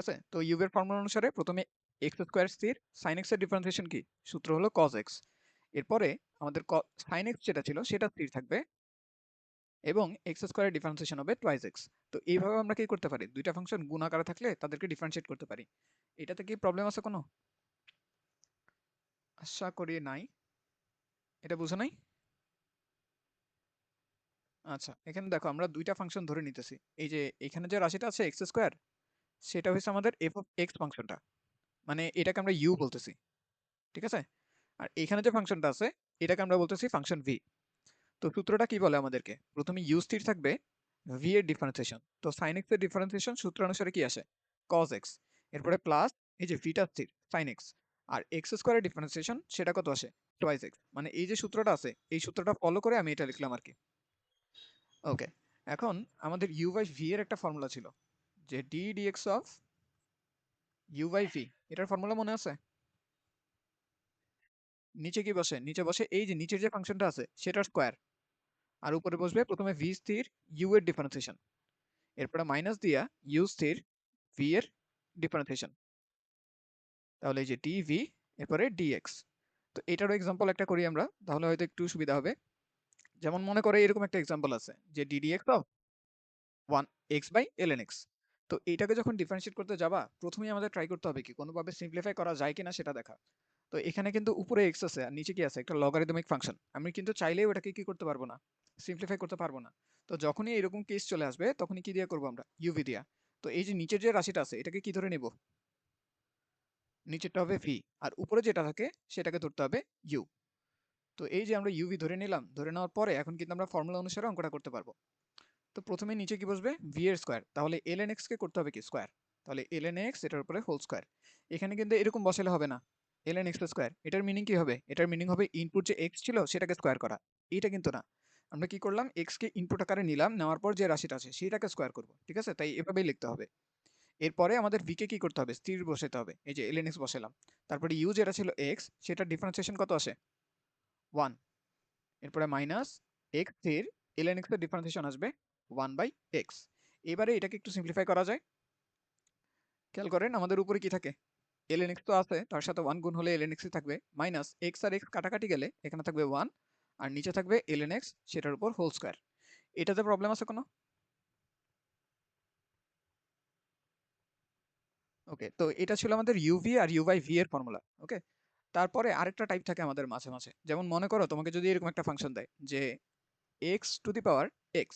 আছে? তো u এর ফর্মুলা অনুসারে প্রথমে x স্কয়ার স্থির, sin x এর ডিফারেন্সিয়েশন কি? সূত্র হলো cos x। এরপরে আমাদের sin x যেটা ছিল সেটা স্থির থাকবে এবং x স্কয়ারের ডিফারেন্সিয়েশন হবে twice x। তো এইভাবে আমরা কি করতে পারি? দুইটা ফাংশন গুণ আকারে থাকলে তাদেরকে ডিফারেন্সিয়েট করতে পারি। এটাতে কি প্রবলেম আছে কোনো? আশা করি নাই। এটা বুঝো নাই? আচ্ছা, এখানে দেখো আমরা দুইটা ফাংশন ধরে নিতেছি। এই যে এখানে যে রাশিটা আছে x স্কয়ার, সেটা হচ্ছে আমাদের f অফ x ফাংশনটা। মানে এটাকে আমরা u বলতেছি। ঠিক আছে? আর এখানে যে ফাংশনটা আছে এটাকে আমরা বলতেছি ফাংশন v। তো সূত্রটা কি বলে আমাদেরকে? প্রথমে u স্থির থাকবে, v এর ডিফারেন্সিয়েশন। তো sin x এর ডিফারেন্সিয়েশন সূত্র অনুসারে কি আসে? cos x। এরপরে প্লাস এই যে v টা স্থির sin x। আর x স্কয়ারের ডিফারেন্সিয়েশন সেটা কত আসে? twice x। মানে এই যে সূত্রটা আছে এই সূত্রটা ফলো করে আমি এটা লিখলাম আরকি। ওকে। এখন আমাদের u বাই v এর একটা ফর্মুলা ছিল যে d dx of u by v। এটার ফর্মুলা মনে আছে? নিচে কি বসে? নিচে বসে এই যে নিচের যে ফাংশনটা আছে সেটার স্কয়ার। আর উপরে বসবে প্রথমে v স্থির u এর ডিফারেন্সিয়েশন। এরপরে মাইনাস দিয়া u স্থির v এর ডিফারেন্সিয়েশন। তাহলে এই যে dv এরপরে dx। তো এটারও এক্সাম্পল একটা করি আমরা, তাহলে হয়তো একটু সুবিধা হবে। যেমন মনে করে এরকম একটা এক্সাম্পল আছে যে ddx of 1 x by ln x। তো এইটাকে যখন ডিফারেন্সিয়েট করতে যাবা প্রথমেই আমাদের ট্রাই করতে হবে কি কোনোভাবে সিম্পলিফাই করা যায় কিনা সেটা দেখা। তো এখানে কিন্তু উপরে x আছে আর নিচে কি আছে? একটা লগারিদমিক ফাংশন। আমি কিন্তু চাইলেই ওটাকে কি করতে পারবো না? সিম্পলিফাই করতে পারবো না। তো যখনই এরকম কেস চলে আসবে তখনই কি দিয়ে করবো আমরা? uv দিয়া। তো এই যে নিচের যে রাশিটা আছে এটাকে কি ধরে নেব? নিচেরটা হবে v আর উপরে যেটা থাকে সেটাকে ধরতে হবে u। তো এই যে আমরা uv ধরে নিলাম, ধরে নেওয়ার পরে এখন কিন্তু আমরা ফর্মুলা অনুসারে অঙ্কটা করতে পারবো। তো প্রথমে নিচে কি বসবে? v এর স্কয়ার। তাহলে ln x কে করতে হবে কি? স্কয়ার। তাহলে ln x এটার উপরে হোল স্কয়ার। এখানে কিন্তু এরকম বসালে হবে না। ln x square. এটার মিনিং কি হবে? এটার মিনিং হবে ইনপুট যে x ছিল সেটাকে স্কয়ার করা। এটা কিন্তু না। আমরা কি করলাম? x কে ইনপুট আকারে নিলাম, নেওয়ার পর যে রাশিটা আছে সেটাকে স্কয়ার করব। ঠিক আছে? তাই এভাবেই লিখতে হবে। এরপরে আমাদের v কে কি করতে হবে? স্থির বসাতে হবে। এই যে ln x বসালাম। তারপরে u যেটা ছিল x সেটার ডিফারেন্সিয়েশন কত আসে? 1। এরপরে মাইনাস x স্থির ln x এর ডিফারেন্সিয়েশন আসবে 1/x। এবারে এটাকে একটু সিম্পলিফাই করা যায়। খেয়াল করেন আমাদের উপরে কি থাকে? ln x তো আছে, তার সাথে 1 গুণ হলে ln x ই থাকবে, মাইনাস x আর x কাটাকাটি গেলে এখানে থাকবে 1 আর নিচে থাকবে ln x সেটার উপর হোল স্কয়ার। এটাতে প্রবলেম আছে কোনো? ওকে, তো এটা ছিল আমাদের uv আর u বাই v এর ফর্মুলা। ওকে, তারপরে আরেকটা টাইপ থাকে আমাদের মাঝে মাঝে। যেমন মনে করো তোমাকে যদি এরকম একটা ফাংশন দেয় যে x to the power x।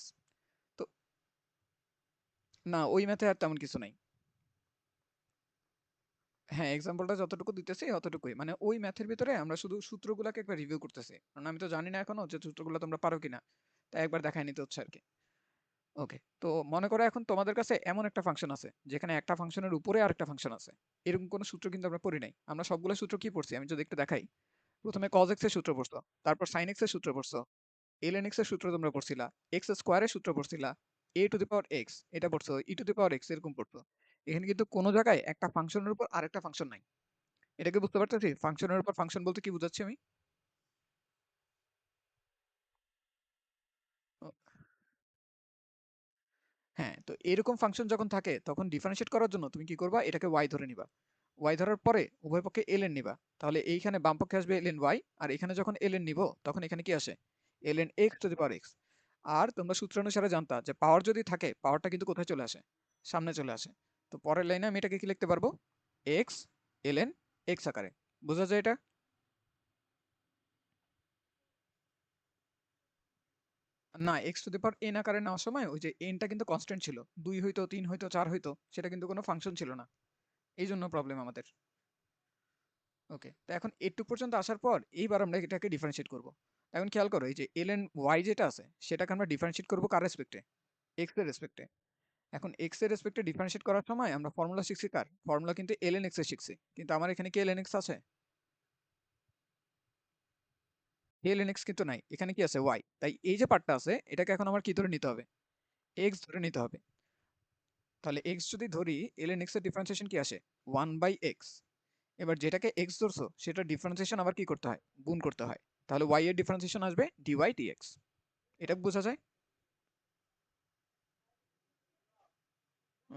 তো না, ওই ম্যাথে আর তেমন কিছু নাই। হ্যাঁ, এক্সাম্পলটা যতটুকু দিতেছি অতটুকুই। মানে ওই ম্যাথের ভিতরে আমরা শুধু সূত্রগুলাকে একবার রিভিউ করতেছি। কারণ আমি তো জানি না এখনো যে সূত্রগুলো তোমরা পারো কিনা। তাই একবার দেখায় নিতে হচ্ছে আরকি। ওকে। তো মনে করো এখন তোমাদের কাছে এমন একটা ফাংশন আছে যেখানে একটা ফাংশনের উপরে আরেকটা ফাংশন আছে। এরকম কোনো সূত্র কিন্তু আমরা পড়ি নাই। আমরা সবগুলো সূত্র কি পড়ছি? আমি যদি একটু দেখাই। প্রথমে cos x এর সূত্র পড়ছো, তারপর sin x এর সূত্র পড়ছো, ln x এর সূত্র তোমরা পড়ছিলা, x স্কয়ার এর সূত্র পড়ছিলা, a to the power x এটা পড়ছো, e to the power x এরকম পড়ছো। এখানে কিন্তু কোনো জায়গায় একটা ফাংশনের উপর আরেকটা ফাংশন নাই। এটা কি বুঝতে পারতেছি? ফাংশনের উপর ফাংশন বলতে কি বুঝাচ্ছি আমি? ও, হ্যাঁ, তো এরকম ফাংশন যখন থাকে তখন ডিফারেনশিয়েট করার জন্য তুমি কি করবা? এটাকে y ধরে নিবা। y ধরার পরে উভয় পক্ষে ln নিবা। তাহলে এইখানে বাম পক্ষে আসবে ln y আর এখানে যখন ln নিব তখন এখানে কি আসে? ln x to the power x। আর তোমরা সূত্র অনুসারে জানতা যে পাওয়ার যদি থাকে পাওয়ারটা কিন্তু কোথায় চলে আসে? সামনে চলে আসে। তো পরের লাইনে আমি এটাকে কি লিখতে পারবো? x ln x আকারে। বোঝা যায় এটা? না, x to the power n আকারে নেওয়ার সময় ওই যে n টা কিন্তু কনস্ট্যান্ট ছিল। 2 হইতো, 3 হইতো, 4 হইতো। সেটা কিন্তু কোনো ফাংশন ছিল না। এইজন্য প্রবলেম আমাদের। ওকে। তো এখন এটুক পর্যন্ত আসার পর এইবার আমরা এটাকে ডিফারেনশিয়েট করব। এখন খেয়াল করো এই যে ln y যেটা আছে সেটাকে আমরা ডিফারেনশিয়েট করব কার রেসপেক্টে? x এর রেসপেক্টে। এখন x এর রেসপেক্টে ডিফারেনশিয়েট করার সময় আমরা ফর্মুলা শিখছি কার? ফর্মুলা কিন্তু ln x এর শিখছি। কিন্তু আমার এখানে কি ln x আছে? ln x কিন্তু নাই। এখানে কি আছে? y। তাই এই যে পার্টটা আছে এটাকে এখন আমার কি ধরে নিতে হবে? x ধরে নিতে হবে। তাহলে x যদি ধরি ln x এর ডিফারেন্সিয়েশন কি আসে? 1/x। এবার যেটাকে x ধরছো সেটার ডিফারেন্সিয়েশন আবার কি করতে হয়? গুণ করতে হয়। তাহলে y এর ডিফারেন্সিয়েশন আসবে dy dx। এটা বোঝা যায়?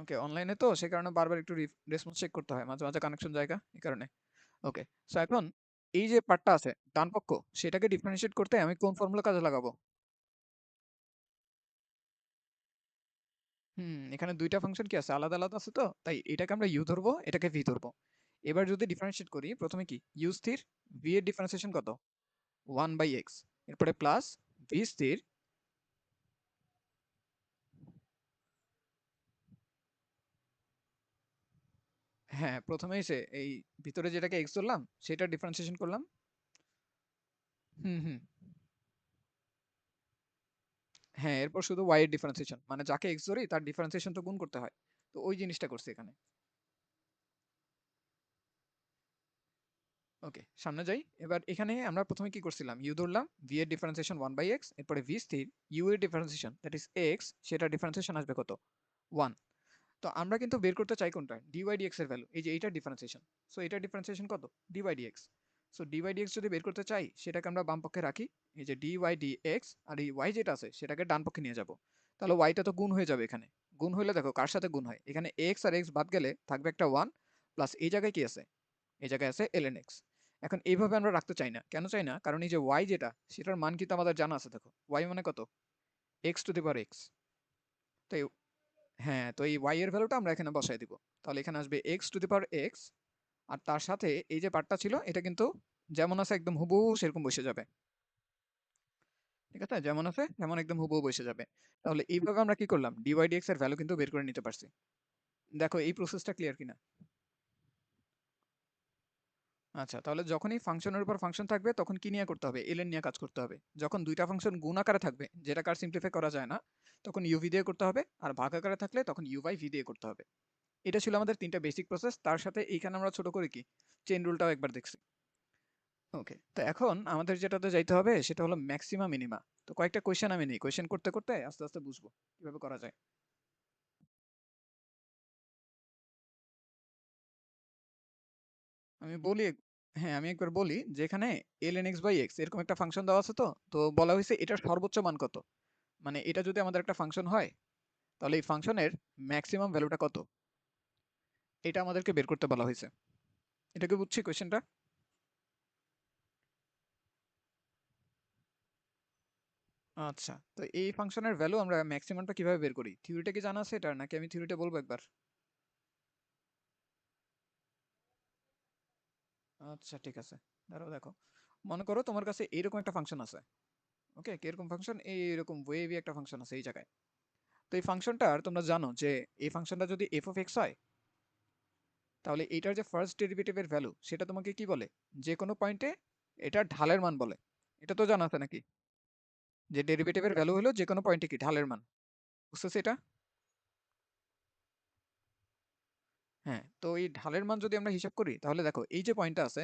ওকে, অনলাইনে তো সে কারণে বারবার একটু রেসপন্স চেক করতে হয়, মাঝে মাঝে কানেকশন জায়গা এই কারণে। ওকে, সো এখন এই যে পার্টটা আছে ডান পক্ষ, সেটাকে ডিফারেন্সিয়েট করতে আমি কোন ফর্মুলা কাজে লাগাবো? এখানে দুইটা ফাংশন কি আছে, আলাদা আলাদা আছে, তো তাই এটাকে আমরা ইউ ধরবো, এটাকে ভি ধরবো। এবার যদি ডিফারেন্সিয়েট করি, প্রথমে কি ইউ স্থির, ভি এর ডিফারেন্সিয়েশন কত, 1/x, এরপরে প্লাস ভি স্থির, হ্যাঁ প্রথমে এসে এই ভিতরে যেটাকে এক্স ধরলাম সেটা ডিফারেন্সিয়েশন করলাম। হুম হুম হ্যাঁ, এরপর শুধু ওয়াই এর ডিফারেন্সিয়েশন, মানে যাকে এক্স ধরি তার ডিফারেন্সিয়েশন তো গুণ করতে হয়, তো ওই জিনিসটা করছি এখানে। ওকে, সামনে যাই। এবার এখানে আমরা প্রথমে কি করছিলাম, ইউ ধরলাম, ভি এর ডিফারেন্সিয়েশন 1/x, এরপরে ভি স্থির, ইউ এর ডিফারেন্সিয়েশন দ্যাট ইজ এক্স, সেটা ডিফারেন্সিয়েশন আসবে কত, 1। তো আমরা কিন্তু বের করতে চাই কোনটা, ডিওয়াই ডিএক্স এর ভ্যালু, এই যে এইটার ডিফারেন্সিয়েশন। সো এটার ডিফারেন্সিয়েশন কত, dy dx. So dy dx যদি বের করতে চাই, সেটাকে আমরা বাম পক্ষে রাখি, এই যে ডিওয়াই ডিএক্স, আর এই ওয়াই যেটা আছে সেটাকে ডান পক্ষে নিয়ে যাব। তাহলে ওয়াইটা তো গুণ হয়ে যাবে এখানে। গুণ হলে দেখো কার সাথে গুণ হয়, এখানে এক্স আর এক্স বাদ গেলে থাকবে একটা 1, প্লাস এই জায়গায় কি আছে, এই জায়গায় আছে ln x। এখন এইভাবে আমরা রাখতে চাই না, কেন চাই না, কারণ এই যে y যেটা, সেটার মান কিন্তু আমাদের জানা আছে, দেখো y মানে কত, x to the power x। তো হ্যাঁ, তো এই y এর ভ্যালুটা আমরা এখানে বসাই দিব। তাহলে এখানে আসবে x to the power x, আর তার সাথে এই যে পার্টটা ছিল এটা কিন্তু যেমন আছে একদম হুবহু সেরকম বসে যাবে। ঠিক আছে, যেমন আছে তেমন একদম হুবহু বসে যাবে। তাহলে এইভাবে আমরা কি করলাম, dy dx এর ভ্যালু কিন্তু বের করে নিতে পারছি। দেখো এই প্রসেসটা ক্লিয়ার কিনা। আচ্ছা, তাহলে যখনই ফাংশনের উপর ফাংশন থাকবে তখন কি নিয়ে করতে হবে, এলএন নিয়ে কাজ করতে হবে। যখন দুইটা ফাংশন গুণ আকারে থাকবে, যেটা কার সিম্পলিফাই করা যায় না, তখন ইউভি দিয়ে করতে হবে, আর ভাগ আকারে থাকলে তখন ইউ বাই ভি দিয়ে করতে হবে। এটা ছিল আমাদের তিনটা বেসিক প্রসেস, তার সাথে এইখানে আমরা ছোট করে কি চেইন রুলটাও একবার দেখছি। ওকে, তো এখন আমাদের যেটাতে যাইতে হবে সেটা হলো ম্যাক্সিমা মিনিমা। তো কয়েকটা কোয়েশ্চেন আমি নিই, কোয়েশ্চেন করতে করতে আস্তে আস্তে বুঝবো কিভাবে করা যায়। আমি বলি হ্যাঁ, আমি একবার বলি, যেখানে ln x বাই এক্স এরকম একটা ফাংশন দেওয়া আছে, তো তো বলা হয়েছে এটার সর্বোচ্চ মান কত, মানে এটা যদি আমাদের একটা ফাংশন হয়, তাহলে এই ফাংশনের ম্যাক্সিমাম ভ্যালুটা কত, এটা আমাদেরকে বের করতে বলা হয়েছে। এটা কি বুঝছি কোয়েশ্চেনটা? আচ্ছা, তো এই ফাংশনের ভ্যালু আমরা ম্যাক্সিমামটা কিভাবে বের করি, থিওরিটা কি জানা আছে এটা, নাকি আমি থিওরিটা বলবো একবার? আচ্ছা ঠিক আছে, দাঁড়াও দেখো, মনে করো তোমার কাছে এইরকম একটা ফাংশন আছে। ওকে, কিরকম ফাংশন, এইরকম ওয়েভি একটা ফাংশন আছে এই জায়গায়। তো এই ফাংশনটার তোমরা জানো যে এই ফাংশনটা যদি এফ অফ এক্স হয়, তাহলে এটার যে ফার্স্ট ডেরিভেটিভের ভ্যালু সেটা তোমাকে কি বলে, যে কোনো পয়েন্টে এটা ঢালের মান বলে। এটা তো জানা আছে নাকি, যে ডেরিভেটিভের ভ্যালু হলো যে কোনো পয়েন্টে কি ঢালের মান, বুঝতেছি এটা? হ্যাঁ, তো এই ঢালের মান যদি আমরা হিসাব করি, তাহলে দেখো এই যে পয়েন্টটা আছে,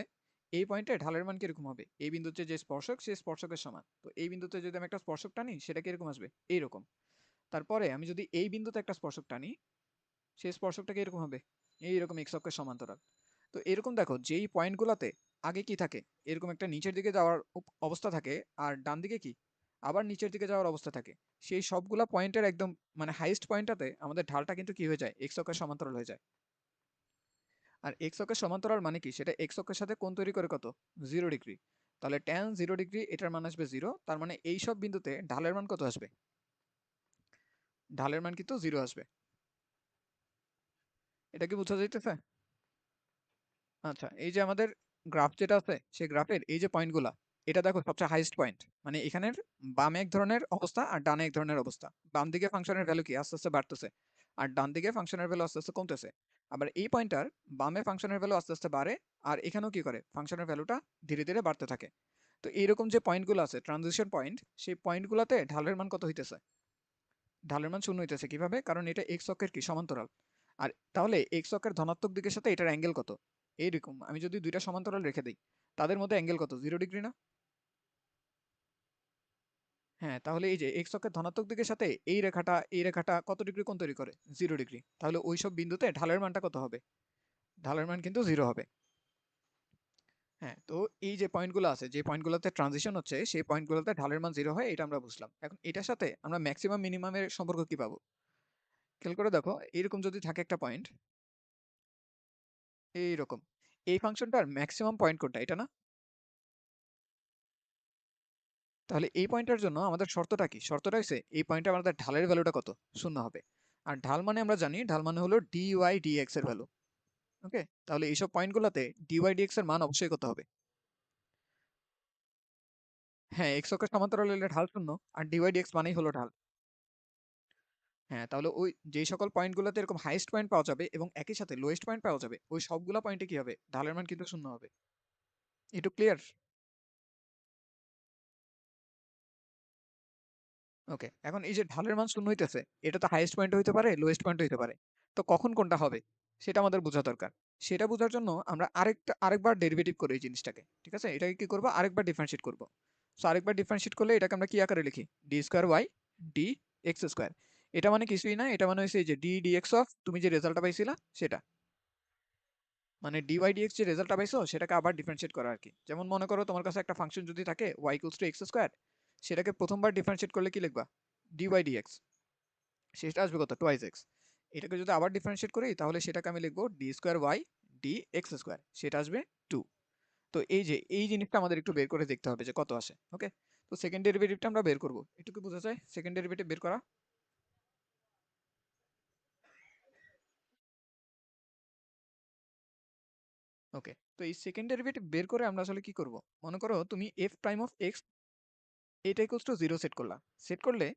এই পয়েন্টে ঢালের মান কিরকম হবে, এই বিন্দুতে যে স্পর্শক সেই স্পর্শকের সমান। তো এই বিন্দুতে যদি আমি একটা স্পর্শক টানি, সেটা কিরকম আসবে, এইরকম। তারপরে আমি যদি এই বিন্দুতে একটা স্পর্শক টানি, সেই স্পর্শকটা কিরকম হবে, এইরকম এক্স অক্ষের সমান্তরাল। তো এরকম দেখো, যেই পয়েন্টগুলোতে আগে কি থাকে, এরকম একটা নিচের দিকে যাওয়ার অবস্থা থাকে, আর ডান দিকে কি আবার নিচের দিকে যাওয়ার অবস্থা থাকে, সেই সবগুলা পয়েন্টের একদম মানে হাইয়েস্ট পয়েন্টটাতে আমাদের ঢালটা কিন্তু কি হয়ে যায়, এক্স অক্ষের সমান্তরাল হয়ে যায়। আর এক্স অক্ষের সমান্তরাল মানে কি, সেটা এক্স অক্ষের সাথে কোণ তৈরি করে কত, 0 ডিগ্রি। তাহলে ট্যান 0 ডিগ্রি, এটার মান আসবে 0, তার মানে এই সব বিন্দুতে ঢালের মান কত আসবে, ঢালের মান কিন্তু 0 আসবে। এটা কি বোঝা যাইতেছে? আচ্ছা, এই যে আমাদের গ্রাফ যেটা আছে, সেই গ্রাফের এই যে পয়েন্টগুলা, এটা দেখো সবচেয়ে হাইয়েস্ট পয়েন্ট, মানে এখানের বামে এক ধরনের অবস্থা আর ডানে এক ধরনের অবস্থা। বাম দিকে ফাংশনের ভ্যালু কি আস্তে আস্তে বাড়তেছে, আর ডান দিকে ফাংশনের ভ্যালু আস্তে আস্তে কমতেছে। আবার এই পয়েন্টটার বামে ফাংশনের ভ্যালু আস্তে আস্তে বাড়ে, আর এখানেও কি করে, ফাংশনের ভ্যালুটা ধীরে ধীরে বাড়তে থাকে। তো এইরকম যে পয়েন্টগুলো আছে ট্রানজিশন পয়েন্ট, সেই পয়েন্টগুলোতে ঢালের মান কত হইতেছে, ঢালের মান 0 হইতেছে। কিভাবে, কারণ এটা এক্স অক্ষের কি সমান্তরাল। আর তাহলে এক্স অক্ষের ধনাত্মক দিকের সাথে এটার অ্যাঙ্গেল কত, এইরকম আমি যদি দুইটা সমান্তরাল রেখে দিই, তাদের মধ্যে অ্যাঙ্গেল কত, 0 ডিগ্রি না? হ্যাঁ, তাহলে এই যে এক্স অক্ষের ধনাত্মক দিকের সাথে এই রেখাটা কত ডিগ্রি কোণ তৈরি করে, 0 ডিগ্রি। তাহলে ওই সব বিন্দুতে ঢালের মানটা কত হবে, ঢালের মান কিন্তু 0 হবে। হ্যাঁ, তো এই যে পয়েন্টগুলো আছে, যে পয়েন্টগুলোতে ট্রানজিশন হচ্ছে, সেই পয়েন্টগুলোতে ঢালের মান 0 হয়, এটা আমরা বুঝলাম। এখন এটার সাথে আমরা ম্যাক্সিমাম মিনিমামের সম্পর্ক কি পাবো, খেয়াল করে দেখো, এরকম যদি থাকে একটা পয়েন্ট, এইরকম, এই ফাংশনটার ম্যাক্সিমাম পয়েন্ট কোনটা, এটা না? তাহলে এই পয়েন্টের জন্য আমাদের শর্তটা কি? শর্তটা হচ্ছে এই পয়েন্টে আমাদের ঢালের ভ্যালুটা কত? 0 হবে। আর ঢাল মানে আমরা জানি, ঢাল মানে হলো dy dx এর ভ্যালু। ওকে, তাহলে এইসব পয়েন্টগুলোতে dy dx এর মান অবশ্যই কত হবে? হ্যাঁ, x অক্ষের সমান্তরাল হলে ঢাল 0, আর dy dx মানেই হলো ঢাল। হ্যাঁ, তাহলে ওই যেই সকল পয়েন্টগুলোতে এরকম হাইয়েস্ট পয়েন্ট পাওয়া যাবে এবং একই সাথে লোয়েস্ট পয়েন্ট পাওয়া যাবে, ওই সবগুলা পয়েন্টে কি হবে? ঢালের মান কিন্তু 0 হবে। একটু ক্লিয়ার? ওকে, এখন এই যে ঢালের মান 0 হইতেছে, এটা তো হাইয়েস্ট পয়েন্ট হইতে পারে, লোয়েস্ট পয়েন্ট হইতে পারে। তো কখন কোনটা হবে? সেটা আমাদের বোঝা দরকার। সেটা বোঝার জন্য আমরা আরেকবার ডেরিভেটিভ করি এই জিনিসটাকে। ঠিক আছে? এটাকে কি করব? আরেকবার ডিফারেনশিয়েট করব। সো আরেকবার ডিফারেনশিয়েট করলে এটাকে আমরা কি আকারে লিখি? D square Y D X square. এটা মানে কিছুই না, এটা মানে হইছে এই যে ডি ডিএক্স অফ তুমি যে রেজাল্টটা পাইছিলা সেটা। মানে dy dx যে রেজাল্টটা পাইছো সেটাকে আবার ডিফারেনশিয়েট করা আরকি। যেমন মনে করো তোমার কাছে একটা ফাংশন যদি থাকে y x স্কয়ার, সেটাকে প্রথমবার ডিফারেনশিয়েট করলে কি লিখবা? dy dx, সেটা আসবে কত? Twice X. এটাকে যদি আবার ডিফারেনশিয়েট করি তাহলে সেটাকে আমি লিখবো D square Y D X square, সেটা আসবে 2। তো এই যে এই জিনিসটা আমাদের একটু বের করে দেখতে হবে যে কত আসে। ওকে, তো সেকেন্ড ডেরিভেটিভটা আমরা বের করব। এটুকু বোঝা যায় সেকেন্ড ডেরিভেটিভ বের করা? ওকে, তো এই সেকেন্ড ডেরিভেটিভ বের করে আমরা আসলে কি করব? মনে করো তুমি এফ প্রাইম অফ এক্স এটা ইকুয়ালস টু 0 সেট করলা। সেট করলে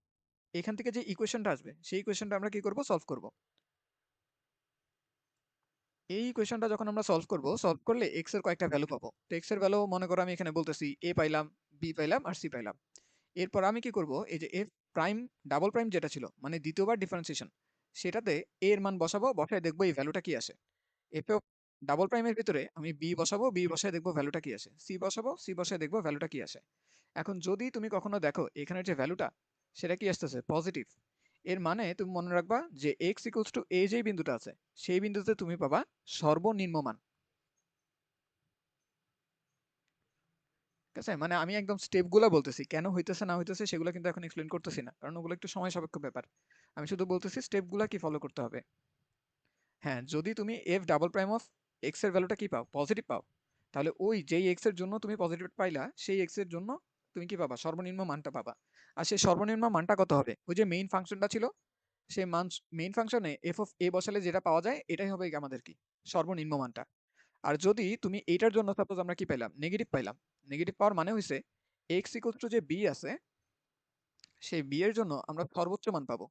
এখান থেকে যে ইকুয়েশনটা আসবে সেই ইকুয়েশনটা আমরা কি করব? সলভ করব। এই ইকুয়েশনটা যখন আমরা সলভ করব, সলভ করলে x এর কয়েকটা ভ্যালু পাবো। তো x এর ভ্যালু মনে করো আমি এখানে বলতেছি a পাইলাম, b পাইলাম আর c পাইলাম। এরপর আমি কি করব? এই যে f প্রাইম ডাবল প্রাইম যেটা ছিল মানে দ্বিতীয়বার ডিফারেন্সিয়েশন, সেটাতে a এর মান বসাবো, বসায় দেখবো এই ভ্যালুটা কি আসে। f অফ ডাবল প্রাইমের ভিতরে আমি b বসাবো, b বসায় দেখবো ভ্যালুটা কি আসে। c বসাবো, c বসায় দেখবো ভ্যালুটা কি আসে। এখন যদি তুমি কখনো দেখো এখানের যে ভ্যালুটা সেটা কি আসতেছে পজিটিভ, এর মানে তুমি মনে রাখবা যে x ইকুয়ালস টু a যেই বিন্দুটা আছে সেই বিন্দুতে তুমি পাবা সর্বনিম্ন মান। ঠিক আছে? মানে আমি একদম স্টেপগুলা বলতেছি, কেন হইতেছে না হইতেছে সেগুলো কিন্তু এখন এক্সপ্লেন করতেছি না, কারণ ওগুলো একটু সময় সাপেক্ষ ব্যাপার। আমি শুধু বলতেছি স্টেপগুলা কি ফলো করতে হবে। হ্যাঁ, যদি তুমি F double prime of X এর ভ্যালুটা কি পাও? পজিটিভ পাও, তাহলে ওই যেই এক্স এর জন্য তুমি পজিটিভ পাইলা সেই এক্স এর জন্য তুমি কি পাবা? সর্বনিম্ন মানটা পাবা। আর সেই সর্বনিম্ন মানটা কত হবে? ওই যে মেইন ফাংশনটা ছিল, সেই মান, মেইন ফাংশনে এফ অফ এ বসালে যেটা পাওয়া যায় এটাই হবে আমাদের কি? সর্বনিম্ন মানটা। আর যদি তুমি এইটার জন্য সাপোজ আমরা কি পাইলাম? নেগেটিভ পাইলাম। নেগেটিভ পাওয়ার মানে হইছে এক্স ইকুয়ালস টু যে বি আছে সেই বি এর জন্য আমরা সর্বোচ্চ মান পাবো।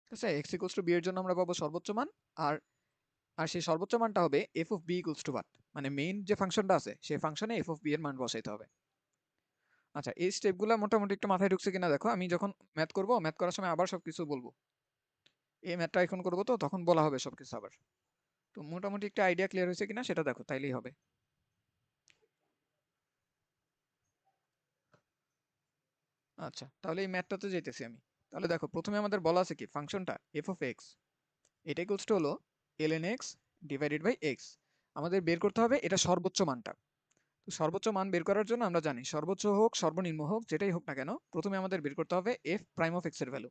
ঠিক আছে? এক্স ইকুয়ালস টু বি এর জন্য আমরা পাবো সর্বোচ্চ মান। আর আর সেই সর্বোচ্চ মানটা হবে F of B equals to what? মানে মেইন যে ফাংশনটা আছে সেই ফাংশনে এফ অফ বি এর মান বসাইতে হবে। আচ্ছা, এই স্টেপগুলো মোটামুটি একটু মাথায় ঢুকছে কিনা দেখো। আমি যখন ম্যাথ করব, ম্যাথ করার সময় আবার সবকিছু বলবো। এই ম্যাথটা এখন করবো তো তখন বলা হবে সবকিছু আবার। তো মোটামুটি একটা আইডিয়া ক্লিয়ার হয়েছে কিনা সেটা দেখো, তাইলেই হবে। আচ্ছা, তাহলে এই ম্যাথটাতে যাইতেছি আমি। তাহলে দেখো, প্রথমে আমাদের বলা আছে কি ফাংশনটা এফ অফ এক্স, এটা ইকুয়ালস টু হলো ln x divided by X. আমাদের বের করতে হবে এটা সর্বোচ্চ মানটা। তো সর্বোচ্চ মান বের করার জন্য আমরা জানি সর্বোচ্চ হোক সর্বনিম্ন হোক যেটাই হোক না কেন, প্রথমে আমাদের বের করতে হবে এফ প্রাইম অফ এক্স এর ভ্যালু।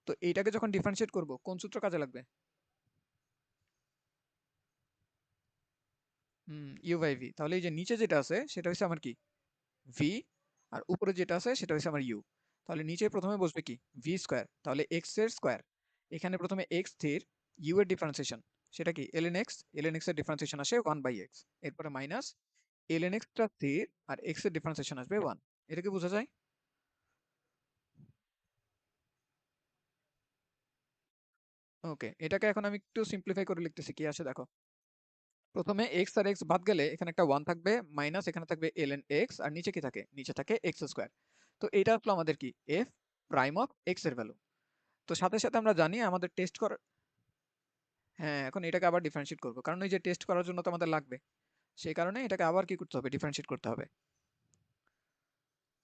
তো এইটাকে যখন ডিফারেন্সিয়েট করব কোন সূত্র কাজে লাগবে? U by V. তাহলে এই যে নিচে যেটা আছে সেটা হচ্ছে আমার কি? ভি। আর উপরে যেটা আছে সেটা হচ্ছে আমার ইউ। তাহলে নিচে প্রথমে বসবে কি? ভি স্কোয়ার, তাহলে এক্স এর স্কোয়ার। এখানে প্রথমে এক্স স্থির, ইউ এর ডিফারেন্সিয়েশন সেটা কি? ln x, ln x এর ডিফারেন্সিয়েশন আসে 1 বাই এক্স। এরপরে মাইনাস ln x টা স্থির আর x এর ডিফারেন্সিয়েশন আসবে 1। এটা কি বোঝা যায়? ওকে, এটাকে এখন আমি একটু সিম্পলিফাই করে লিখতেছি, কি আসে দেখো। প্রথমে x আর x বাদ গেলে এখানে একটা 1 থাকবে, মাইনাস এখানে থাকবে ln x, আর নিচে কি থাকে? নিচে থাকে x স্কোয়ার। তো এটা আসলো আমাদের কি? f প্রাইম অফ x এর ভ্যালু। তো সাথে সাথে আমরা জানি আমাদের টেস্ট করার, হ্যাঁ, এখন এটাকে আবার ডিফারেন্সিয়েট করব, কারণ এই যে টেস্ট করার জন্য তো আমাদের লাগবে, সেই কারণে এটাকে আবার কি করতে হবে? ডিফারেন্সিয়েট করতে হবে।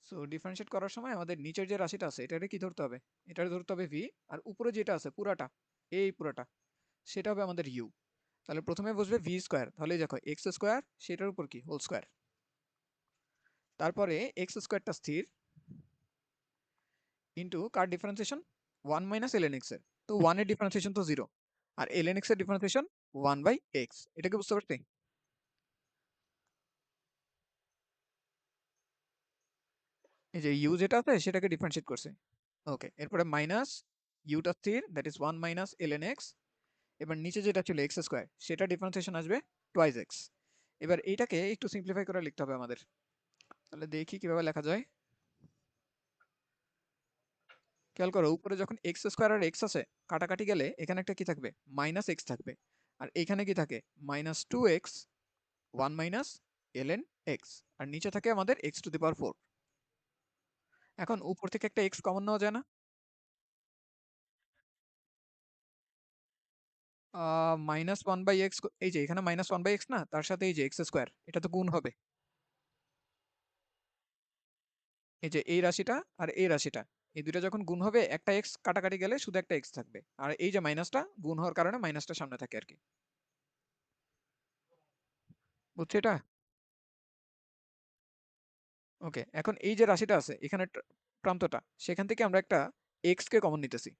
সো ডিফারেন্সিয়েট করার সময় আমাদের নিচের যে রাশিটা আছে এটারে কি ধরতে হবে? এটারে ধরতে হবে ভি, আর উপরে যেটা আছে পুরাটা, এই পুরাটা, সেটা হবে আমাদের ইউ। তাহলে প্রথমে বসবে ভি স্কোয়ার, তাহলে এই দেখো এক্স স্কোয়ার সেটার উপর কি? Whole square. তারপরে এক্স স্কোয়ারটা স্থির, ইন্টু কার ডিফারেন্সিয়েশন 1 মাইনাস ln x এর। তো 1 এর ডিফারেন্সিয়েশন তো 0 আর ln x এর ডিফারেন্সিয়েশন 1/x। এটা কি বুঝতে পারছি? এই যে u যেটা আছে সেটাকে ডিফারেন্সিয়েট করছে। ওকে, এরপরে মাইনাস ইউটা স্থির, that is 1 minus ln x। এবার নিচে যেটা ছিল x স্কয়ার সেটা ডিফারেন্সিয়েশন আসবে টুয়াইস x। এবার এইটাকে একটু সিম্পলিফাই করে লিখতে হবে আমাদের। তাহলে দেখি কিভাবে লেখা যায়। খেয়াল করো, উপরে যখন এক্স স্কোয়ার আর এক্স আছে, কাটাকাটি গেলে এখানে একটা কি থাকবে, মাইনাস এক্স থাকবে। আর এখানে কি থাকে, -2x 1 মাইনাস ln x। আর নিচে থাকে আমাদের x⁴। এখন উপর থেকে একটা x কমন নেওয়া যায় না? -1/x, এই যে এখানে -1/x না, তার সাথে এই যে এক্স স্কোয়ার, এটা তো গুণ হবে। এই যে এই রাশিটা আর এই রাশিটা, এই দুইটা যখন গুণ হবে, একটা এক্স কাটাকাটি গেলে শুধু একটা এক্স থাকবে। আর এই যে মাইনাসটা গুণ হওয়ার কারণে মাইনাসটা সামনে থাকে আর কি। বুঝছো এটা? ওকে, এখন এই যে রাশিটা আছে এখানে প্রান্তটা, সেখান থেকে আমরা একটা এক্স কে কমন নিতেছি।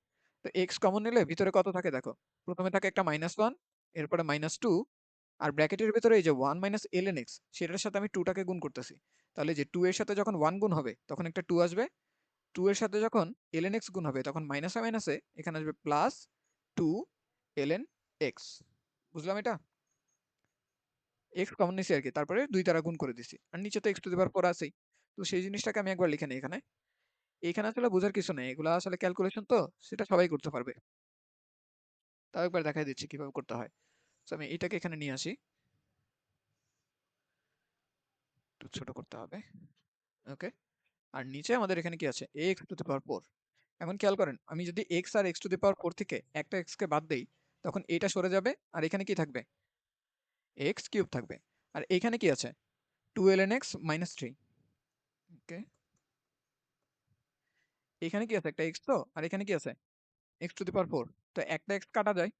তো এক্স কমন নিলে ভিতরে কত থাকে দেখো, প্রথমে থাকে একটা -1, এরপরে -2, আর ব্র্যাকেটের ভিতরে এই যে 1 মাইনাস ln x, সেটার সাথে আমি 2 টাকে গুণ করতেছি। তাহলে যে 2 এর সাথে যখন 1 গুণ হবে তখন একটা 2 আসবে, 2 এর সাথে যখন ln x গুণ হবে তখন মাইনাসে মাইনাসে এখানে আসবে +2 ln x। বুঝলাম এটা? এক্স কমন নিছি আর কি, তারপরে 2 দ্বারা গুণ করে দিছি, আর নিচে তো x⁴ আছেই। তো সেই জিনিসটাকে আমি একবার লিখে নিই এখানে। এখানে আসলে বোঝার কিছু নেই, এগুলা আসলে ক্যালকুলেশন, তো সেটা সবাই করতে পারবে। তাও একবার দেখাই দিচ্ছি কিভাবে করতে হয়। তো আমি এটাকে এখানে নিয়ে আসি, একটু ছোট করতে হবে। ওকে, আর নিচে আমাদের এখানে কি আছে, x⁴। এখন খেয়াল করেন, আমি যদি x আর x⁴ থেকে একটা x কে বাদ দেই, তখন এটা সরে যাবে, আর এখানে কি থাকবে, x³ থাকবে। আর এখানে কি আছে, 2 ln x -3। ওকে, এখানে কি আছে, একটা x তো, আর এখানে কি আছে, x⁴। তো একটা x কাটা যায়,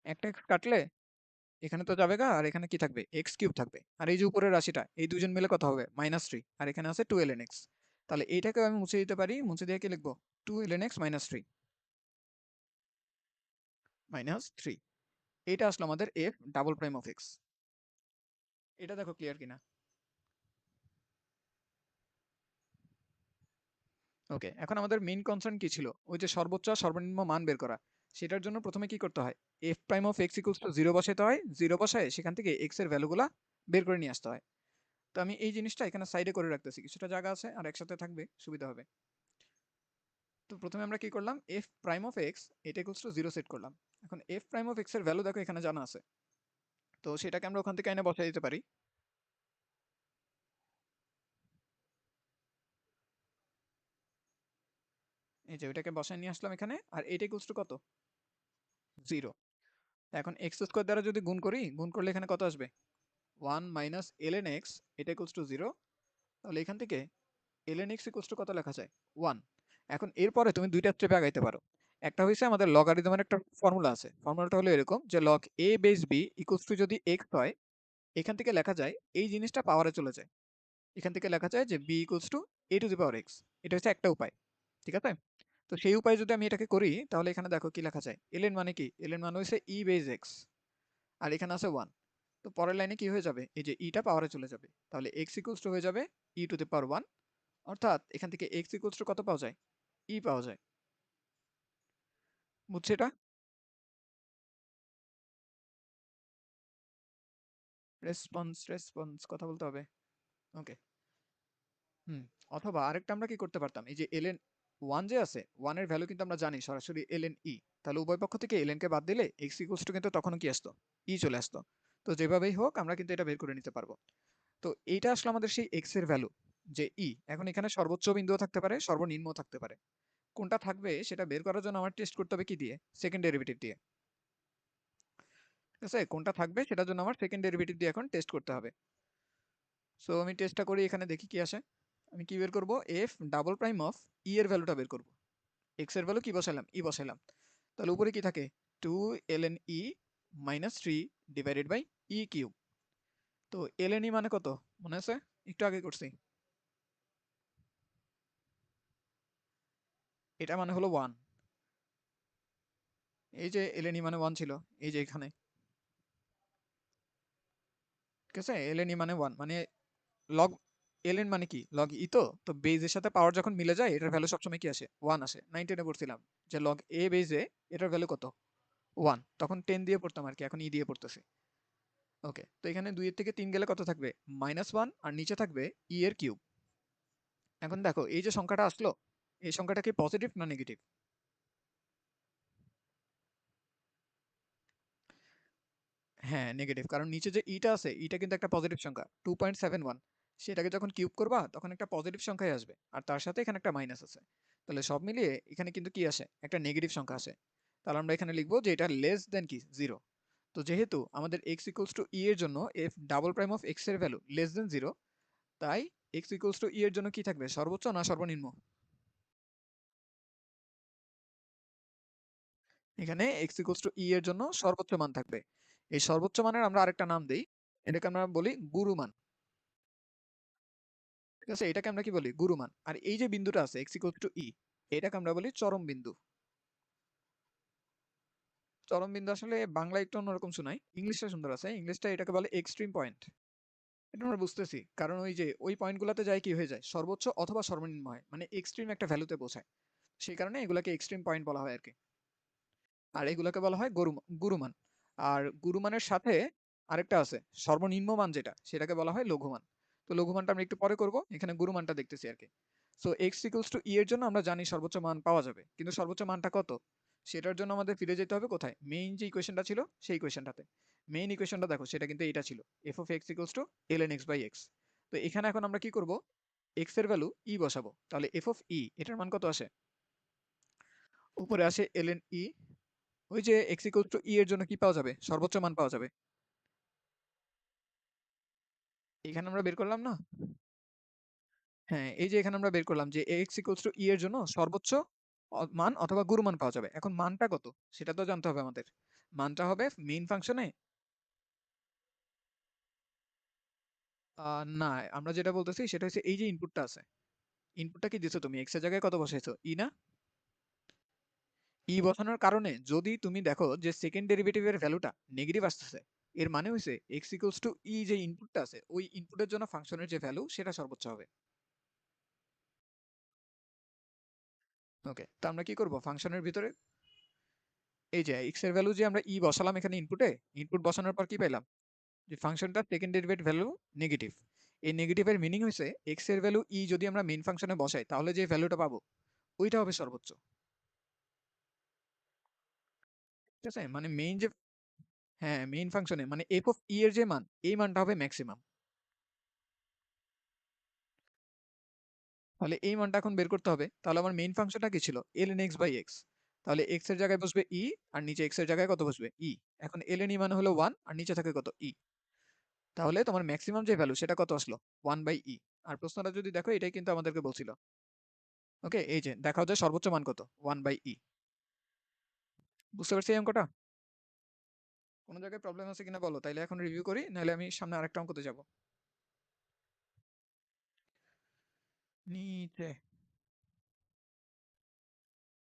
একটা x কাটলে এখানে তো যাবে গা, আর এখানে কি থাকবে, x³ থাকবে। আর এই যে উপরের রাশিটা, এই দুজন মিলে কত হবে, -3। আর এখানে আছে 2 ln x। তাহলে এইটাকে আমি মুছে দিতে পারি, মুছে দিয়ে কি লিখবো, 2 ln x -3 -3। এটা আসলো আমাদের f'(x)। এটা দেখো ক্লিয়ার কিনা। ওকে, এখন আমাদের মেইন কনসার্ন কি ছিল, ওই যে সর্বোচ্চ আর সর্বনিম্ন মান বের করা। সেটার জন্য প্রথমে কি করতে হয়, f'(x) = 0 বসাইতে হয়, 0 বসায় সেখান থেকে x এর ভ্যালুগুলা বের করে নিয়ে আসতে হয়। তো আমি এই জিনিসটা এখানে সাইডে করে রাখতেছি, কিছুটা জায়গা আছে আর একসাথে থাকবে, সুবিধা হবে। তো প্রথমে আমরা কি করলাম, f'(x) এটা = 0 সেট করলাম। এখন f'(x) এর ভ্যালু দেখো এখানে জানা আছে, তো সেটাকে আমরা ওখান থেকে এনে বসাই দিতে পারি। এই যে ওইটাকে বসায় নিয়ে আসলাম এখানে, আর এটা = কত, 0। এখন x² দ্বারা যদি গুণ করি, গুণ করলে এখানে কত আসবে, 1 মাইনাস ln x, এটা = 0। তাহলে এখান থেকে ln x কত লেখা যায়, 1। এখন এরপরে তুমি দুইটা স্টেপে আগাইতে পারো। একটা হইছে আমাদের লগারিদমের একটা ফর্মুলা আছে, ফর্মুলাটা হলো এরকম যে log a বেস b যদি x হয়, এখান থেকে লেখা যায় এই জিনিসটা পাওয়ারে চলে যায়। এখান থেকে লেখা যায় যে b a⁴ x। এটা হচ্ছে একটা উপায়, ঠিক আছে? তো সেই উপায়ে যদি আমি এটাকে করি, তাহলে এখানে দেখো কি লেখা যায়, ln মানে কি, ln মানে হইছে e বেস x, আর এখানে আছে 1। তো পরের লাইনে কি হয়ে যাবে, এই যে টা পাওয়ারে চলে যাবে, তাহলে x হয়ে যাবে e⁴ 1। অর্থাৎ এখান থেকে x কত পাওয়া যায়, পাওয়া যায়। বুঝছো এটা? রেসপন্স কথা বলতে হবে। ওকে। হুম। অথবা আরেকটা আমরা কি করতে পারতাম, এই যে ln 1 যে আছে, 1 এর ভ্যালু কিন্তু আমরা জানি সরাসরি ln e। তাহলে উভয় পক্ষ থেকে ln কে বাদ দিলে x কিন্তু তখনও কি আসতো, চলে আসতো। তো যেভাবেই হোক আমরা কিন্তু এটা বের করে নিতে পারবো। তো এইটা আসলে আমাদের সেই x এর ভ্যালু, যে এখন এখানে সর্বোচ্চ বিন্দুও থাকতে পারে, সর্বনিম্নও থাকতে পারে। কোনটা থাকবে সেটা বের করার জন্য আমার টেস্ট করতে হবে কি দিয়ে, সেকেন্ড ডেরিভেটিভ দিয়ে। ঠিক আছে, কোনটা থাকবে সেটার জন্য আমার সেকেন্ড ডেরিভেটিভ দিয়ে এখন টেস্ট করতে হবে। সো আমি টেস্টটা করি, এখানে দেখি কি আসে। আমি কি বের করব, f'(e) এর ভ্যালুটা বের করব। x এর ভ্যালু কি বসাইলাম, বসাইলাম। তাহলে উপরে কি থাকে, 2 ln e -3 divided by e³। তো ln e মানে কত, মনে আছে, একটু আগে করছি। এটা মানে হলো 1। এই যে ln মানে 1 ছিল, এই যে এখানে। ঠিক আছে? ln মানে 1 মানে log ln মানে কি? log e তো? তো বেজের সাথে পাওয়ার যখন মিলে যায় এটার ভ্যালু সবসময় কি আসে? 1 আসে। 9 10 এ পড়ছিলাম যে log a বেজে এটার ভ্যালু কত? 1। তখন 10 দিয়ে পড়তাম আরকি, এখন e দিয়ে পড়তেছি। ওকে। তো এখানে 2 এর থেকে 3 গেলে কত থাকবে? -1 আর নিচে থাকবে e এর কিউব। এখন দেখো এই যে সংখ্যাটা আসলো, এই সংখ্যাটা কি পজিটিভ না নেগেটিভ? হ্যাঁ, নেগেটিভ। কারণ নিচে যে টা আছে, টা কিন্তু একটা পজিটিভ সংখ্যা। 2.71 সেটাকে যখন কিউব করবা তখন একটা পজিটিভ সংখ্যাই আসবে। আর তার সাথে এখানে একটা মাইনাস আছে। তাহলে সব মিলিয়ে এখানে কিন্তু কি আসে? একটা নেগেটিভ সংখ্যা আসে। তাহলে আমরা এখানে লিখব যে এটা লেস দ্যান কি? 0। তো যেহেতু আমাদের x ইকুয়ালস টু e এর জন্য f double prime of x এর ভ্যালু লেস দ্যান 0, তাই x ইকুয়ালস টু e এর জন্য কি থাকবে? সর্বোচ্চ না সর্বনিম্ন? এখানে x ইকুয়ালস টু e এর জন্য সর্বোচ্চ মান থাকবে। এই সর্বোচ্চ মানের আমরা আরেকটা নাম দেই। এটাকে আমরা বলি গুরু মান। ঠিক আছে? এটাকে আমরা কি বলি? গুরু মান। আর এই যে বিন্দুটা আছে x equals to e, এটাকে আমরা বলি চরম বিন্দু। চরম বিন্দু আসলে বাংলায় একটু অন্যরকম শোনায়। ইংলিশটা সুন্দর আছে। ইংলিশটা এটাকে বলে এক্সট্রিম পয়েন্ট। এটা আমরা বুঝতেছি। কারণ ওই যে ওই পয়েন্টগুলাতে যায় কি হয়ে যায়? সর্বোচ্চ অথবা সর্বনিম্ন হয়। মানে এক্সট্রিম একটা ভ্যালুতে পৌঁছায়। সেই কারণে এগুলাকে এক্সট্রিম পয়েন্ট বলা হয় আরকি। আর এগুলাকে বলা হয় গুরুমান। আর গুরুমানের সাথে আরেকটা আছে, সর্বনিম্ন মান যেটা সেটাকে বলা হয় লঘুমান। তো লঘুমানটা আমরা একটু পরে করব, এখানে গুরুমানটা দেখতেছি আর কি। সো এক্স ইকুয়ালস টু ই এর জন্য আমরা জানি সর্বোচ্চ মান পাওয়া যাবে, কিন্তু সর্বোচ্চ মানটা কত সেটার জন্য আমাদের ফিরে যেতে হবে কোথায়? মেইন যে ইকুয়েশনটা ছিল সেই ইকুয়েশনটাতে। মেইন ইকুয়েশনটা দেখো, সেটা কিন্তু এটা ছিল, F of X equals to L N X by X. তো এখানে এখন আমরা কি করব? এক্স এর ভ্যালু ই বসাবো, তাহলে এফ অফ ই এটার মান কত আসে? উপরে আসে এল এন ই। ওই যে x equals to e এর জন্য কি পাওয়া যাবে? সর্বোচ্চ মান পাওয়া যাবে। এখানে আমরা বের করলাম না? হ্যাঁ, এই যে এখানে আমরা বের করলাম যে x equals to e এর জন্য সর্বোচ্চ মান অথবা গুরু মান পাওয়া যাবে। এখন মানটা কত? সেটা তো জানতে হবে আমাদের। মানটা হবে মেইন ফাংশনে আ না, আমরা যেটা বলতেছি সেটা হচ্ছে এই যে ইনপুটটা আছে। ইনপুটটা কি দিছো তুমি? x এর জায়গায় কত বসাইছো? e না? e বসানোর কারণে যদি তুমি দেখো যে সেকেন্ড ডেরিভেটিভ এর ভ্যালুটা নেগেটিভ আসতেছে, এর মানে হইছে x equals to e যে ইনপুটটা আছে, ওই ইনপুটের জন্য ফাংশনের যে ভ্যালু সেটা সর্বোচ্চ হবে। ওকে, তো আমরা কি করব? ফাংশনের ভিতরে এই যে x এর ভ্যালু যে আমরা e বসালাম এখানে ইনপুটে, ইনপুট বসানোর পর কি পেলাম? যে ফাংশনটা সেকেন্ড ডেরিভেটিভ ভ্যালু নেগেটিভ। এই নেগেটিভের মিনিং হইছে x এর ভ্যালু e যদি আমরা মেইন ফাংশনে বসাই তাহলে যে ভ্যালুটা পাবো ওইটা হবে সর্বোচ্চ। ঠিক আছে? মানে মেইন যে হ্যাঁ, মেইন ফাংশনে মানে f অফ e এর যে মান, এই মানটা হবে ম্যাক্সিমাম। তাহলে এই মানটা এখন বের করতে হবে। তাহলে আমার মেইন ফাংশনটা কি ছিল? ln x by x। তাহলে x এর জায়গায় বসবে e আর নিচে x এর জায়গায় কত বসবে? e। এখন ln e মানে হলো 1 আর নিচে থাকে কত? e। তাহলে তোমার ম্যাক্সিমাম যে ভ্যালু সেটা কত আসলো? 1 বাই ই। আর প্রশ্নটা যদি দেখো এটাই কিন্তু আমাদেরকে বলছিল। ওকে, এই যে দেখাও যে সর্বোচ্চ মান কত? 1 বাই ই। বুঝতে পারছি এই অঙ্কটা? কোন জায়গায় প্রবলেম আছে কিনা বলো, তাইলে এখন রিভিউ করি, নাহলে আমি সামনে আরেকটা অঙ্কতে যাব। নিচে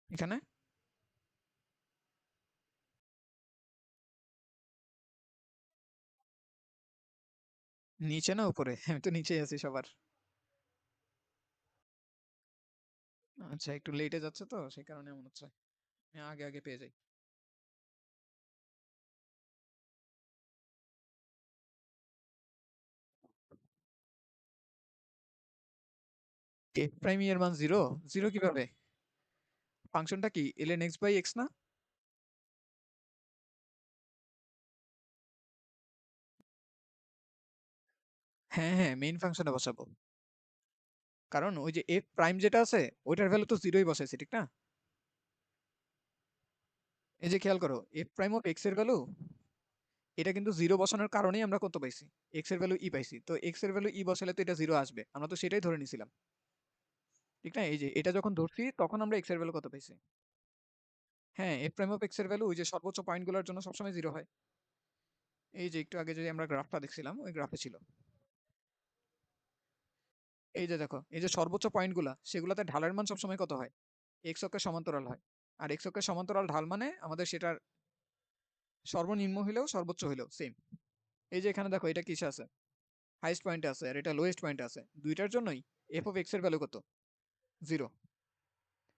এখানে নিচে না উপরে? আমি তো নিচেই আছি সবার। আচ্ছা, একটু লেটে যাচ্ছে তো সেই কারণে এমন হচ্ছে। আমি আগে আগে পেয়ে যাই। এফ প্রাইম এর মান 0? 0 কিভাবে? ফাংশনটা কি ln x বাই x না? হ্যাঁ হ্যাঁ, মেইন ফাংশনে বসাবো। কারণ ওই যে এফ প্রাইম যেটা আছে ওইটার ভ্যালু তো 0ই বসাইছি, ঠিক না? এই যে খেয়াল করো, এফ প্রাইম অফ এক্স এর ভ্যালু এটা কিন্তু 0 বসানোর কারণেই আমরা কত পাইছি? x এর ভ্যালু e পাইছি। তো x এর ভ্যালু e বসালে তো এটা 0 আসবে। আমরা তো সেটাই ধরে নিছিলাম। ঠিক না? এই যে এটা যখন ধরছি তখন আমরা x এর ভ্যালু কত পাইছি? হ্যাঁ, f প্রাইম অফ x এর ভ্যালু ওই যে সর্বোচ্চ পয়েন্টগুলোর জন্য সবসময় 0 হয়। এই যে একটু আগে যে আমরা গ্রাফটা দেখছিলাম ওই গ্রাফে ছিল। এই যে দেখো, এই যে সর্বোচ্চ পয়েন্টগুলা সেগুলাতে ঢালের মান সবসময় কত হয়? এক্স অক্ষের সমান্তরাল হয়। আর এক্স অক্ষের সমান্তরাল ঢাল মানে আমাদের সেটার সর্বনিম্ন হইলেও সর্বোচ্চ হইলেও সেম। এই যে এখানে দেখো এটা কিসে আছে, হাইস্ট পয়েন্টে আছে আর এটা লোয়েস্ট পয়েন্টে আছে, দুইটার জন্যই এফ অফ এক্স এর ভ্যালু কত, 0।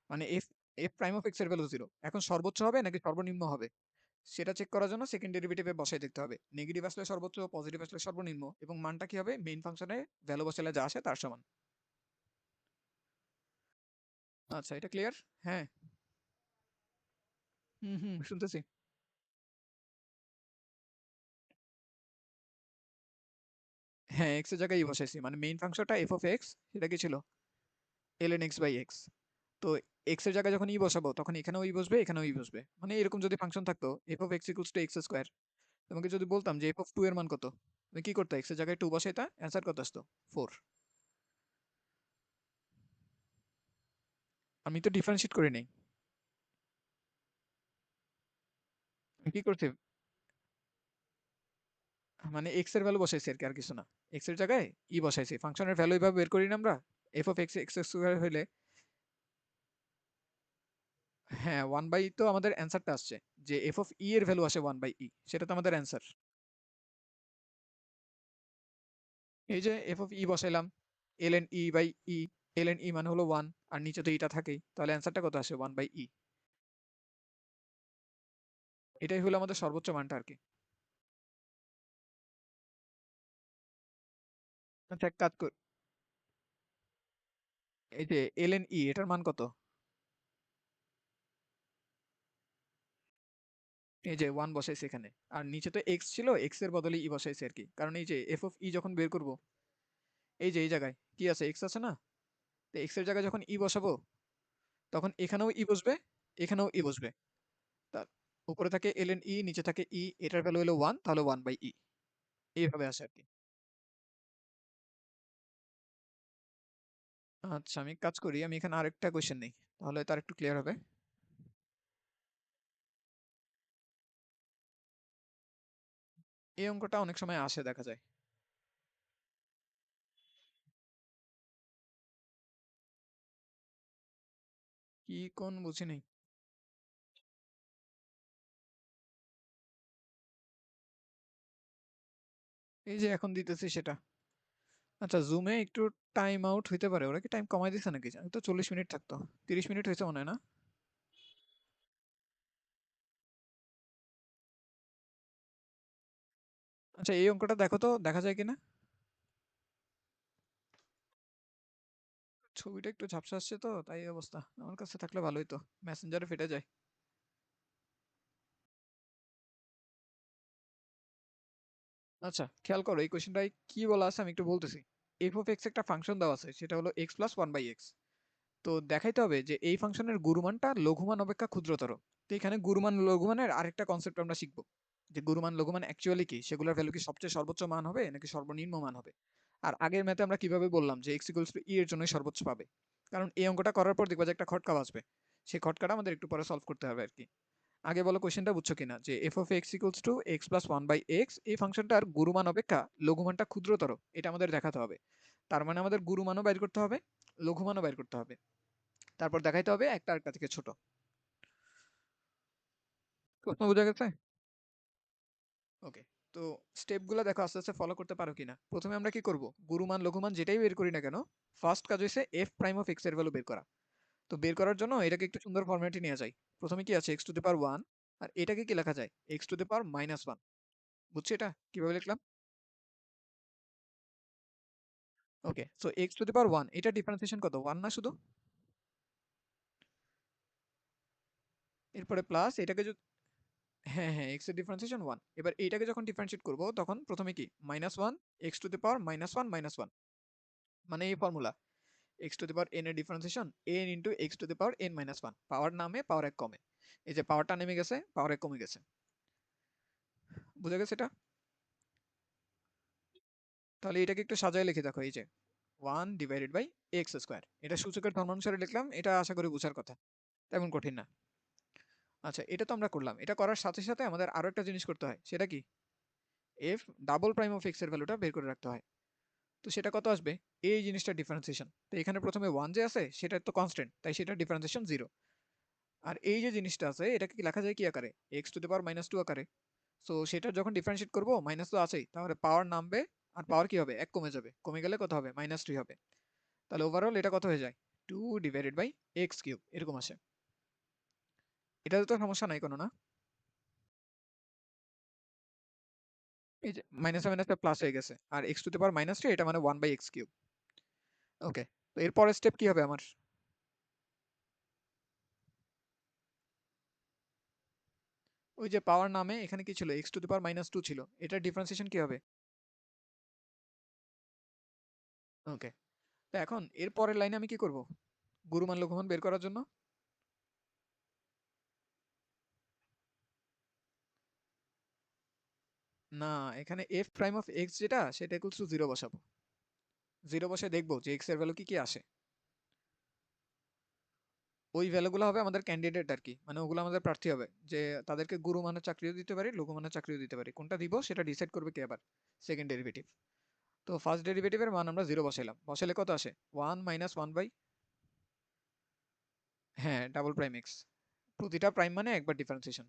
মানে F F prime of X এর ভ্যালু 0। এখন সর্বোচ্চ হবে নাকি সর্বনিম্ন হবে সেটা চেক করার জন্য সেকেন্ড ডেরিভেটিভে বসাই দেখতে হবে। নেগেটিভ আসলে সর্বোচ্চ, পজিটিভ আসলে সর্বনিম্ন, এবং মানটা কি হবে মেইন ফাংশনে ভ্যালু বসালে যা আসে তার সমান। আচ্ছা এটা ক্লিয়ার? হ্যাঁ। হুম হুম, শুনতেছি। হ্যাঁ, এক্স এর জায়গায় ই বসাইছি, মানে মেইন ফাংশনটা এফ অফ এক্স সেটা কি ছিল, এল এন এক্স বাই এক্স। তো এক্স এর জায়গায় যখন ই বসাবো তখন এখানেও ই বসবে এখানেও ই বসবে, মানে এরকম যদি ফাংশন থাকতো F of X equals two x square, তোমাকে যদি বলতাম যে এফ অফ 2 এর মান কত, তুমি কি করতে, এক্স এর জায়গায় 2 বসাইতা, অ্যান্সার কত আসতো, 4। আমি তো ডিফারেন্সিয়েট করি নাই, আমি কি করছি, মানে এক্স এর ভ্যালু বসাইছি আর কি, আর কিছু না। এক্স এর জায়গায় ই বসাইছি, ফাংশনের ভ্যালু এইভাবে বের করি না আমরা, F of x x square হইলে, হ্যাঁ 1 বাই, তো আমাদের অ্যান্সারটা আসছে যে এফ অফ ই এর ভ্যালু আসে 1 বাই ই, সেটা তো আমাদের অ্যান্সার। এই যে এফ অফ ই বসাইলাম, L N E by E, L N E মানে হলো 1, আর নিচে তো ইটা থাকেই, তাহলে অ্যান্সারটা কত আসে 1 বাই ই। এটাই হলো আমাদের সর্বোচ্চ মানটা আর কি। আচ্ছা এক কাজ কর, এই যে এল এন ই এটার মান কত, এই যে 1 বসাইছে এখানে, আর নিচে তো এক্স ছিল, এক্স এর বদলে ই বসাইছে আর কি, কারণ এই যে এফ অফ ই যখন বের করব, এই যে এই জায়গায় কি আছে, এক্স আছে না, তো এক্স এর জায়গায় যখন ই বসাবো তখন এখানেও ই বসবে এখানেও ই বসবে, তার উপরে থাকে এল এন ই নিচে থাকে ই, এটার ভ্যালু হলো 1, তাহলে 1 বাই ই, এইভাবে আসে আর কি। আচ্ছা আমি এক কাজ করি, আমি এখানে আরেকটা কোয়েশ্চেন নেই, তাহলে তার একটু ক্লিয়ার হবে। এই অঙ্কটা অনেক সময় আসে দেখা যায়। কি কোন বুঝি নেই। এই যে এখন দিতেছি সেটা। আচ্ছা জুমে একটু টাইম আউট হইতে পারে, ওরা কি টাইম কমাই দিছে নাকি, আমি তো 40 মিনিট থাকতো, 30 মিনিট হয়েছে মনে হয় না। আচ্ছা এই অঙ্কটা দেখো তো দেখা যায় কিনা। ছবিটা একটু ঝাপসা আসছে তো তাই এই অবস্থা, আমার কাছে থাকলে ভালোই তো, মেসেঞ্জারে ফেটে যায়। আচ্ছা খেয়াল করো এই কোশ্চেনটাই কি বলা আছে আমি একটু বলতেছি। এফ অফ এক্স একটা ফাংশন দেওয়া আছে, সেটা হলো এক্স প্লাস 1/x। তো দেখাইতে হবে যে এই ফাংশনের গুরুমানটা লঘুমান অপেক্ষা ক্ষুদ্রতর। তো এখানে গুরুমান লঘুমানের আরেকটা কনসেপ্ট আমরা শিখবো, যে গুরুমান লঘুমান অ্যাকচুয়ালি কি, সেগুলোর ভ্যালু কি সবচেয়ে সর্বোচ্চ মান হবে নাকি সর্বনিম্ন মান হবে। আর আগের ম্যাথে আমরা কিভাবে বললাম যে এক্স ইকুয়ালস টু ই এর জন্যই সর্বোচ্চ পাবে, কারণ এই অঙ্কটা করার পর দেখবো যে একটা খটকা বাঁচবে, সেই খটকাটা আমাদের একটু পরে সলভ করতে হবে আর কি। আগে বলো কোশ্চেনটা বুঝছো কিনা, যে F of X equals two x plus 1/x, এই ফাংশনটার গুরুমান অপেক্ষা লঘুমানটা ক্ষুদ্রতর, এটা আমাদের দেখাতে হবে। তার মানে আমাদের গুরুমানও বাইর করতে হবে, লঘুমানও বাইর করতে হবে, তারপর দেখাইতে হবে একটা আরেকটা থেকে ছোট। প্রশ্ন বোঝা গেছে? ওকে। তো স্টেপগুলো দেখো আস্তে আস্তে ফলো করতে পারো কিনা। প্রথমে আমরা কি করব, গুরুমান লঘুমান যেটাই বের করি না কেন, ফার্স্ট কাজ হইছে এফ প্রাইম অফ এক্স এর ভ্যালু বের করা। তো বের করার জন্য এটাকে একটু সুন্দর ফরম্যাটে নিয়ে যাই। প্রথমে কি আছে, এক্স টু দি পাওয়ার 1, আর এটাকে কি লেখা যায়, এক্স টু দি পাওয়ার -1। বুঝছো এটা কিভাবে লিখলাম? ওকে, সো এক্স টু দি পাওয়ার 1, এটা ডিফারেন্সিয়েশন কত, 1 না শুধু, এরপরে প্লাস এটাকে যদি, হ্যাঁ হ্যাঁ এক্স এর ডিফারেন্সিয়েশন 1, এবার এইটাকে যখন ডিফারেন্সিয়েট করব তখন প্রথমে কি -1, এক্স টু দি পাওয়ার -1, মানে এই formula, x to the power n এর differentiation n into x to the power n-1, পাওয়ার নামে পাওয়ার এক কমে, এই যে পাওয়ারটা নেমে গেছে পাওয়ার এক কমে গেছে। বুঝা গেছে এটা? তাহলে এটাকে একটু সাজায় লিখে দেখো, এই যে 1 ডিভাইডেড বাই এক্স স্কোয়ার, এটা সূচকের ধর্ম অনুসারে লিখলাম, এটা আশা করি বোঝার কথা, তেমন কঠিন না। আচ্ছা এটা তো আমরা করলাম, এটা করার সাথে সাথে আমাদের আরো একটা জিনিস করতে হয়, সেটা কি, F double prime of X এর ভ্যালুটা বের করে রাখতে হয়। তো সেটা কত আসবে? এই জিনিসটা ডিফারেন্সিয়েশন। তো এখানে প্রথমে 1 যে আছে সেটা তো কনস্ট্যান্ট, তাই সেটা ডিফারেন্সিয়েশন 0। আর এই যে জিনিসটা আছে এটাকে কি লেখা যায় কি আকারে? x⁻² আকারে। সো সেটা যখন ডিফারেন্সিয়েট করব মাইনাস তো আছেই, তাহলে পাওয়ার নামবে আর পাওয়ার কি হবে? 1 কমে যাবে। কমে গেলে কত হবে? -2 হবে। তাহলে ওভারঅল এটা কত হয়ে যায়? 2/x³ এরকম আসে। এটাতে তো সমস্যা নাই কোনো, না? এই যে মাইনাসে মাইনাসে প্লাস হয়ে গেছে। আর x⁻³ এটা মানে 1/x³। ওকে। তো এর পরের স্টেপ কি হবে আমার? ওই যে পাওয়ার নামে এখানে কি ছিল? x⁻² ছিল। এটার ডিফারেন্সিয়েশন কি হবে? ওকে। তো এখন এর পরের লাইনে আমি কি করব? গুরুমান লঘুমান বের করার জন্য না, এখানে f'(x) যেটা সেটা ইকুয়ালস টু 0 বসাবো। 0 বসে দেখবো যে x এর ভ্যালু কি আসে। ওই ভ্যালুগুলো হবে আমাদের ক্যান্ডিডেট আর কি, মানে ওগুলো আমাদের প্রার্থী হবে, যে তাদেরকে গুরু মানের চাকরিও দিতে পারি, লঘু মানের চাকরিও দিতে পারি। কোনটা দিব সেটা ডিসাইড করবে কে আবার? Second derivative. তো ফার্স্ট ডেরিভেটিভের মান আমরা 0 বসাইলাম। বসাইলে কত আসে? 1 - 1 বাই, হ্যাঁ, ডাবল প্রাইম এক্স। প্রতিটা প্রাইম মানে একবার ডিফারেন্সিয়েশন।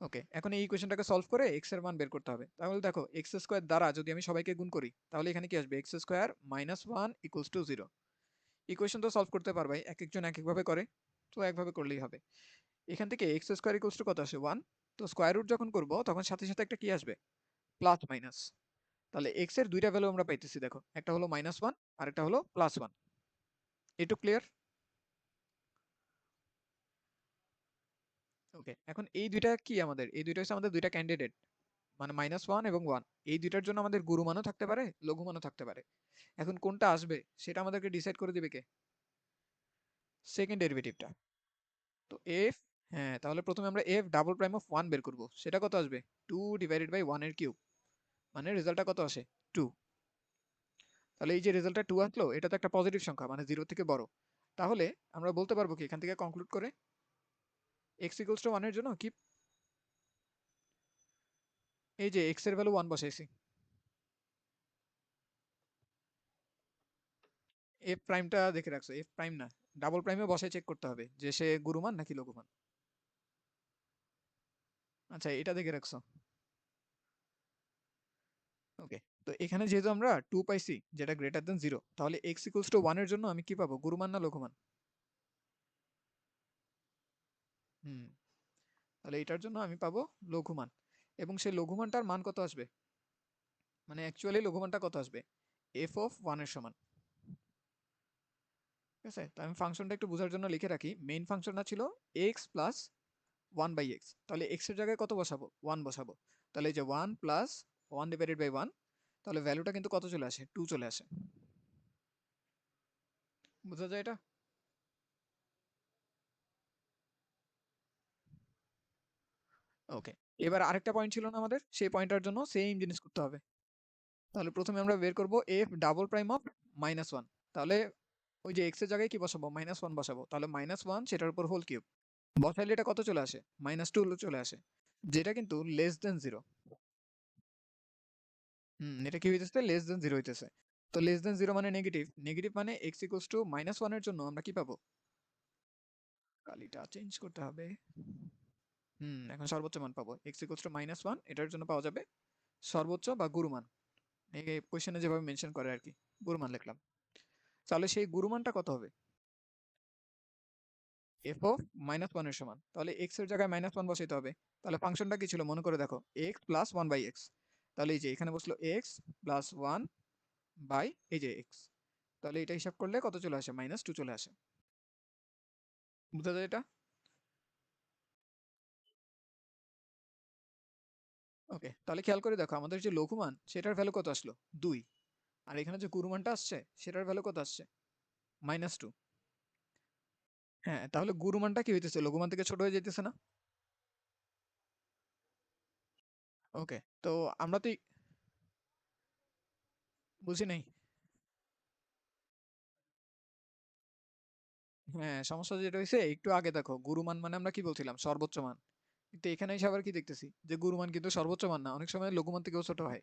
ওকে, এখন এই ইকুয়েশনটাকে সলভ করে এক্স এর মান বের করতে হবে। তাহলে দেখো এক্স স্কোয়ার দ্বারা যদি আমি সবাইকে গুণ করি তাহলে এখানে কি আসবে? x² - 1 = 0। ইকুয়েশন তো সলভ করতে পারবাই, এক একজন এক একভাবে করে, তো একভাবে করলেই হবে। এখান থেকে x² = কত আসে? 1। তো স্কোয়ার রুট যখন করব তখন সাথে সাথে একটা কি আসবে? Plus minus. তাহলে এক্স এর দুইটা ভ্যালু আমরা পাইতেছি, দেখো একটা হলো -1 আর একটা হলো +1। এটুকু ক্লিয়ার? ওকে, এখন এই দুইটা কি আমাদের? এই দুইটা হচ্ছে আমাদের দুইটা ক্যান্ডিডেট, মানে -1 এবং 1। এই দুইটার জন্য আমাদের গুরু মানও থাকতে পারে, লঘু মানও থাকতে পারে। এখন কোনটা আসবে সেটা আমাদেরকে ডিসাইড করে দিবে কে? সেকেন্ড ডেরিভেটিভটা। তো এফ, হ্যাঁ, তাহলে প্রথমে আমরা f'(1) বের করব। সেটা কত আসবে? 2/1 এর কিউব। মানে রেজাল্টটা কত আসে? 2। তাহলে এই যে রেজাল্টটা 2 আসলো এটা তো একটা পজিটিভ সংখ্যা, মানে 0 থেকে বড়। তাহলে আমরা বলতে পারবো কি এখান থেকে কনক্লুড করে x = 1 এর জন্য কি, এই যে x এর ভ্যালু 1 বসাইছি। এফ প্রাইমটা দেখে রাখছো? এফ প্রাইম না, ডাবল প্রাইমে বসায় চেক করতে হবে যে সে গুরুমান নাকি লঘুমান। আচ্ছা, এটা দেখে রাখছো? ওকে। তো এখানে যেহেতু আমরা 2 পাইছি যেটা গ্রেটার দেন 0, তাহলে x = 1 এর জন্য আমি কি পাবো? গুরুমান না লঘুমান? হুম, তাহলে এটার জন্য আমি পাবো লঘুমান। এবং সেই লঘুমানটার মান কত আসবে? মানে অ্যাকচুয়ালি লঘুমানটা কত আসবে? f(1) এর সমান। ঠিক আছে? তো আমি ফাংশনটা একটু বোঝার জন্য লিখে রাখি। মেইন ফাংশনটা ছিল x প্লাস 1/x। তাহলে x এর জায়গায় কত বসাবো? 1 বসাবো। তাহলে এই যে 1 প্লাস 1/1, তাহলে ভ্যালুটা কিন্তু কত চলে আসে? 2 চলে আসে। বোঝা যায় এটা? ওকে। এবার আরেকটা পয়েন্ট ছিল না আমাদের? সেই পয়েন্টটার জন্য সেম জিনিস করতে হবে। তাহলে প্রথমে আমরা বের করব f'(-1)। তাহলে ওই যে x এর জায়গায় কি বসাবো? -1 বসাবো। তাহলে -1 সেটার উপর হোল কিউব। বসাইলে এটা কত চলে আসে? -2 চলে আসে। যেটা কিন্তু লেস দেন 0। এটা কি হইতেছে? লেস দেন 0 হইতেছে। তো লেস দেন 0 মানে নেগেটিভ। নেগেটিভ মানে x = -1 এর জন্য আমরা কি পাবো? কালিটা চেঞ্জ করতে হবে। এখন সর্বোচ্চ মান পাবো। x = -1 এটার জন্য পাওয়া যাবে সর্বোচ্চ বা গুরুমান। এই কোয়েশ্চেনে যেভাবে মেনশন করে আরকি। গুরুমান লিখলাম। তাহলে সেই গুরুমানটা কত হবে? f(-1) এর সমান। তাহলে x এর জায়গায় -1 বসাইতে হবে। তাহলে ফাংশনটা কি ছিল মনে করে দেখো? x plus 1/x। তাহলে এই যে এখানে বসলো x প্লাস 1 বাই এই যে x। তাহলে এটা হিসাব করলে কত চলে আসে? -2 চলে আসে। বুঝা যায় এটা? ওকে। তাহলে খেয়াল করে দেখো আমাদের যে লঘুমান সেটার ভ্যালু কত আসলো? 2। আর এখানে যে গুরুমানটা আসছে সেটার ভ্যালু কত আসছে? -2। হ্যাঁ, তাহলে গুরুমানটা কি হইতেছে? লঘুমান থেকে ছোট হয়ে যাইতেছে না? ওকে। তো আমরা তো বুঝি নাই। হ্যাঁ, সমস্যা যেটা হইছে একটু আগে দেখো গুরুমান মানে আমরা কি বলছিলাম? সর্বোচ্চ মান। কিন্তু এখানে এসে আবার কি দেখতেছি? যে গুরুমান কিন্তু সর্বোচ্চ মান না। অনেক সময় লঘুমান থেকেও ছোট হয়।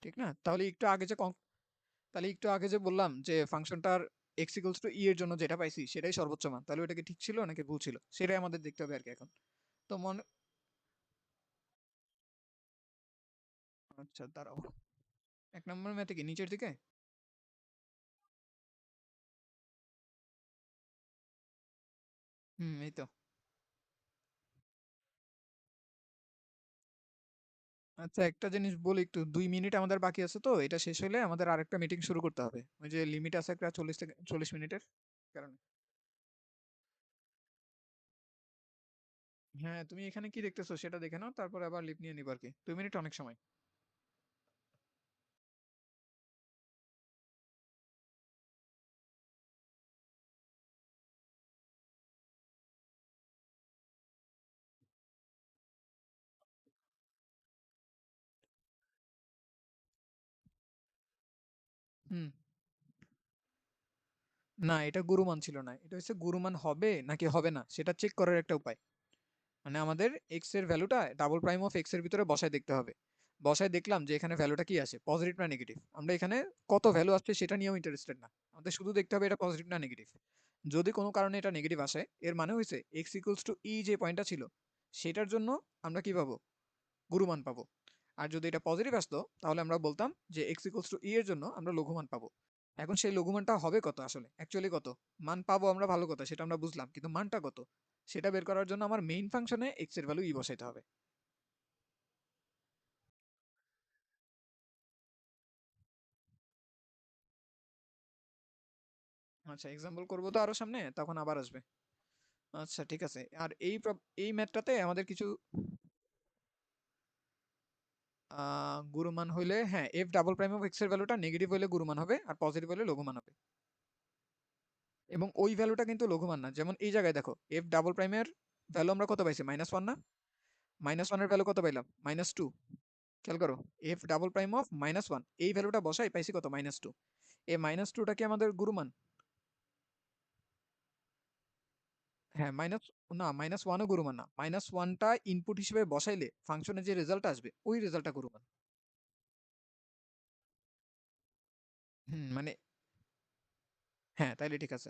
ঠিক না? তাহলে একটু আগে যে বললাম যে ফাংশনটার x ইকুয়ালস টু এর জন্য যেটা পাইছি সেটাই সর্বোচ্চ মান, তাহলে ওটা কি ঠিক ছিল নাকি ভুল ছিল সেটাই আমাদের দেখতে হবে আর কি এখন। তো মনে আচ্ছা দাঁড়াও, 1 নম্বর ম্যাথে কি নিচের দিকে? এই তো। আচ্ছা একটা জিনিস বলি, একটু 2 মিনিট আমাদের বাকি আছে, তো এটা শেষ হলে আমাদের আরেকটা মিটিং শুরু করতে হবে, ওই যে লিমিট আছে একটা 40 মিনিটের কারণে। হ্যাঁ তুমি এখানে কি দেখতেছো সেটা দেখে নাও, তারপর আবার লিভ নিয়ে নিবা আর কি, 2 মিনিট অনেক সময়। হুম। না এটা গুরুমান ছিল না, এটা হচ্ছে গুরুমান হবে নাকি হবে না সেটা চেক করার একটা উপায়। মানে আমাদের এক্স এর ভ্যালুটা ডাবল প্রাইম অফ এক্স এর ভিতরে বসায় দেখতে হবে। বসায় দেখলাম যে এখানে ভ্যালুটা কি আসে, পজিটিভ না নেগেটিভ। আমরা এখানে কত ভ্যালু আসছে সেটা নিয়েও ইন্টারেস্টেড না, আমাদের শুধু দেখতে হবে এটা পজিটিভ না নেগেটিভ। যদি কোনো কারণে এটা নেগেটিভ আসে এর মানে হয়েছে এক্স ইকুয়ালস টু ই যে পয়েন্টটা ছিল সেটার জন্য আমরা কি পাবো, গুরুমান পাবো। আর যদি এটা পজিটিভ আসতো তাহলে আমরা বলতাম যে এক্স ইকুয়ালস টু ই এর জন্য আমরা লঘুমান পাবো। এখন সেই লঘুমানটা হবে কত, আসলে অ্যাকচুয়ালি কত মান পাবো আমরা, ভালো কথা, সেটা আমরা বুঝলাম, কিন্তু মানটা কত সেটা বের করার জন্য আমার মেইন ফাংশনে এক্স এর ভ্যালু ই বসাইতে হবে। আচ্ছা এক্সাম্পল করবো তো আরো সামনে, তখন আবার আসবে। আচ্ছা ঠিক আছে, আর এই ম্যাথটাতে আমাদের কিছু গুরুমান হইলে, হ্যাঁ F double prime of X এর ভ্যালুটা নেগেটিভ হইলে গুরুমান হবে আর পজিটিভ হইলে লঘুমান হবে। এবং ওই ভ্যালুটা কিন্তু লঘুমান না, যেমন এই জায়গায় দেখো এফ ডাবল প্রাইমের ভ্যালু আমরা কত পাইছি, -1 না? -1 এর ভ্যালু কত পাইলাম, -2। খেয়াল করো, এফ ডাবল প্রাইম অফ -1 এই ভ্যালুটা বসাই পাইছি কত, -2। এই -2টা কি আমাদের গুরুমান? হ্যাঁ মাইনাস, না -1ও গুরুমান না, -1টা ইনপুট হিসেবে বসাইলে ফাংশনে যে রেজাল্ট আসবে ওই রেজাল্টটা গুরুমান। মানে হ্যাঁ তাইলে ঠিক আছে।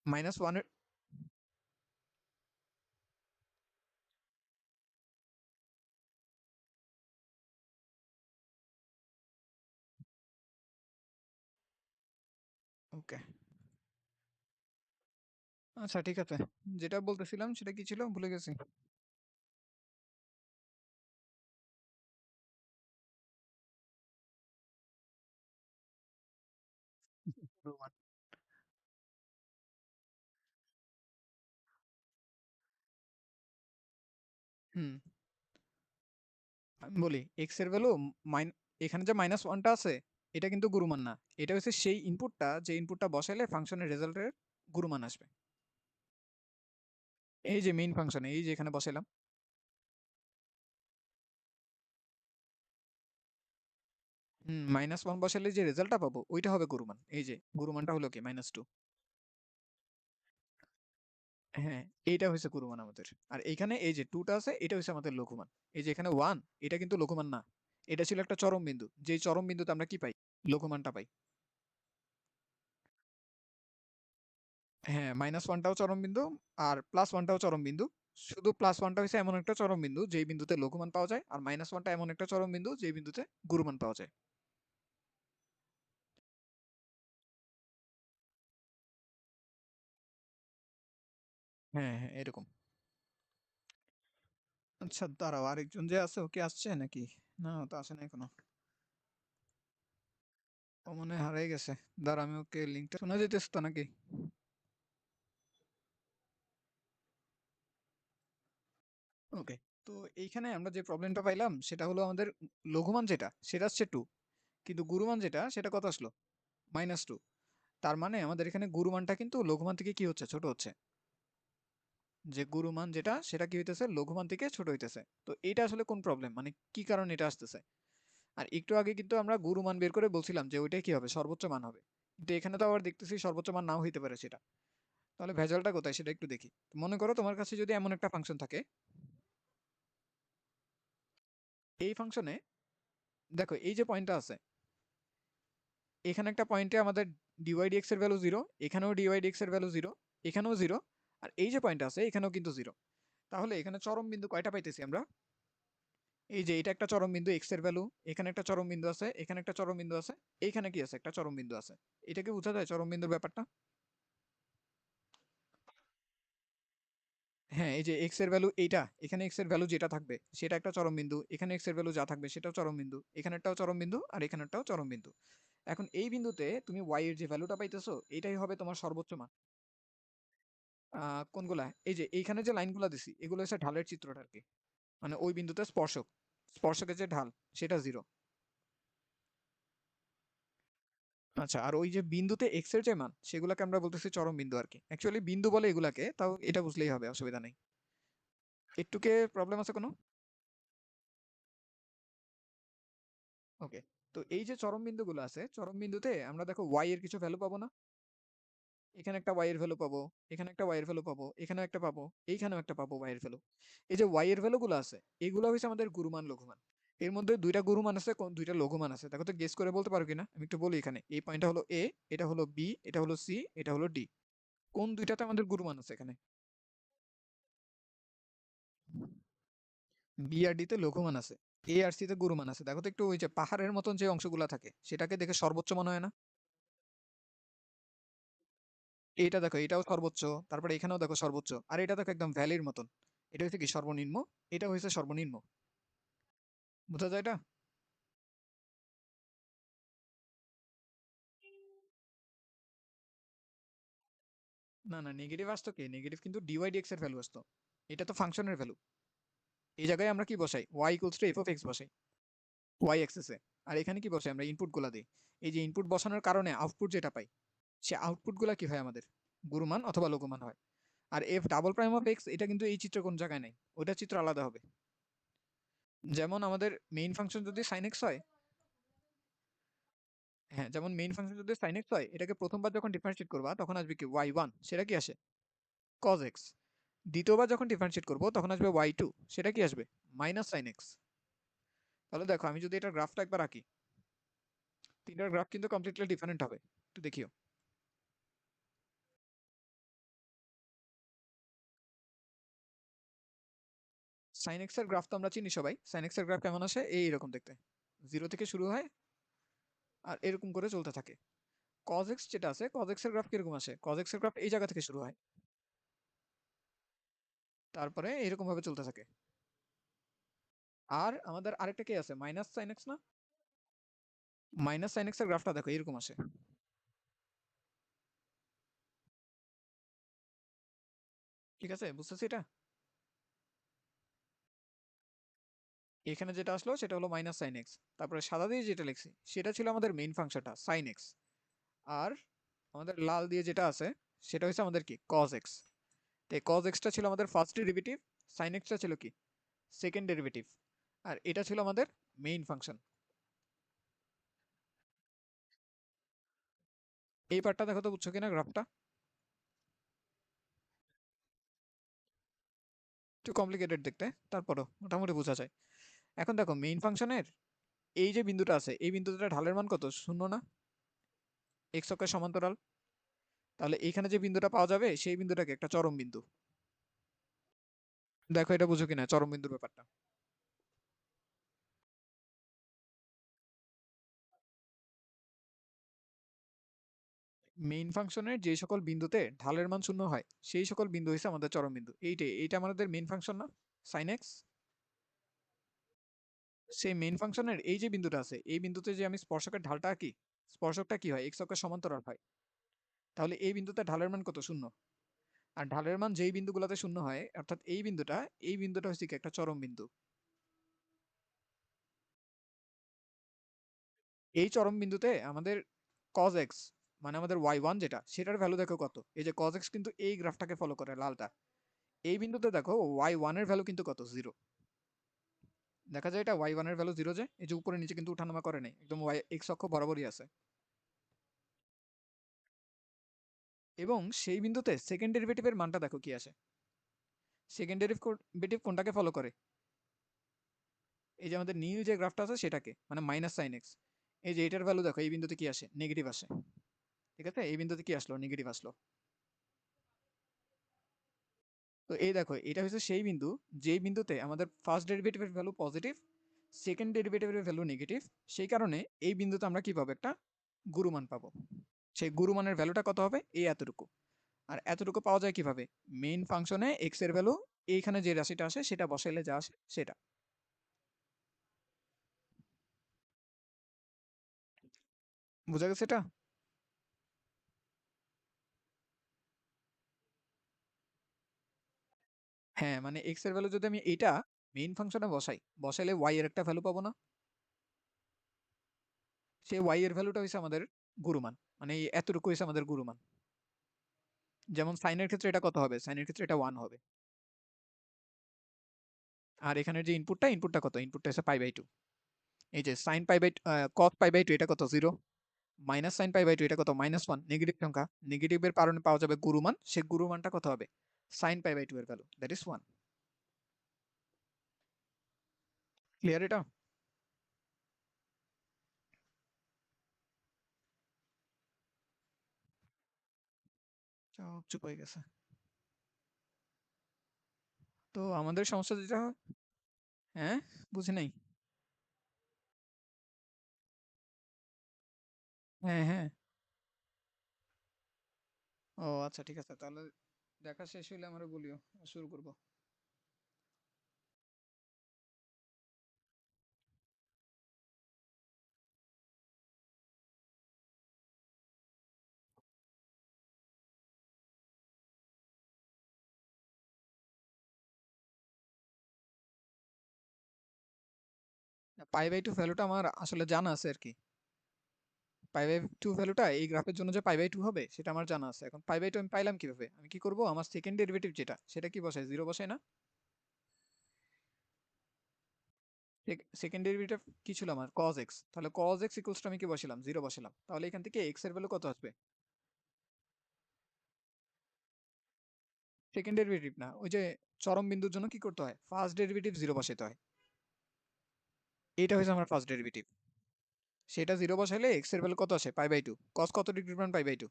-1 এর, ওকে। আচ্ছা ঠিক আছে, যেটা বলতেছিলাম সেটা কি ছিল ভুলে গেছি। গুরুমান। হুম। আমি বলি এক্স এর ভ্যালু মাইন এখানে যে -1টা আছে এটা কিন্তু গুরুমান না, এটা হচ্ছে সেই ইনপুটটা যে ইনপুটটা বসাইলে ফাংশনের রেজাল্টের গুরুমান আসবে। এই যে মেইন ফাংশনে এই যে এখানে বসাইলাম। -1 বসাইলে যে রেজাল্টটা পাবো ওইটা হবে গুরুমান, এই যে গুরুমানটা হলো কি -2। হ্যাঁ এইটা হচ্ছে গুরুমান আমাদের। আর এইখানে এই যে 2টা আছে এটা হচ্ছে আমাদের লঘুমান। এই যে এখানে 1 এটা কিন্তু লঘুমান না, এটা ছিল একটা চরম বিন্দু, যেই চরম বিন্দুতে আমরা কি পাই, লঘুমানটা পাই। হ্যাঁ -1টাও চরম বিন্দু আর +1টাও চরম বিন্দু। শুধু +1টা হচ্ছে এমন একটা চরম বিন্দু যেই বিন্দুতে লঘুমান পাওয়া যায়, আর -1টা এমন একটা চরম বিন্দু যেই বিন্দুতে গুরুমান পাওয়া যায়। হ্যাঁ হ্যাঁ এরকম। আচ্ছা দাঁড়াও, আরেকজন যে আছে ওকে আসছে নাকি? না ও তো আসে না এখনো, ও মনে হয় হারিয়ে গেছে। দাঁড়া আমি ওকে লিঙ্কটা, শোনা যেতেছে তো নাকি? ওকে। তো এইখানে আমরা যে প্রবলেমটা পাইলাম সেটা হলো আমাদের লঘুমান যেটা সেটা হচ্ছে 2, কিন্তু গুরুমান যেটা সেটা কত আসলো, -2। তার মানে আমাদের এখানে গুরুমানটা কিন্তু লঘুমান থেকে কি হচ্ছে, ছোট হচ্ছে। যে গুরুমান যেটা সেটা কি হইতেছে, লঘুমান থেকে ছোট হইতেছে। তো এটা আসলে কোন প্রবলেম, মানে কি কারণে এটা আসতেছে? আর একটু আগে কিন্তু আমরা গুরুমান বের করে বলছিলাম যে ওইটাই কি হবে, সর্বোচ্চ মান হবে। কিন্তু এখানে তো আবার দেখতেছি সর্বোচ্চ মান নাও হইতে পারে সেটা। তাহলে ভেজালটা কোথায় সেটা একটু দেখি। মনে করো তোমার কাছে যদি এমন একটা ফাংশন থাকে। এই ফাংশনে দেখো এই যে পয়েন্টটা আছে, এখানে একটা পয়েন্টে আমাদের dydx এর ভ্যালু 0, এখানেও dydx এর ভ্যালু 0, এখানেও 0, আর এই যে পয়েন্ট আছে এখানেও কিন্তু 0। তাহলে এখানে চরম বিন্দু কয়টা পাইতেছি আমরা? এই যে এটা একটা চরম বিন্দু x এর ভ্যালু, এখানে একটা চরম বিন্দু আছে, এখানে একটা চরম বিন্দু আছে, এইখানে কি আছে? একটা চরম বিন্দু আছে। এটা কি বোঝা যায় চরম বিন্দুর ব্যাপারটা? হ্যাঁ, এই যে x এর ভ্যালু এইটা, এখানে x এর ভ্যালু যেটা থাকবে সেটা একটা চরম বিন্দু, এখানে x এর ভ্যালু যা থাকবে সেটাও চরম বিন্দু, এখানেরটাও চরম বিন্দু, আর এখানেরটাও চরম বিন্দু। এখন এই বিন্দুতে তুমি y এর যে ভ্যালুটা পাইতেছো এটাই হবে তোমার সর্বোচ্চ মান। কোনগুলা? এই যে এইখানে যে লাইনগুলা দিছি এগুলো হচ্ছে ঢালের চিত্রটা আরকি। মানে ওই বিন্দুতে স্পর্শক, স্পর্শকের যে ঢাল সেটা 0। আচ্ছা, আর ওই যে বিন্দুতে x এর যে মান সেগুলাকে আমরা বলতেছি চরম বিন্দু আরকি। অ্যাকচুয়ালি বিন্দু বলে এগুলাকে, তাও এটা বুঝলেই হবে, অসুবিধা নেই। একটুকে প্রবলেম আছে কোনো? ওকে। তো এই যে চরম বিন্দুগুলো আছে, চরম বিন্দুতে আমরা দেখো y এর কিছু ভ্যালু পাবো না? এখানে একটা y এর ভ্যালু পাবো, এখানে একটা y এর ভ্যালু পাবো, এখানেও একটা পাবো, এইখানেও একটা পাবো y এর ভ্যালু। এই যে y এর ভ্যালুগুলো আছে, এগুলো হইছে আমাদের গুরুমান লঘুমান। এর মধ্যে ২ টা গুরুমান আছে, ২ টা লঘুমান আছে। দেখো তো গেস করে বলতে পারো কিনা? আমি একটু বলি এখানে। এই পয়েন্টটা হলো A, এটা হলো B, এটা হলো C, এটা হলো D। কোন ২ টাতে আমাদের গুরুমান আছে এখানে? B আর D তে লঘুমান আছে। A আর C তে গুরুমান আছে। দেখো তো একটু ওই যে পাহাড়ের মতন যে অংশগুলা থাকে, সেটাকে দেখে সর্বোচ্চ মনে হয় না? এইটা দেখো, এটাও সর্বোচ্চ, তারপরে এখানেও দেখো সর্বোচ্চ, আর এটা দেখো একদম ভ্যালির মতন। এটা হচ্ছে কি সর্বনিম্ন, এটা হয়েছে সর্বনিম্ন। বোঝা যায় এটা? না না, নেগেটিভ আসতো কি? নেগেটিভ কিন্তু dydx এর ভ্যালু আসতো। এটা তো ফাংশনের ভ্যালু। এই জায়গায় আমরা কি বসাই? y equals to f of x বসাই y অ্যাক্সিসে। আর এখানে কি বসাই? আমরা ইনপুট গুলা দিই। এই যে ইনপুট বসানোর কারণে আউটপুট যেটা পাই, সে আউটপুট গুলা কি হয় আমাদের? গুরুমান অথবা লঘুমান হয়। আর f double prime of x এটা কিন্তু এই চিত্র কোন জায়গায় নাই, ওটা চিত্র আলাদা হবে। যেমন আমাদের মেইন ফাংশন যদি sin x হয়, হ্যাঁ, যেমন মেইন ফাংশন যদি sin x হয়, এটাকে প্রথমবার যখন ডিফারেন্সিয়েট করবা তখন আসবে কি y1, সেটা কি আসে? cos x। দ্বিতীয়বার যখন ডিফারেন্সিয়েট করব তখন আসবে y2, সেটা কি আসবে? Minus sin x। তাহলে দেখো আমি যদি এটার গ্রাফটা একবার আঁকি, তিনটার গ্রাফ কিন্তু কমপ্লিটলি ডিফারেন্ট হবে। একটু দেখিও। sin x এর গ্রাফ তো আমরা চিনি সবাই। sin x এর গ্রাফ কেমন আসে? এইরকম দেখতে। 0 থেকে শুরু হয় আর এরকম করে চলতে থাকে। cos x যেটা আছে, cos x এর গ্রাফ কিরকম আসে? cos x এর গ্রাফ এই জায়গা থেকে শুরু হয়, তারপরে এরকম ভাবে চলতে থাকে। আর আমাদের আরেকটা কি আছে? মাইনাস sin x না? মাইনাস sin x এর গ্রাফটা দেখো এরকম আসে। ঠিক আছে? বুঝতেছি এটা? এখানে যেটা আসলো সেটা হলো মাইনাস সাইন এক্স। তারপরে সাদা দিয়ে যেটা লিখছি সেটা ছিল আমাদের মেইন ফাংশনটা সাইন এক্স। আর আমাদের লাল দিয়ে যেটা আছে সেটা হচ্ছে আমাদের কি কজ এক্স। তো কজ এক্সটা ছিল আমাদের ফার্স্ট ডেরিভেটিভ, সাইন এক্সটা ছিল কি সেকেন্ড ডেরিভেটিভ, আর এটা ছিল আমাদের মেইন ফাংশন। এই পার্টটা দেখো তো বুঝছো কিনা গ্রাফটা? একটু কমপ্লিকেটেড দেখতে, তারপরও মোটামুটি বোঝা যায়। এখন দেখো মেইন ফাংশনের এই যে বিন্দুটা আছে, এই বিন্দুটা ঢালের মান কত? শূন্য না? এক্স অক্ষের সমান্তরাল। তাহলে এইখানে যে বিন্দুটা পাওয়া যাবে সেই বিন্দুটাকে একটা চরম বিন্দু। দেখো এটা বুঝো কিনা চরম বিন্দুর ব্যাপারটা? মেইন ফাংশনের যে সকল বিন্দুতে ঢালের মান শূন্য হয় সেই সকল বিন্দু হচ্ছে আমাদের চরম বিন্দু। এইটাই, এইটা আমাদের মেইন ফাংশন না? Sine X. সেই মেইন ফাংশনের এই যে বিন্দুটা আছে, এই বিন্দুতে যে আমি স্পর্শকের ঢালটা আঁকি, স্পর্শকটা কি হয়? এক্স অক্ষের সমান্তরাল হয়। তাহলে এই বিন্দুতে ঢালের মান কত? শূন্য। আর ঢালের মান যেই বিন্দুগুলোতে শূন্য হয়, অর্থাৎ এই বিন্দুটা হচ্ছে কি একটা চরম বিন্দু। এই চরম বিন্দুতে আমাদের cos x, মানে আমাদের y1 যেটা, সেটার ভ্যালু দেখো কত? এই যে cos x কিন্তু এই গ্রাফটাকে ফলো করে, লালটা। এই বিন্দুতে দেখো y1 এর ভ্যালু কিন্তু কত? 0। দেখা যায় এটা y1 এর ভ্যালু 0, যে এই যে উপরে নিচে কিন্তু উঠানামা করে নাই, একদম y x অক্ষ বরাবরই আছে। এবং সেই বিন্দুতে সেকেন্ড ডেরিভেটিভের মানটা দেখো কি আসে? সেকেন্ড ডেরিভেটিভ কোনটাকে ফলো করে? এই যে আমাদের নীল যে গ্রাফটা আছে সেটাকে, মানে মাইনাস সাইন এক্স। এই যে এটার ভ্যালু দেখো এই বিন্দুতে কি আসে, নেগেটিভ আসে। ঠিক আছে, এই বিন্দুতে কি আসলো, নেগেটিভ আসলো। তো এই দেখো এটা হচ্ছে সেই বিন্দু যেই বিন্দুতে আমাদের ফার্স্ট ডেরিভেটিভের ভ্যালু পজিটিভ, সেকেন্ড ডেরিভেটিভের ভ্যালু নেগেটিভ। সেই কারণে এই বিন্দুতে আমরা কি পাবো, একটা গুরুমান পাবো। সেই গুরুমানের ভ্যালুটা কত হবে, এই এতটুকু। আর এতটুকু পাওয়া যায় কিভাবে, মেইন ফাংশনে এক্স এর ভ্যালু এইখানে যে রাশিটা আসে সেটা বসাইলে যা আসে সেটা। বুঝা গেছে এটা? হ্যাঁ, মানে এক্স এর ভ্যালু যদি আমি এটা মেইন ফাংশনে বসাই, বসাইলে ওয়াই এর একটা ভ্যালু পাবো না? সেই ওয়াই এর ভ্যালুটা হইছে আমাদের গুরুমান, মানে এই এতটুকু হইছে আমাদের গুরুমান। যেমন সাইনের ক্ষেত্রে এটা কত হবে, সাইনের ক্ষেত্রে এটা 1 হবে। আর এখানের যে ইনপুটটা কত, ইনপুটটা হচ্ছে পাই বাই 2। এই যে sine pi by cos pi by 2 এটা কত, 0। মাইনাস সাইন পাই বাই 2 এটা কত, -1, নেগেটিভ সংখ্যা। নেগেটিভের কারণে পাওয়া যাবে গুরুমান, সেই গুরুমানটা কত হবে, সাইন পাই বাই 2 এর ভ্যালু, দ্যাট ইজ 1। ক্লিয়ার এটা? সব চুপ হয়ে গেছে। তো আমাদের সমস্যা যেটা হ্যাঁ, বুঝি নাই। হ্যাঁ, হ্যাঁ। ও আচ্ছা, ঠিক আছে। তাহলে দেখা শেষ হইলে আমারে বলিও, শুরু করব। পাই বাই 2 ভ্যালুটা আমার আসলে জানা আছে আরকি। পাই বাই 2 ভ্যালুটা এই গ্রাফের জন্য যে পাই বাই 2 হবে সেটা আমার জানা আছে। এখন পাই বাই 2 আমি পাইলাম কিভাবে? আমি কি করব? আমার সেকেন্ড ডেরিভেটিভ যেটা সেটা কি বসাই? 0 বসাই না? সেকেন্ড ডেরিভেটিভ কি ছিল আমার? cos x। তাহলে cos x ইকুয়ালস টু আমি কি বসালাম? 0 বসালাম। তাহলে এখান থেকে x এর ভ্যালু কত আসবে? সেকেন্ড ডেরিভেটিভ না। ওই যে চরম বিন্দুর জন্য কি করতে হয়? ফার্স্ট ডেরিভেটিভ 0 বসাইতে হয়। এইটা হইছে আমার ফার্স্ট ডেরিভেটিভ। সেটা 0 বসাইলে x এর ভ্যালু কত আসে? পাই বাই 2। cos কত ডিগ্রির মান পাই বাই 2?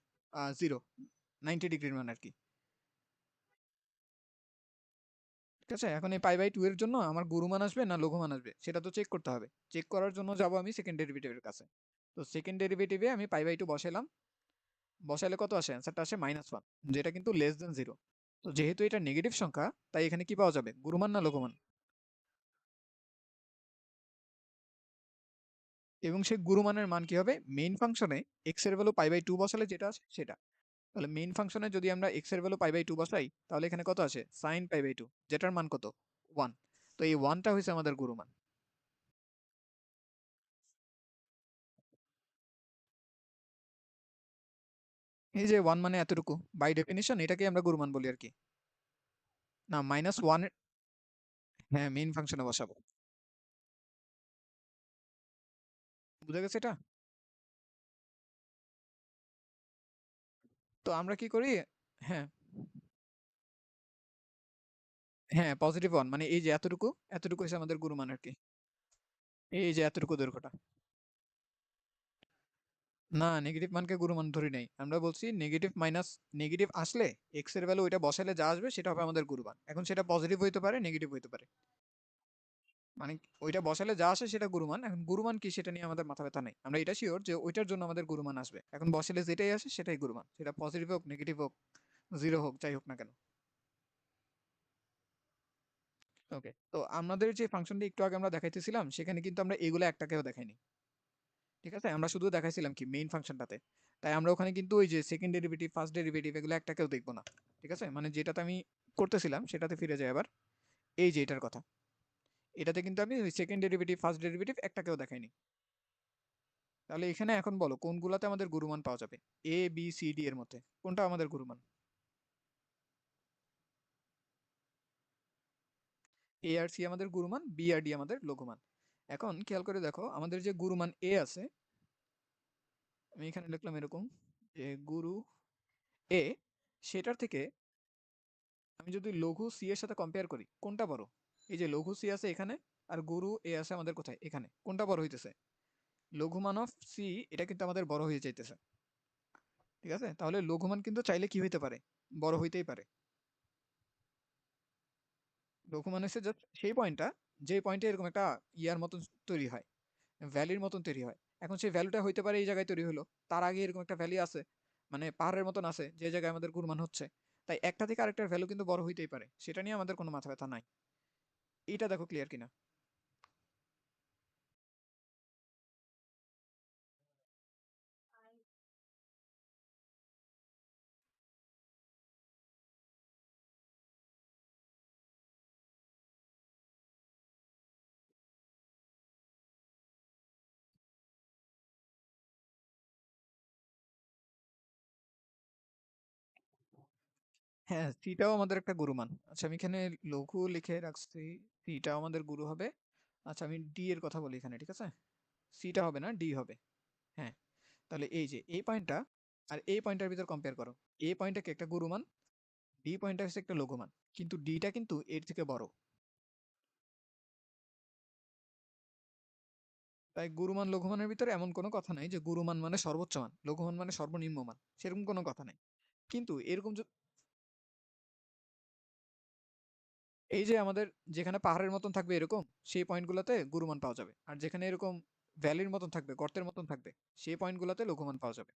0। 90 ডিগ্রির মান আরকি। ঠিক আছে? এখন এই পাই বাই 2 এর জন্য আমার গুরুমান আসবে না লঘুমান আসবে সেটা তো চেক করতে হবে। চেক করার জন্য যাবো আমি সেকেন্ড ডেরিভেটিভের কাছে। তো সেকেন্ড ডেরিভেটিভে আমি পাই বাই 2 বসাইলাম। বসাইলে কত আসে? অ্যান্সারটা আসে -1, যেটা কিন্তু লেস দ্যান 0। তো যেহেতু এটা নেগেটিভ সংখ্যা, তাই এখানে কি পাওয়া যাবে? গুরুমান না লঘুমান? এবং সেই গুরুমানের মান কি হবে? মেইন ফাংশনে x এর ভ্যালু পাই বাই 2 বসালে যেটা আসে সেটা। তাহলে মেইন ফাংশনে যদি আমরা x এর ভ্যালু পাই বাই 2 বসাই, তাহলে এখানে কত আসে? sin পাই বাই 2, যেটার মান কত? 1। তো এই 1 টা হইছে আমাদের গুরুমান। এই যে 1 মানে এতটুকু। বাই ডেফিনিশন এটাকেই আমরা গুরুমান বলি আরকি। না, -1 এর হ্যাঁ, মেইন ফাংশনে বসাবো। বুঝা গেছে এটা? তো আমরা কি করি? হ্যাঁ, হ্যাঁ, পজিটিভ 1 মানে এই যে এতটুকু, এতটুকু হইছে আমাদের গুরুমান আরকি। এই যে এতটুকু দৈর্ঘ্যটা। না, নেগেটিভ মানকে গুরুমান ধরি নাই। আমরা বলছি নেগেটিভ মাইনাস, নেগেটিভ আসলে x এর ভ্যালু ওইটা বসাইলে যা আসবে সেটা হবে আমাদের গুরুমান। এখন সেটা পজিটিভ হইতে পারে, নেগেটিভ হইতে পারে। মানে ওইটা বসালে যা আসে সেটা গুরুমান। এখন গুরুমান কি সেটা নিয়ে আমাদের মাথা ব্যাথা নাই। আমরা এটা সিওর যে ওইটার জন্য আমাদের গুরুমান আসবে। এখন বসালে যেটাই আসে সেটাই গুরুমান। সেটা পজিটিভ হোক, নেগেটিভ হোক, 0 হোক, যাই হোক না কেন। ওকে। তো আমাদের যে ফাংশনটি একটু আগে আমরা দেখাইতেছিলাম সেখানে কিন্তু আমরা এগুলো একটাকেও দেখাইনি। ঠিক আছে? আমরা শুধু দেখাইছিলাম কি মেইন ফাংশনটাতে। তাই আমরা ওখানে কিন্তু ওই যে সেকেন্ড ডেরিভেটিভ, ফার্স্ট ডেরিভেটিভ এগুলো একটাকেও দেখব না। ঠিক আছে? মানে যেটাতে আমি করতেছিলাম সেটাতে ফিরে যাই আবার। এই যে এটার কথা। এটাতে কিন্তু আমি ওই সেকেন্ড ডেরিভেটিভ, ফার্স্ট ডেরিভেটিভ একটাকেও দেখাইনি। তাহলে এখানে এখন বলো কোনগুলাতে আমাদের গুরুমান পাওয়া যাবে? A, B, C, D এর মধ্যে কোনটা আমাদের গুরুমান? A আর C আমাদের গুরুমান, B আর D আমাদের লঘুমান। এখন খেয়াল করে দেখো আমাদের যে গুরুমান A আছে, আমি এখানে লিখলাম এরকম যে গুরু A, সেটার থেকে আমি যদি লঘু C এর সাথে কম্পেয়ার করি কোনটা বড়? এই যে লঘু C আছে এখানে, আর গুরু এ আছে আমাদের কোথায়, এখানে। কোনটা বড় হইতেছে? লঘুমান অফ সি, এটা কিন্তু আমাদের বড় হয়ে যাইতেছে। ঠিক আছে, তাহলে লঘুমান কিন্তু চাইলে কি হইতে পারে, বড় হইতেই পারে। লঘুমান হচ্ছে জাস্ট সেই পয়েন্টটা, যে পয়েন্টে এরকম একটা ইয়ার মতন তৈরি হয়, ভ্যালির মতন তৈরি হয়। এখন সেই ভ্যালুটা হইতে পারে এই জায়গায় তৈরি হলো, তার আগে এরকম একটা ভ্যালি আছে, মানে পাহাড়ের মতন আছে যে জায়গায় আমাদের গুণমান হচ্ছে। তাই একটা থেকে আরেকটার ভ্যালু কিন্তু বড় হইতেই পারে, সেটা নিয়ে আমাদের কোনো মাথা ব্যথা নাই। এটা দেখো ক্লিয়ার কিনা। হ্যাঁ, সিটাও আমাদের একটা গুরুমান। আচ্ছা, আমি এখানে লঘু লিখে রাখছি, সিটাও আমাদের গুরু হবে। আচ্ছা, আমি ডি এর কথা বলি এখানে, ঠিক আছে? সিটা হবে না, ডি হবে। হ্যাঁ, তাহলে এই যে এই পয়েন্টটা আর এই পয়েন্টের ভিতর কম্পেয়ার করো। এ পয়েন্টটাকে একটা গুরুমান, ডি পয়েন্টটা হচ্ছে একটা লঘুমান, কিন্তু ডিটা কিন্তু এর থেকে বড়। তাই গুরুমান লঘুমানের ভিতরে এমন কোনো কথা নাই যে গুরুমান মানে সর্বোচ্চ মান, লঘুমান মানে সর্বনিম্ন মান, সেরকম কোনো কথা নাই। কিন্তু এরকম এই যে আমাদের যেখানে পাহাড়ের মতন থাকবে এরকম, সেই পয়েন্টগুলোতে গুরুমান পাওয়া যাবে, আর যেখানে এরকম ভ্যালির মতন থাকবে, গর্তের মতন থাকবে, সেই পয়েন্টগুলোতে লঘুমান পাওয়া যাবে।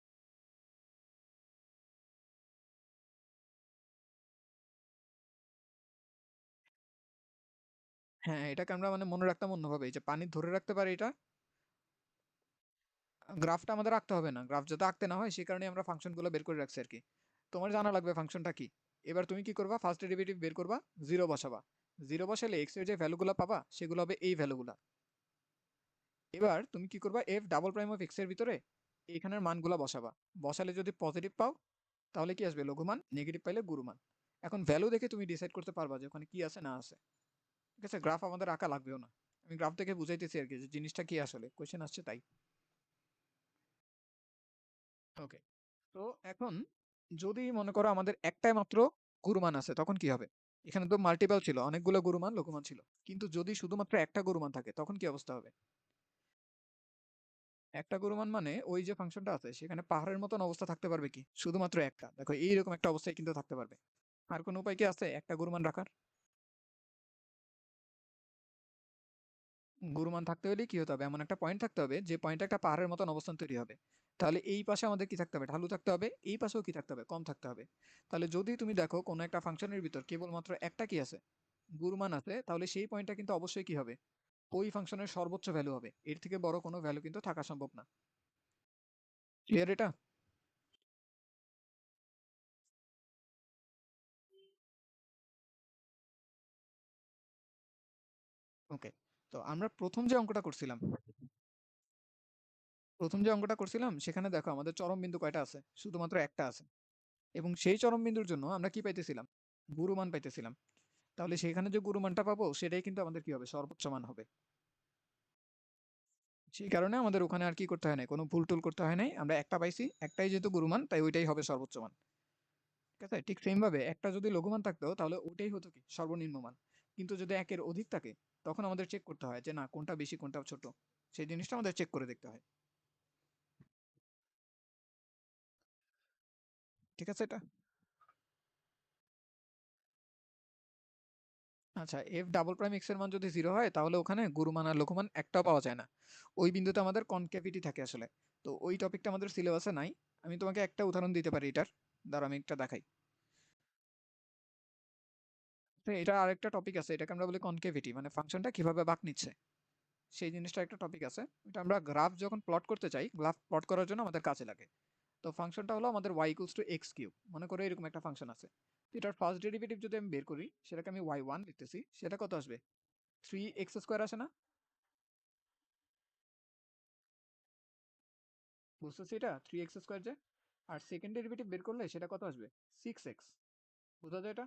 হ্যাঁ, এটাকে আমরা মানে মনে রাখতাম অন্যভাবে, এই যে পানি ধরে রাখতে পারে এটা। গ্রাফটা আমাদের আঁকতে হবে না, গ্রাফ যাতে আঁকতে না হয় সেই কারণে আমরা ফাংশনগুলো বের করে রাখছি আর কি। তোমার জানা লাগবে ফাংশনটা কি। এবার তুমি কি করবা, ফার্স্ট ডেরিভেটিভ বের করবা, জিরো বসাবা। জিরো বসালে এক্স এর যে ভ্যালুগুলো পাবা সেগুলো হবে এই ভ্যালুগুলা। এবার তুমি কি করবা, F double prime of X এর ভিতরে এখানের মানগুলা বসাবা। বসালে যদি পজিটিভ পাও তাহলে কি আসবে, লঘুমান, নেগেটিভ পাইলে গুরুমান। এখন ভ্যালু দেখে তুমি ডিসাইড করতে পারবা যে ওখানে কি আছে না আছে। ঠিক আছে, গ্রাফ আমাদের আঁকা লাগবেও না, আমি গ্রাফ দেখে বুঝাইতেছি আর কি যে জিনিসটা কি, আসলে কোয়েশ্চেন আসছে তাই। ওকে, তো এখন যদি মনে করো আমাদের একটাই মাত্র গুরুমান আছে তখন কি হবে? এখানে তো মাল্টিপল ছিল, অনেকগুলো গুরুমান লঘুমান ছিল, কিন্তু যদি শুধুমাত্র একটা গুরুমান থাকে তখন কি অবস্থা হবে? একটা গুরুমান মানে ওই যে ফাংশনটা আছে সেখানে পাহাড়ের মতন অবস্থা থাকতে পারবে কি, শুধুমাত্র একটা, দেখো এইরকম একটা অবস্থায় কিন্তু থাকতে পারবে। আর কোনো উপায় কি আছে একটা গুরুমান রাখার? গুরুমান থাকতে হলে কি হতে হবে, এমন একটা পয়েন্ট থাকতে হবে যে পয়েন্টে একটা পাহাড়ের মতন অবস্থান তৈরি হবে। তাহলে এই পাশে আমাদের কি থাকতে হবে, ঢালু থাকতে হবে, এই পাশেও কি থাকতে হবে, কম থাকতে হবে। তাহলে যদি তুমি দেখো কোনো একটা ফাংশনের ভিতর কেবলমাত্র একটা কি আছে, গুরুমান আছে, তাহলে সেই পয়েন্টটা কিন্তু অবশ্যই কি হবে, ওই ফাংশনের সর্বোচ্চ ভ্যালু হবে, এর থেকে বড় কোনো ভ্যালু কিন্তু থাকা সম্ভব না। ক্লিয়ার এটা? ওকে, তো আমরা প্রথম যে অঙ্কটা করছিলাম সেখানে দেখো আমাদের চরম বিন্দু কয়টা আছে, শুধুমাত্র একটা আছে। এবং সেই চরম বিন্দুর জন্য আমরা কি পাইতেছিলাম, গুরুমান পাইতেছিলাম। তাহলে সেখানে যে গুরুমানটা পাবো সেটাই কিন্তু আমাদের কি হবে, সর্বোচ্চ মান হবে। সেই কারণে আমাদের ওখানে আর কি করতে হয় নাই, কোনো ভুল টুল করতে হয় নাই, আমরা একটা পাইছি, একটাই যেহেতু গুরুমান তাই ওইটাই হবে সর্বোচ্চ মান। ঠিক আছে, ঠিক সেম ভাবে একটা যদি লঘুমান থাকতো তাহলে ওইটাই হতো কি, সর্বনিম্ন মান। কিন্তু যদি একের অধিক থাকে তখন আমাদের চেক করতে হয় যে না কোনটা বেশি কোনটা ছোট, সেই জিনিসটা আমাদের চেক করে দেখতে হয়। ঠিক আছে এটা? আচ্ছা, এফ ডাবল প্রাইম এক্স এর মান যদি জিরো হয় তাহলে ওখানে গুরুমান আর লঘুমান একটাও পাওয়া যায় না। ওই বিন্দুতে আমাদের কনকেভিটি থাকে আসলে। তো ওই টপিকটা আমাদের সিলেবাসে নাই। আমি তোমাকে একটা উদাহরণ দিতে পারি এটার, দাঁড়াও আমি একটা দেখাই। তো এটা আরেকটা টপিক আছে, এটাকে আমরা বলি কনকেভিটি, মানে ফাংশনটা কিভাবে বাঁক নিচ্ছে সেই জিনিসটা একটা টপিক আছে। এটা আমরা গ্রাফ যখন প্লট করতে চাই, গ্রাফ প্লট করার জন্য আমাদের কাজে লাগে। তো ফাংশনটা হলো আমাদের y equals to x cube, মনে করো এরকম একটা ফাংশন আছে। তো এটার ফার্স্ট ডেরিভেটিভ যদি আমি বের করি, সেটাকে আমি y1 লিখতেছি, সেটা কত আসবে, 3x² আসে না? বুঝতেছি এটা 3x² যে। আর সেকেন্ড ডেরিভেটিভ বের করলে সেটা কত আসবে, 6x। বোঝা যায় এটা?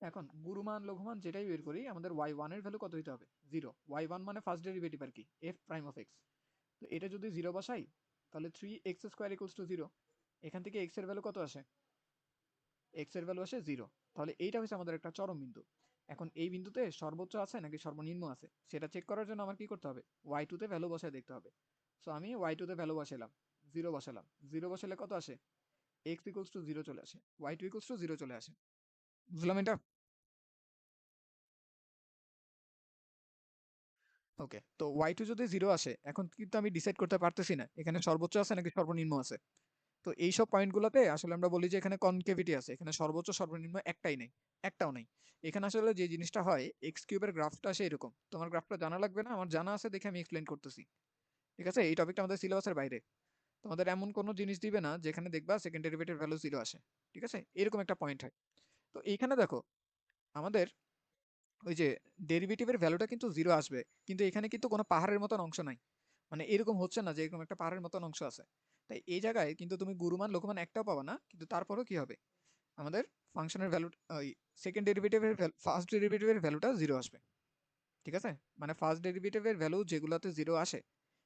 এখন গুরুমান লঘুমান যেটাই বের করি আমাদের y1 এর ভ্যালু কত হইতে হবে, 0। y1 মানে ফার্স্ট ডেরিভেটিভ আর কি, f প্রাইম অফ x। তো এটা যদি 0 বসাই তাহলে 3x² ইকুয়ালস টু 0। এখান থেকে x এর ভ্যালু কত আসে, x এর ভ্যালু আসে 0। তাহলে এইটা হচ্ছে আমাদের একটা চরম বিন্দু। এখন এই বিন্দুতে সর্বোচ্চ আছে নাকি সর্বনিম্ন আছে সেটা চেক করার জন্য আমার কি করতে হবে, y2 তে ভ্যালু বসায় দেখতে হবে। সো আমি y2 তে ভ্যালু বসালাম, 0 বসালাম। 0 বসালে কত আসে? x ইকুয়ালস টু 0 চলে আসে, y2 ইকুয়ালস টু 0 চলে আসে। বুঝলাম এটা? ওকে, তো y2 যদি 0 আসে, এখন কিন্তু আমি ডিসাইড করতে পারতেছি না এখানে সর্বোচ্চ আছে নাকি সর্বনিম্ন আছে। তো এইসব পয়েন্টগুলোতে আসলে আমরা বলি যে এখানে কনকেভিটি আছে, এখানে সর্বোচ্চ সর্বনিম্ন একটাই নেই, একটাও নেই। এখানে আসলে যে জিনিসটা হয়, এক্স কিউবের গ্রাফটা আসে এরকম। তোমার গ্রাফটা জানা লাগবে না, আমার জানা আছে দেখে আমি এক্সপ্লেন করতেছি। ঠিক আছে, এই টপিকটা আমাদের সিলেবাসের বাইরে। তোমাদের এমন কোনো জিনিস দিবে না যেখানে দেখবা সেকেন্ড ডেরিভেটিভ ভ্যালু 0 আসে। ঠিক আছে, এরকম একটা পয়েন্ট হয়। তো এইখানে দেখো আমাদের ওই যে ডেরিভেটিভের ভ্যালুটা কিন্তু 0 আসবে, কিন্তু এখানে কিন্তু কোনো পাহাড়ের মতন অংশ নাই। মানে এরকম হচ্ছে না যে এরকম একটা পাহাড়ের মতন অংশ আছে। তাই এই জায়গায় কিন্তু তুমি গুরুমান লঘুমান একটাও পাবা না, কিন্তু তারপরেও কি হবে, আমাদের ফাংশনের ভ্যালু, ওই সেকেন্ড ডেরিভেটিভের ফার্স্ট ডেরিভেটিভের ভ্যালুটা 0 আসবে। ঠিক আছে, মানে ফার্স্ট ডেরিভেটিভের ভ্যালু যেগুলোতে 0 আসে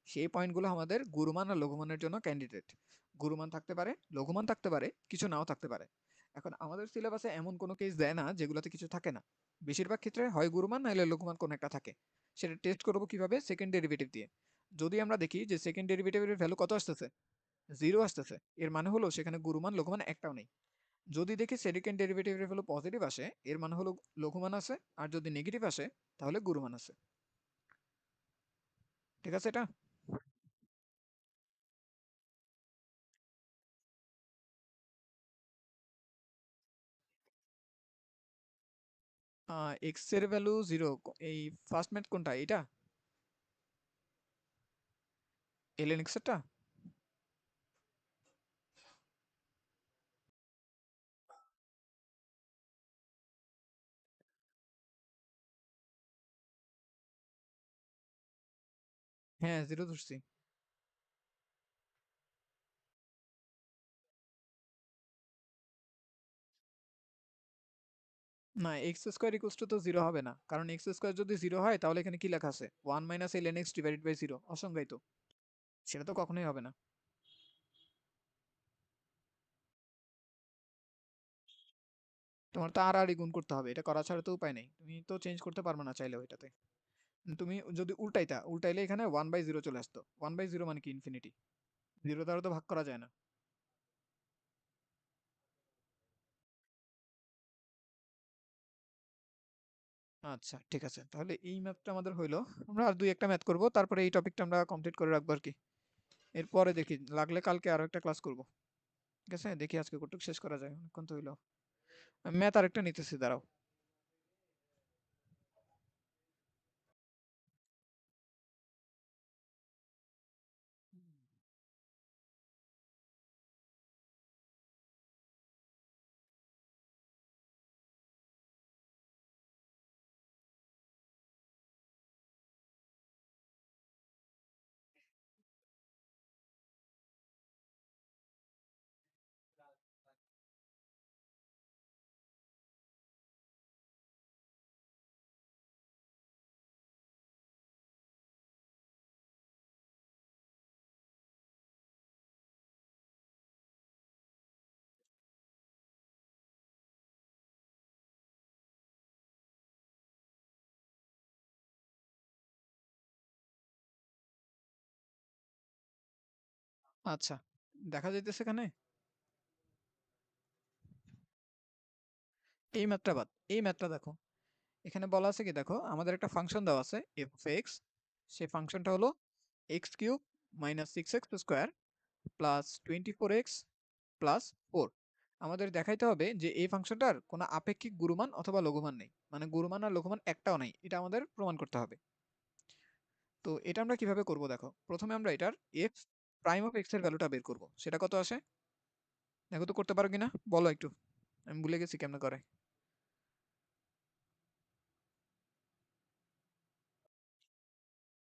সেই পয়েন্টগুলো আমাদের গুরুমান আর লঘুমানের জন্য ক্যান্ডিডেট। গুরুমান থাকতে পারে, লঘুমান থাকতে পারে, কিছু নাও থাকতে পারে। এখন আমাদের সিলেবাসে এমন কোনো কেস দেয় না যেগুলোতে কিছু থাকে না। বেশিরভাগ ক্ষেত্রে হয় গুরুমান নাহলে লঘুমান কোনো একটা থাকে। সেটা টেস্ট করবো কিভাবে, সেকেন্ড ডেরিভেটিভ দিয়ে। যদি আমরা দেখি যে সেকেন্ড ডেরিভেটিভের ভ্যালু কত আসতেছে, 0 আসতেছে, এর মানে হলো সেখানে গুরুমান লঘুমান একটাও নেই। যদি দেখি সেকেন্ড ডেরিভেটিভের ভ্যালু পজিটিভ আসে, এর মানে হলো লঘুমান আছে, আর যদি নেগেটিভ আসে তাহলে গুরুমান আছে। ঠিক আছে এটা? এক্স এর ভ্যালু 0, এই ফার্স্ট ম্যাথ কোনটা, এটা এলএন এক্স এরটা? হ্যাঁ, 0 ধরছি। না, এক্স স্কোয়ার ইকুয়ালস টু তো 0 হবে না, কারণ এক্স স্কোয়ার যদি 0 হয় তাহলে এখানে কি লেখা আছে, 1 minus L N X divided by 0, অসংজ্ঞায়িত। সেটা তো কখনোই হবে না। তোমার তো আর গুণ করতে হবে, এটা করা ছাড়া তো উপায় নেই, তুমি তো চেঞ্জ করতে পারবে না চাইলেও এটাতে। তুমি যদি উল্টাইলে এখানে 1/0 চলে আসতো। 1/0 মানে কি ইনফিনিটি, 0 দ্বারা তো ভাগ করা যায় না। আচ্ছা ঠিক আছে, তাহলে এই ম্যাথটা আমাদের হইলো। আমরা আর দুই একটা ম্যাথ করব, তারপরে এই টপিকটা আমরা কমপ্লিট করে রাখবো আর কি। এরপরে দেখি লাগলে কালকে আরো একটা ক্লাস করব। ঠিক আছে, দেখি আজকে কতটুকু শেষ করা যায়, অনেকক্ষণ তো হইলো। ম্যাথ আরেকটা নিতেছি, দাঁড়াও। আচ্ছা, দেখা যাইতেছে এখানে এই ম্যাথটা বাদ, এই ম্যাথটা দেখো। এখানে বলা আছে কি, দেখো আমাদের একটা ফাংশন দেওয়া আছে এফ অফ এক্স। সেই ফাংশনটা হলো x cube minus 6x square plus 24x plus 4। আমাদের দেখাইতে হবে যে এই ফাংশনটার কোনো আপেক্ষিক গুরুমান অথবা লঘুমান নেই, মানে গুরুমান আর লঘুমান একটাও নাই, এটা আমাদের প্রমাণ করতে হবে। তো এটা আমরা কিভাবে করব, দেখো প্রথমে আমরা এটার এফ প্রাইম অফ এক্স এর ভ্যালুটা বের করব, সেটা কত আসে দেখো তো, করতে পারো কিনা বলো একটু, আমি ভুলে গেছি কেমনে করে।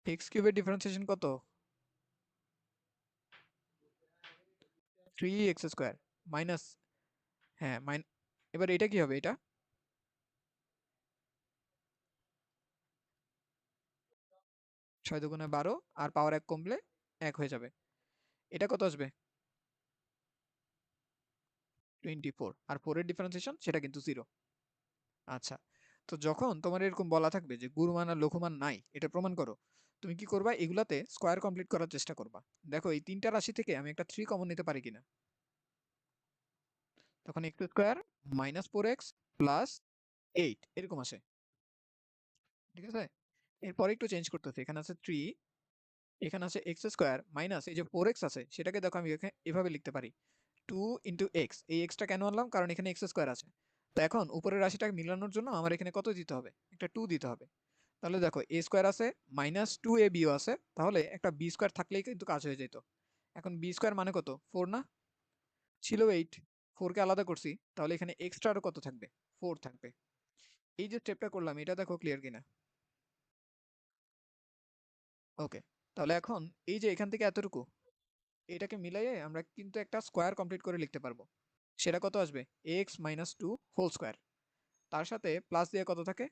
এক্স কিউবের ডিফারেন্সিয়েশন কত, 3x স্কোয়ার মাইনাস, হ্যাঁ এবার এটা কি হবে, এটা 6 × 2 = 12, আর পাওয়ার 1 কমলে 1 হয়ে যাবে। এটা কত আসবে, 24, আর 4 এর ডিফারেন্সিয়েশন সেটা কিন্তু 0। আচ্ছা, তো যখন তোমার এরকম বলা থাকবে যে গুণমান আর লঘুমান নাই, এটা প্রমাণ করো, তুমি কি করবা? এগুলাতে স্কোয়ার কমপ্লিট করার চেষ্টা করবা। দেখো এই তিনটা রাশি থেকে আমি একটা 3 কমন নিতে পারি কিনা। তখন x square minus 4x plus 8 এরকম আসে, ঠিক আছে? এরপরে একটু চেঞ্জ করতেছি, এখানে আছে 3, এখানে আছে এক্স স্কোয়ার মাইনাস এই যে 4x আছে, সেটাকে দেখো আমি এভাবে লিখতে পারি 2 ইন্টু এক্স। এই এক্সটা কেন আনলাম? কারণ এখানে এক্স স্কোয়ার আছে। তো এখন উপরের রাশিটাকে মিলানোর জন্য আমার এখানে কত দিতে হবে? একটা 2 দিতে হবে। তাহলে দেখো এ স্কোয়ার আছে, মাইনাস 2ab আছে, তাহলে একটা বি স্কোয়ার থাকলেই কিন্তু কাজ হয়ে যেত। এখন বি স্কোয়ার মানে কত? 4 না? ছিল 8, 4 কে আলাদা করছি, তাহলে এখানে এক্সট্রা আরো কত থাকবে? 4 থাকবে। এই যে স্টেপটা করলাম, এটা দেখো ক্লিয়ার কিনা? ওকে, তাহলে এখন এই যে এখান থেকে এতটুকু, এটাকে মিলাইয়ে আমরা কিন্তু একটা স্কোয়ার কমপ্লিট করে লিখতে পারবো। সেটা কত আসবে? X minus 2 whole square. তার সাথে প্লাস দিয়ে কত থাকে?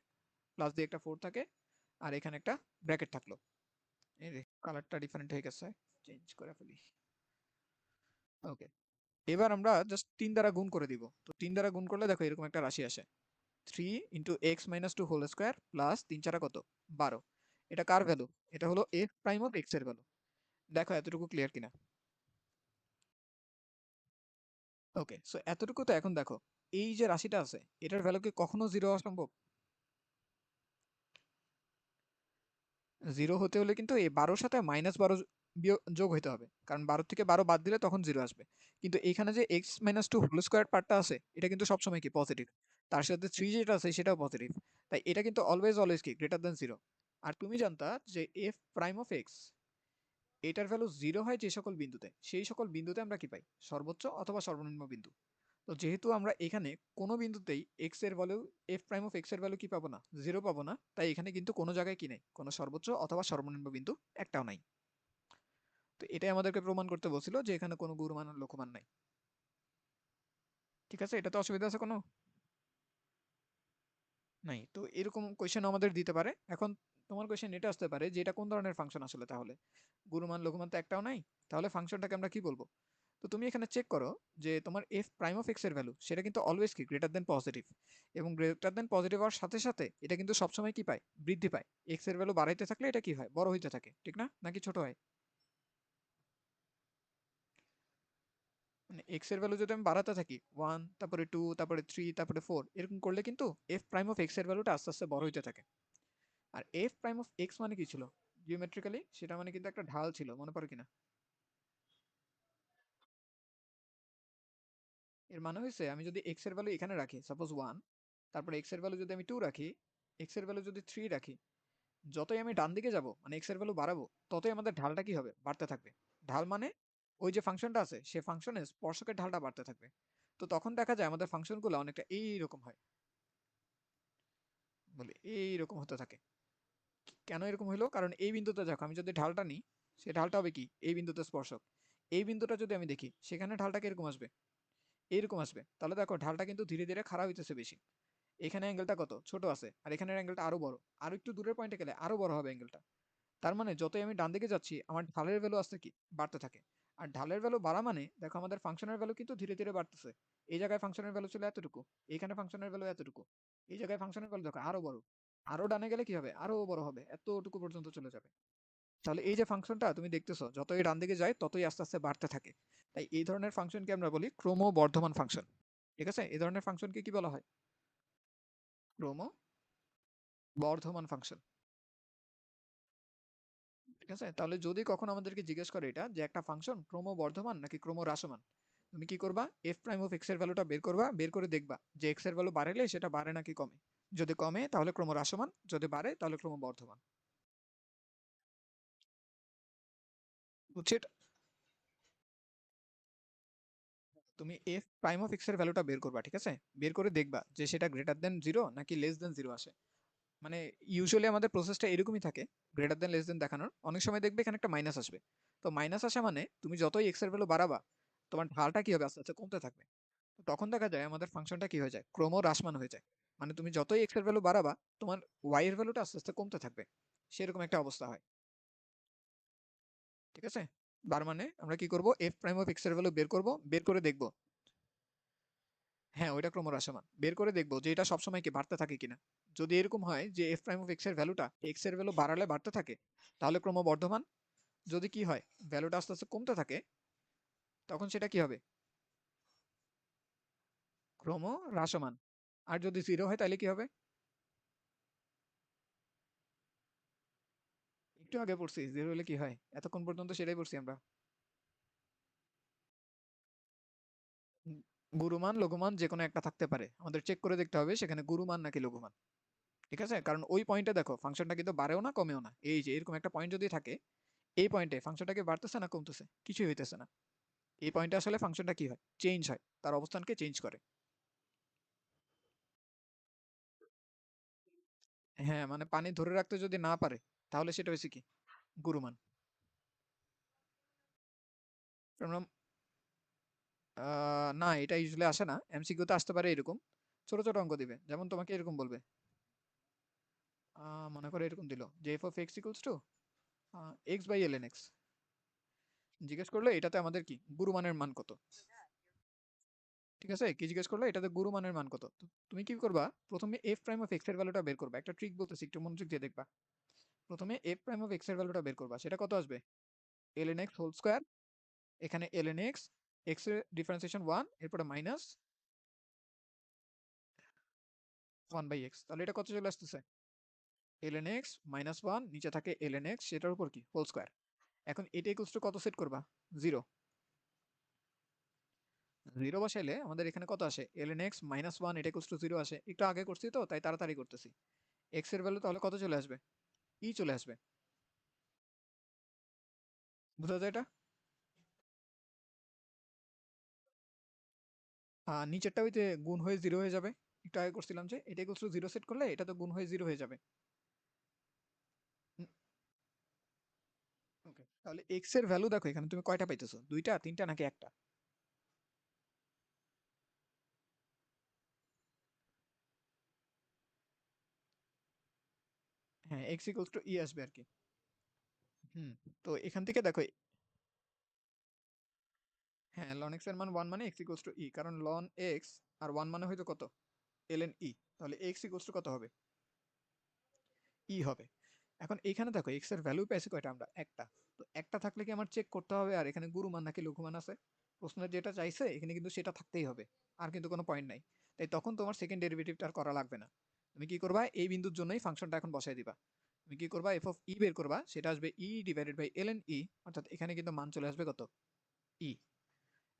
প্লাস দিয়ে একটা 4 থাকে, আর এখানে একটা ব্র্যাকেট থাকলো। এই রে, কালারটা ডিফারেন্ট হয়ে গেছে, চেঞ্জ করে ফেলি। ওকে, এবার আমরা জাস্ট 3 দ্বারা গুণ করে দিব। তো 3 দ্বারা গুণ করলে দেখো এরকম একটা রাশি আসে, 3 into X minus 2 whole square plus 3 4 কত? 12। এটা কার ভ্যালু? এটা হলো এফ প্রাইম অফ এক্স এর ভ্যালু। দেখো এতটুকু ক্লিয়ার কিনা? ওকে, সো এতটুকু। তো এখন দেখো এই যে রাশিটা আছে, এটার ভ্যালু কি কখনো জিরো হওয়া সম্ভব? জিরো হতে হলে কিন্তু এই 12-র সাথে -12 যোগ হইতে হবে, কারণ 12 থেকে 12 বাদ দিলে তখন জিরো আসবে। কিন্তু এখানে যে এক্স মাইনাস 2 হোল স্কোয়ার পার্টটা আছে, এটা কিন্তু সবসময় কি পজিটিভ। তার সাথে 3 যেটা আছে সেটাও পজিটিভ। তাই এটা কিন্তু অলওয়েজ অলওয়েজ কি গ্রেটার দ্যান জিরো। আর তুমি জানতা যে এফ প্রাইম অফ এক্স, এটার ভ্যালু জিরো হয় যে সকল বিন্দুতে, সেই সকল বিন্দুতে আমরা কি পাই? সর্বোচ্চ অথবা সর্বনিম্ন বিন্দু। তো যেহেতু আমরা এখানে কোনো বিন্দুতেই এক্স এর value, F prime of X এর ভ্যালু কি পাবো না? জিরো পাবো না। তাই এখানে কিন্তু কোনো জায়গায় কি নেই? কোনো সর্বোচ্চ অথবা সর্বনিম্ন বিন্দু একটাও নাই। তো এটাই আমাদেরকে প্রমাণ করতে বলছিল যে এখানে কোনো গুণমান আর লঘুমান নাই। ঠিক আছে, এটাতে অসুবিধা আছে কোনো? নাই। তো এরকম কোয়েশ্চেন আমাদের দিতে পারে। এখন তোমার কোয়েশ্চেন এটা আসতে পারে যে এটা কোন ধরনের ফাংশন আসলে তাহলে? গুণমান লঘুমান তো একটাও নাই। তাহলে ফাংশনটাকে আমরা কি বলবো? তো তুমি এখানে চেক করো যে তোমার এফ প্রাইম অফ এক্স এর ভ্যালু সেটা কিন্তু অলওয়েজ কি গ্রেটার দেন পজিটিভ, এবং গ্রেটার দেন পজিটিভ হওয়ার সাথে সাথে এটা কিন্তু সবসময় কি পায়? বৃদ্ধি পায়। এক্স এর ভ্যালু বাড়াইতে থাকলে এটা কি হয়? বড় হইতে থাকে, ঠিক না? নাকি ছোট হয়? মানে এক্স এর ভ্যালু যদি আমি বাড়াতে থাকি 1, তারপরে 2, তারপরে 3, তারপরে 4, এরকম করলে কিন্তু এফ প্রাইম অফ এক্স এর ভ্যালুটা আস্তে আস্তে বড় হইতে থাকে। আর এফ প্রাইম অফ এক্স মানে কি ছিল জিওমেট্রিক্যালি? সেটা মানে কিন্তু একটা ঢাল ছিল, মনে পড়ে কিনা? এর মানে হয়েছে আমি যদি এক্স এর ভ্যালু এখানে রাখি সাপোজ 1, তারপরে এক্স এর ভ্যালু যদি আমি 2 রাখি, এক্স এর ভ্যালু যদি 3 রাখি, যতই আমি ডান দিকে যাব মানে এক্স এর ভ্যালু বাড়াবো, ততই আমাদের ঢালটা কি হবে? বাড়তে থাকবে। ঢাল মানে ওই যে ফাংশনটা আছে সে ফাংশনের স্পর্শকের ঢালটা বাড়তে থাকবে। তো তখন দেখা যায় আমাদের ফাংশনগুলো অনেকটা এইরকম হয়, বলে এইরকম হতে থাকে। কেন এরকম হইলো? কারণ এই বিন্দুতে দেখো আমি যদি ঢালটা নিই, সে ঢালটা হবে কি এই বিন্দুতে স্পর্শক। এই বিন্দুটা যদি আমি দেখি, সেখানে ঢালটা কিরকম আসবে? এইরকম আসবে। তাহলে দেখো ঢালটা কিন্তু ধীরে ধীরে খাড়া হইতেছে বেশি। এখানে অ্যাঙ্গেলটা কত ছোট আছে, আর এখানের অ্যাঙ্গেলটা আরো বড়। আরো একটু দূরের পয়েন্টে গেলে আরো বড় হবে অ্যাঙ্গেলটা। তার মানে যতই আমি ডান দিকে যাচ্ছি আমার ঢালের ভ্যালু আসছে কি বাড়তে থাকে। আর ঢালের ভ্যালু বাড়া মানে দেখো আমাদের ফাংশনের ভ্যালু কিন্তু ধীরে ধীরে বাড়তেছে। এই জায়গায় ফাংশনের ভ্যালু ছিল এতটুকু, এখানে ফাংশনের ভ্যালু এতটুকু, এই জায়গায় ফাংশনের ভ্যালু দেখো আরো বড়। আরো ডানে গেলে কি হবে? আরো বড় হবে, এতটুকু পর্যন্ত চলে যাবে। তাহলে এই যে ফাংশনটা তুমি দেখতেছো যতই ডান দিকে যায় ততই আস্তে আস্তে বাড়তে থাকে। তাই এই ধরনের ফাংশনকে আমরা বলি ক্রমবর্ধমান ফাংশন। ঠিক আছে, এই ধরনের ফাংশনকে কি বলা হয়? ক্রমবর্ধমান ফাংশন। ঠিক আছে, তাহলে যদি কখনো আমাদেরকে জিজ্ঞেস করে এটা যে একটা ফাংশন ক্রমবর্ধমান নাকি ক্রমহ্রাসমান, তুমি কি করবা? এফ প্রাইম অফ এক্স এর ভ্যালুটা বের করবা, বের করে দেখবা যে এক্স এর ভ্যালু বাড়লে সেটা বাড়ে নাকি কমে। যদি কমে তাহলে ক্রমহ্রাসমান, যদি বাড়ে তাহলে ক্রমবর্ধমান। বুঝছো এটা? তুমি এফ প্রাইম অফ এক্স এর ভ্যালুটা বের করবা, ঠিক আছে? বের করে দেখবা যে সেটা গ্রেটার দেন জিরো নাকি লেস দেন জিরো আসে। মানে ইউজুয়ালি আমাদের প্রসেসটা এরকমই থাকে, গ্রেটার দেন লেস দেন দেখানোর। অনেক সময় দেখবে এখানে একটা মাইনাস আসবে। তো মাইনাস আসা মানে তুমি যতই এক্স এর ভ্যালু বাড়াবা, তোমার ঢালটা কি হবে? আস্তে আস্তে কমতে থাকবে। তো তখন দেখা যায় আমাদের ফাংশনটা কি হয়ে যায়? ক্রমহ্রাসমান হয়ে যায়। মানে তুমি যতই এক্স এর ভ্যালু বাড়াবা, তোমার ওয়াই এর ভ্যালুটা আস্তে আস্তে কমতে থাকবে। সেরকম একটা অবস্থা হয়। ঠিক আছে, তার মানে আমরা কি করব? এফ প্রাইম অফ এক্স এর ভ্যালু বের করব, বের করে দেখব হ্যাঁ, ওইটা ক্রমহ্রাসমান। বের করে দেখব যে এটা সবসময় কি বাড়তে থাকে কিনা। যদি এরকম হয় যে f প্রাইম অফ x এর ভ্যালুটা x এর ভ্যালু বাড়ালে বাড়তে থাকে, তাহলে ক্রমবর্ধমান। যদি কি হয় ভ্যালুটা আস্তে আস্তে কমতে থাকে, তখন সেটা কি হবে? ক্রমহ্রাসমান। আর যদি 0 হয় তাহলে কি হবে? একটু আগে পড়ছি 0 হলে কি হয়? এতক্ষণ পর্যন্ত সেটাই পড়ছি আমরা। উম গুরুমান, লঘুমান যেকোনো একটা থাকতে পারে। আমাদের চেক করে দেখতে হবে সেখানে গুরুমান নাকি লঘুমান। ঠিক আছে? কারণ ওই পয়েন্টে দেখো ফাংশনটা কিন্তু বাড়েও না কমেও না। এই যে এরকম একটা পয়েন্ট যদি থাকে, এই পয়েন্টে ফাংশনটা কি বাড়তেছে না কমতেছে? কিছুই হইতেছে না। এই পয়েন্টে আসলে ফাংশনটা কি হয়? চেঞ্জ হয়। তার অবস্থানকে চেঞ্জ করে। হ্যাঁ, মানে পানি ধরে রাখতে যদি না পারে, তাহলে সেটা হইছে কি? গুরুমান। কারণ না, এটা ইউজুয়ালি আসে না। এমসিকিউ তে আসতে পারে এরকম। ছোট, ছোট অঙ্ক দিবে। যেমন তোমাকে এরকম বলবে। মনে করো এরকম দিল যে f of x equals to x by ln x। জিজ্ঞেস করলো এটাতে আমাদের কি? গুরুমানের মান কত? ঠিক আছে? কি জিজ্ঞেস করলো? এটাতে গুরুমানের মান কত? তো তুমি কি করবা? প্রথমে f prime of x এর ভ্যালুটা বের করবা। একটা ট্রিক বলতেছি, একটু মনোযোগ দিয়ে দেখবা। প্রথমে f prime of x এর ভ্যালুটা বের করবা। সেটা কত আসবে? ln x হোল স্কয়ার, এখানে ln x, x এর ডিফারেন্সিয়েশন 1, এরপরে মাইনাস 1 বাই x। তাহলে এটা কত চলে আসতেছে? ln x মাইনাস 1, নিচে থাকে ln x, সেটার উপর কি? Whole square. এখন এটা ইকুয়ালস টু কত সেট করবা? 0। 0 বসাইলে আমাদের এখানে কত আসে? ln x মাইনাস 1 এটা ইকুয়ালস টু 0 আসে। একটু আগে করছি তো তাই তাড়াতাড়ি করতেছি। x এর ভ্যালু তাহলে কত চলে আসবে? চলে আসবে। বুঝা যায় এটা? নিচেরটা ওই যে গুণ হয়ে 0 হয়ে যাবে। একটু আগে করছিলাম যে এটা ইকুয়ালস টু 0 সেট করলে এটা তো গুণ হয়ে 0 হয়ে যাবে। ওকে, তাহলে x এর ভ্যালু দেখো এখানে তুমি কয়টা পাইতেছো? 2টা, 3টা নাকি একটা? হ্যাঁ, x ইকুয়ালস টু আসবে আর কি। হুম, তো এখান থেকে দেখো। হ্যাঁ, ln x এর মান 1 মানে x ইকুয়ালস টু কারণ ln x আর 1 মানে হয়তো কত? ln তাহলে x ইকুয়ালস টু কত হবে? হবে। এখন এখানে দেখো x এর ভ্যালু পেয়েছি কয়টা আমরা? একটা। তো একটা থাকলে কি আমার চেক করতে হবে আর এখানে গুরুমান নাকি লঘুমান আছে? প্রশ্নের যেটা চাইছে এখানে কিন্তু সেটা থাকতেই হবে। আর কিন্তু কোনো পয়েন্ট নাই। তাই তখন তোমার সেকেন্ড ডেরিভেটিভটা আর করা লাগবে না। তুমি কি করবা? এই বিন্দুর জন্যই ফাংশনটা এখন বসায় দিবা। তুমি কি করবা? f of বের করবা। সেটা আসবে ডিভাইডেড বাই ln অর্থাৎ এখানে কিন্তু মান চলে আসবে কত? e।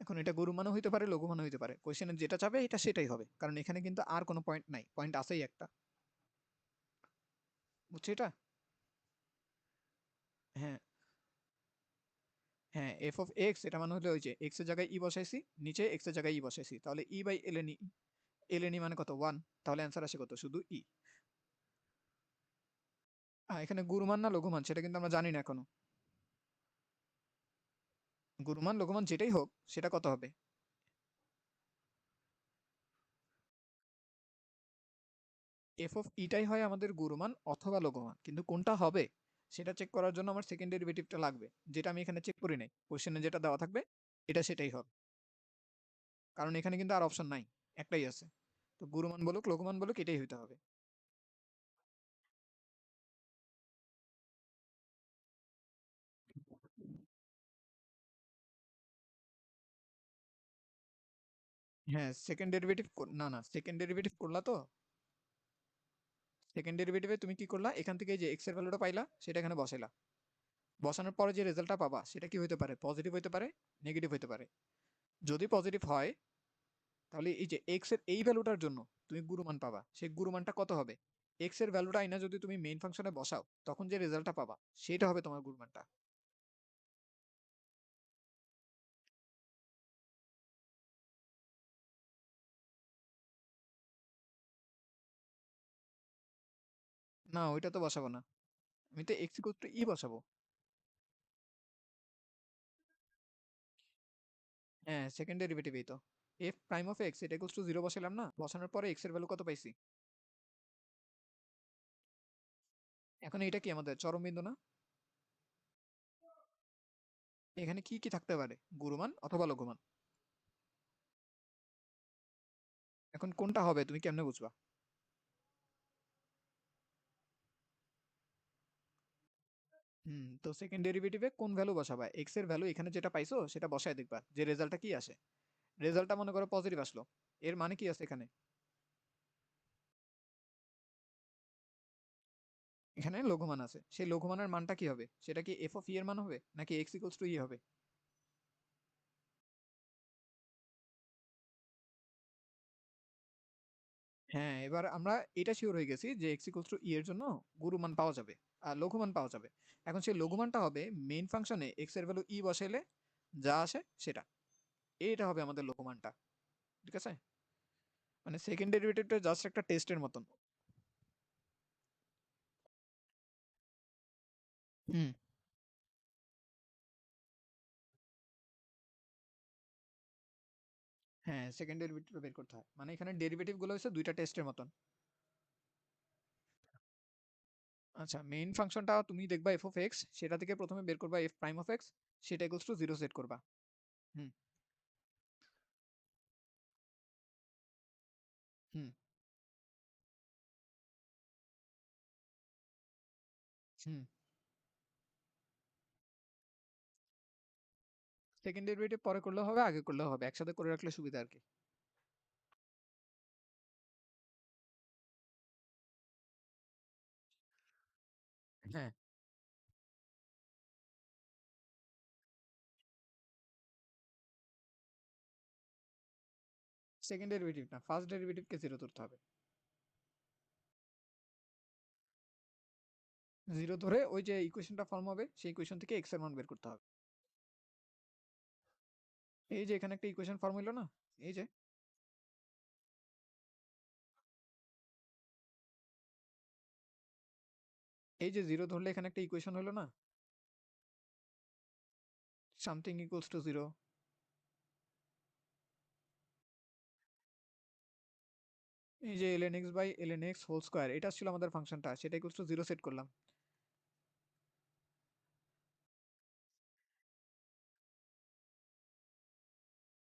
এখন এটা গুরুমানও হইতে পারে, লঘুমানও হইতে পারে। কোয়েশ্চেনে যেটা চাবে এটা সেটাই হবে। কারণ এখানে কিন্তু আর কোনো পয়েন্ট নাই। পয়েন্ট আছেই একটা। বুঝছো এটা? হ্যাঁ, হ্যাঁ, f of x এটা মানে হলো ওই যে x এর জায়গায় বসাইছি, নিচে x এর জায়গায় বসাইছি। তাহলে বাই ln মানে কত? 1। তাহলে অ্যান্সার আসে কত? শুধু এখানে গুরুমান না লঘুমান সেটা কিন্তু আমরা জানি না এখনো। গুরুমান লঘুমান যেটাই হোক সেটা কত হবে? f of টাই হয় আমাদের গুরুমান অথবা লঘুমান। কিন্তু কোনটা হবে সেটা চেক করার জন্য আমার সেকেন্ড ডেরিভেটিভটা লাগবে। যেটা আমি এখানে চেক করি নাই। কোশ্চেনে যেটা দেওয়া থাকবে এটা সেটাই হবে। কারণ এখানে কিন্তু আর অপশন নাই। একটাই আছে। তো গুরুমান বলুক লঘুমান বলুক এটাই হইতে হবে। হ্যাঁ, সেকেন্ড ডেরিভেটিভ না, না, সেকেন্ড ডেরিভেটিভ করলা তো? সেকেন্ড ডেরিভেটিভে তুমি কি করলা? এখান থেকে যে x এর ভ্যালুটা পাইলা সেটা এখানে বসাইলা। বসানোর পরে যে রেজাল্টটা পাবা সেটা কি হইতে পারে? পজিটিভ হইতে পারে, নেগেটিভ হইতে পারে। যদি পজিটিভ হয় তাহলে এই যে x এর এই ভ্যালুটার জন্য তুমি গুরুমান পাবা। সেই গুরুমানটা কত হবে? x এর ভ্যালুটা আইনা যদি তুমি মেইন ফাংশনে বসাও তখন যে রেজাল্টটা পাবা সেটা হবে তোমার গুরুমানটা। না, ওইটা তো বসাবো না। আমি তো x ইকুয়াল টু বসাবো। হ্যাঁ, সেকেন্ড ডেরিভেটিভ এই তো। f প্রাইম অফ x এটা ইকুয়াল টু 0 বসালাম না? বসানোর পরে x এর ভ্যালু কত পাইছি? এখন এটা কি আমাদের চরম বিন্দু না? এখানে কি কি থাকতে পারে? গুরুমান অথবা লঘুমান। এখন কোনটা হবে তুমি কেমনে বুঝবা? তো সেকেন্ড ডেরিভেটিভে কোন ভ্যালু বসাবা? এক্স এর ভ্যালু এখানে যেটা পাইছো সেটা বসায় দেখবা যে রেজাল্টটা কি আসে। রেজাল্টটা মনে করো পজিটিভ আসলো, এর মানে কি আছে এখানে? এখানে লঘুমান আছে, সেই লঘুমানের মানটা কি হবে? সেটা কি এফ অফ ই এর মান হবে নাকি এক্স ইকুয়ালস টু ই হবে? হ্যাঁ, এবার আমরা এটা শিওর হয়ে গেছি যে এক্স ইকুয়ালস টু ই এর জন্য গুরুমান পাওয়া যাবে আর লঘুমান পাওয়া যাবে। এখন সেই লঘুমানটা হবে মেইন ফাংশনে এক্স এর ভ্যালু ই বসাইলে যা আসে সেটা, এইটা হবে আমাদের লঘুমানটা। ঠিক আছে, মানে সেকেন্ড ডেরিভেটিভটা জাস্ট একটা টেস্টের মতন। হুম। হ্যাঁ, সেকেন্ড ডেরিভেটিভটা বের করতে হয়, মানে এখানে ডেরিভেটিভ গুলো হচ্ছে দুইটা টেস্টের মতন। আচ্ছা, মেইন ফাংশনটা তুমি দেখবা এফ অফ এক্স, সেটা থেকে প্রথমে বের করবা এফ প্রাইম অফ এক্স, সেটা ইকুয়ালস টু জিরো সেট করবা। হুম। হুম। হুম। সেকেন্ড ডেরিভেটিভ পরে করলেও হবে, আগে করলেও হবে, একসাথে করে রাখলে সুবিধা আর কি। হ্যাঁ, সেকেন্ড ডেরিভেটিভ না, ফার্স্ট ডেরিভেটিভকে জিরো ধরতে হবে। জিরো ধরে ওই যে ইকুয়েশনটা ফর্ম হবে সেই ইকুয়েশন থেকে এক্স এর মান বের করতে হবে। এই যে এখানে একটা ইকুয়েশন ফর্ম হইলো না, এই যে, এই যে জিরো ধরলে এখানে একটা ইকুয়েশন হলো না, সামথিং ইকুয়ালস টু জিরো। এই যে ln x by ln x whole square, এটা ছিল আমাদের ফাংশনটা, সেটা ইকুয়ালস টু জিরো সেট করলাম।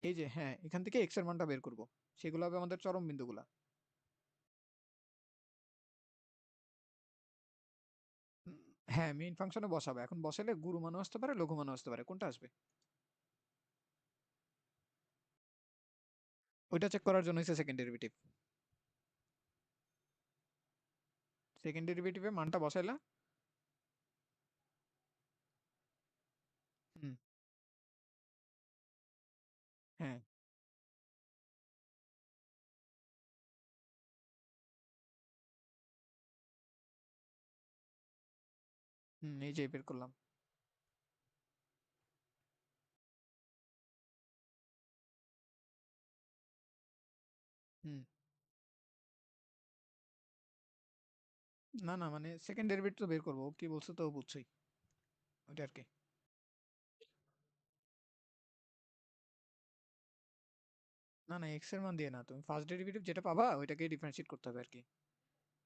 এই যে হ্যাঁ, এখান থেকে এক্স এর মানটা বের করব, সেগুলো হবে আমাদের চরম বিন্দুগুলা। উম, হ্যাঁ, মেইন ফাংশনে বসাবে, এখন বসালে গুরু মানও আসতে পারে লঘু মানও আসতে পারে, কোনটা আসবে ওইটা চেক করার জন্য হচ্ছে সেকেন্ড ডেরিভেটিভ। সেকেন্ড ডেরিভেটিভে মানটা বসাইলা। হুম। হ্যাঁ। এই যে বের করলাম। হুম। না না, মানে সেকেন্ড ডেরিভেটিভ তো বের করবো, ও কি বলছে তো ও বুঝছই, ওইটা আর কি। না না, এক্স এর মান দিয়ে না, তুমি ফার্স্ট ডেরিভেটিভ যেটা পাবা ওইটাকে ডিফারেন্সিয়েট করতে হবে আর কি।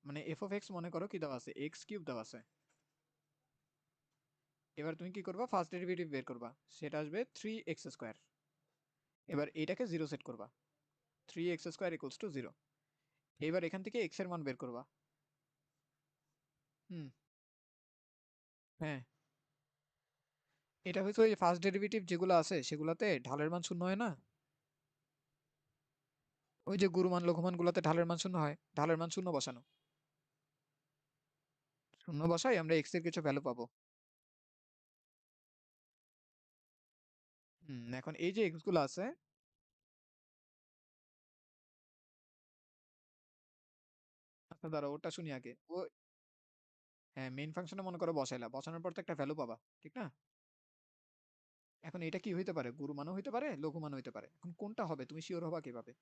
মানে এফ অফ এক্স মনে করো কি দেওয়া আছে, এক্স কিউব দেওয়া আছে। এবার তুমি কি করবা, ফার্স্ট ডেরিভেটিভ বের করবা, সেটা আসবে থ্রি এক্স স্কোয়ার। এবার এটাকে জিরো সেট করবা, three x square equals two zero. এবার এখান থেকে এক্স এর মান বের করবা। হুম। হ্যাঁ, এটা হচ্ছে ওই ফার্স্ট ডেরিভেটিভ যেগুলো আছে সেগুলাতে ঢালের মান শূন্য হয় না, ওই যে গুরুমান লঘুমান গুলাতে ঢালের মান শূন্য হয়, ঢালের মান শূন্য বসানো। শূন্য বসাই আমরা এক্স এর কিছু ভ্যালু পাবো। এখন এই যে এক্স গুলো আছে। আচ্ছা দাঁড়াও, ওটা শুনি আগে ও। হ্যাঁ, মেইন ফাংশনে মনে করো বসাইলা, বসানোর পর তো একটা ভ্যালু পাবা, ঠিক না? এখন এটা কি হইতে পারে, গুরু মানও হইতে পারে লঘু মানও হইতে পারে, এখন কোনটা হবে তুমি শিওর হবা কিভাবে?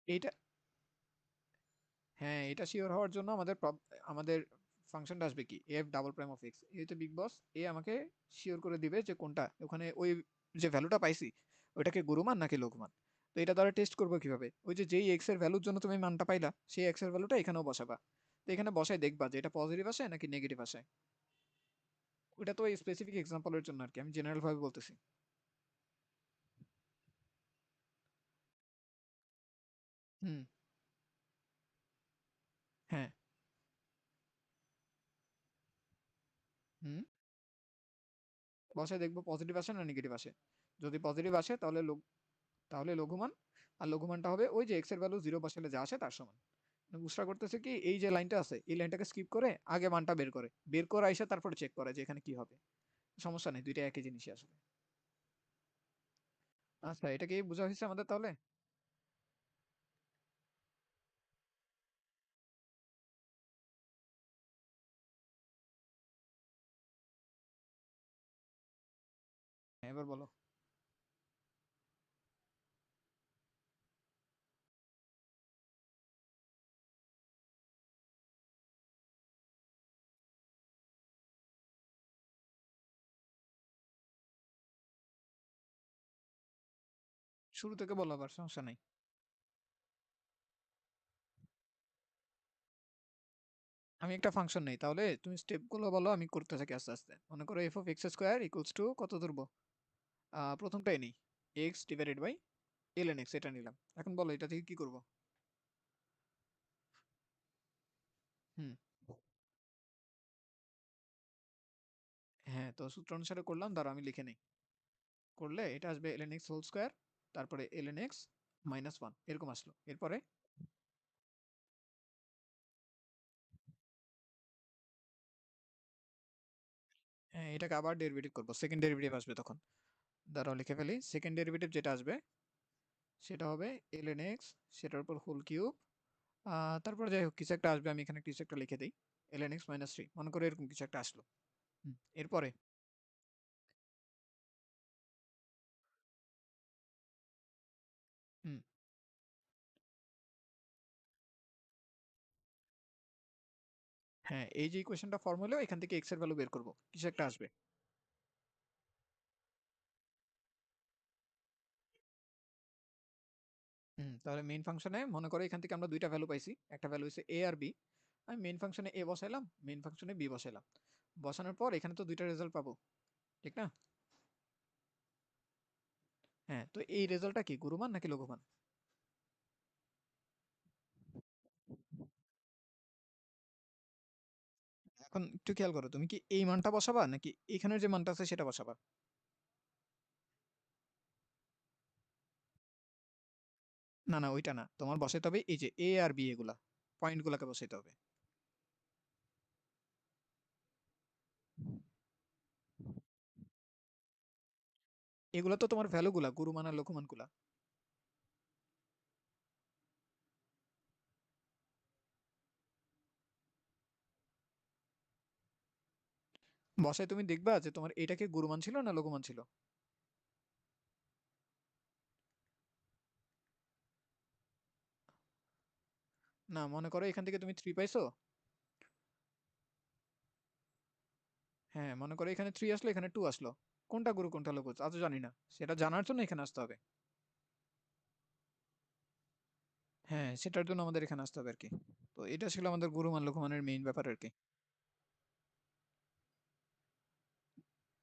এইটা, হ্যাঁ, এটা শিওর হওয়ার জন্য আমাদের ফাংশনটা আসবে কি, F double prime of x, এই তো বিগ বস, এ আমাকে শিওর করে দিবে যে কোনটা ওখানে ওই যে ভ্যালুটা পাইছি ওইটাকে গুরুমান নাকি লঘুমান। তো এটা দ্বারা টেস্ট করবো কিভাবে, ওই যে যেই এক্স এর ভ্যালুর জন্য তুমি মানটা পাইলা সেই এক্স এর ভ্যালুটা এখানেও বসাবা। তো এখানে বসাই দেখবা যে এটা পজিটিভ আসে নাকি নেগেটিভ আসে। ওটা তো এই স্পেসিফিক এক্সাম্পলের জন্য আর কি, আমি জেনারেল ভাবে বলতেছি। হুম। হ্যাঁ। হুম। বসায় দেখবো পজিটিভ আসে না নেগেটিভ আসে। যদি পজিটিভ আসে তাহলে লঘুমান, আর লঘুমানটা হবে ওই যে এক্স এর ভ্যালু 0 বসালে যা আসে তার সমান। বুসরা করতেছে কি এই যে লাইনটা আছে এই লাইনটাকে স্কিপ করে আগে মানটা বের করে আইসা তারপরে চেক করে যে এখানে কি হবে। সমস্যা নেই, দুইটা একই জিনিসই আসলে। আচ্ছা, এটা কি বোঝা হয়েছে আমাদের তাহলে? হ্যাঁ, এবার বলো। শুরু থেকে বলো আবার, সমস্যা নাই। আমি একটা ফাংশন নেই, তাহলে তুমি স্টেপ গুলো বলো, আমি করতে থাকি আস্তে আস্তে। মনে করো F of X square equals to কত ধরবো? প্রথমটাই নেই, X divided by L N X, এটা নিলাম। এখন বলো এটা থেকে কি করব? হুম। হ্যাঁ, তো সূত্র অনুসারে করলাম, ধরো আমি লিখে নেই। করলে এটা আসবে এল এন এক্স হোল স্কোয়ার, তারপরে এল এন এক্স মাইনাস ওয়ান, এরকম আসলো। এরপরে হ্যাঁ, এটাকে আবার ডেরিভেটিভ করবো, সেকেন্ড ডেরিভেটিভ আসবে তখন। দাঁড়াও লিখে ফেলি, সেকেন্ড ডেরিভেটিভ যেটা আসবে সেটা হবে এল এন এক্স, সেটার উপর হোল কিউব, তারপরে যাই হোক কিছু একটা আসবে, আমি এখানে কিছু একটা লিখে দিই, এল এন এক্স মাইনাস থ্রি, মনে করো এরকম কিছু একটা আসলো। এরপরে হুম। হ্যাঁ, এই যে ইকুয়েশনটা ফর্ম হলো এখান থেকে এক্স এর ভ্যালু বের করবো, কিছু একটা আসবে। তাহলে মেইন ফাংশনে মনে করো এখান থেকে আমরা দুইটা ভ্যালু পাইছি, একটা ভ্যালু হচ্ছে এ আর বি। আমি মেইন ফাংশনে এ বসাইলাম, মেইন ফাংশনে বি বসাইলাম। বসানোর পর এখানে তো দুইটা রেজাল্ট পাবো, ঠিক না? হ্যাঁ, তো এই রেজাল্টটা কি গুরুমান নাকি লঘুমান? এখন একটু খেয়াল করো, তুমি কি এই মানটা বসাবা নাকি এখানের যে মানটা আছে সেটা বসাবা? না না, ওইটা না, তোমার বসাইতে হবে এই যে এ আর বি, এগুলা পয়েন্ট গুলাকে বসাইতে হবে। এগুলা তো তোমার ভ্যালু গুলা, গুরুমান আর লঘুমান গুলা। বসায় তুমি দেখবা যে তোমার এটা কি গুরুমান ছিল না লঘুমান ছিল। না, মনে করো এখান থেকে তুমি থ্রি পাইছো। হ্যাঁ, মনে করো এখানে থ্রি আসলো, এখানে টু আসলো। কোনটা গুরু কোনটা লঘু আজও জানি না, সেটা জানার জন্য এখানে আসতে হবে। হ্যাঁ, সেটার জন্য আমাদের এখানে আসতে হবে আর কি। তো এটা ছিল আমাদের গুরুমান লঘুমানের মেইন ব্যাপার আর কি।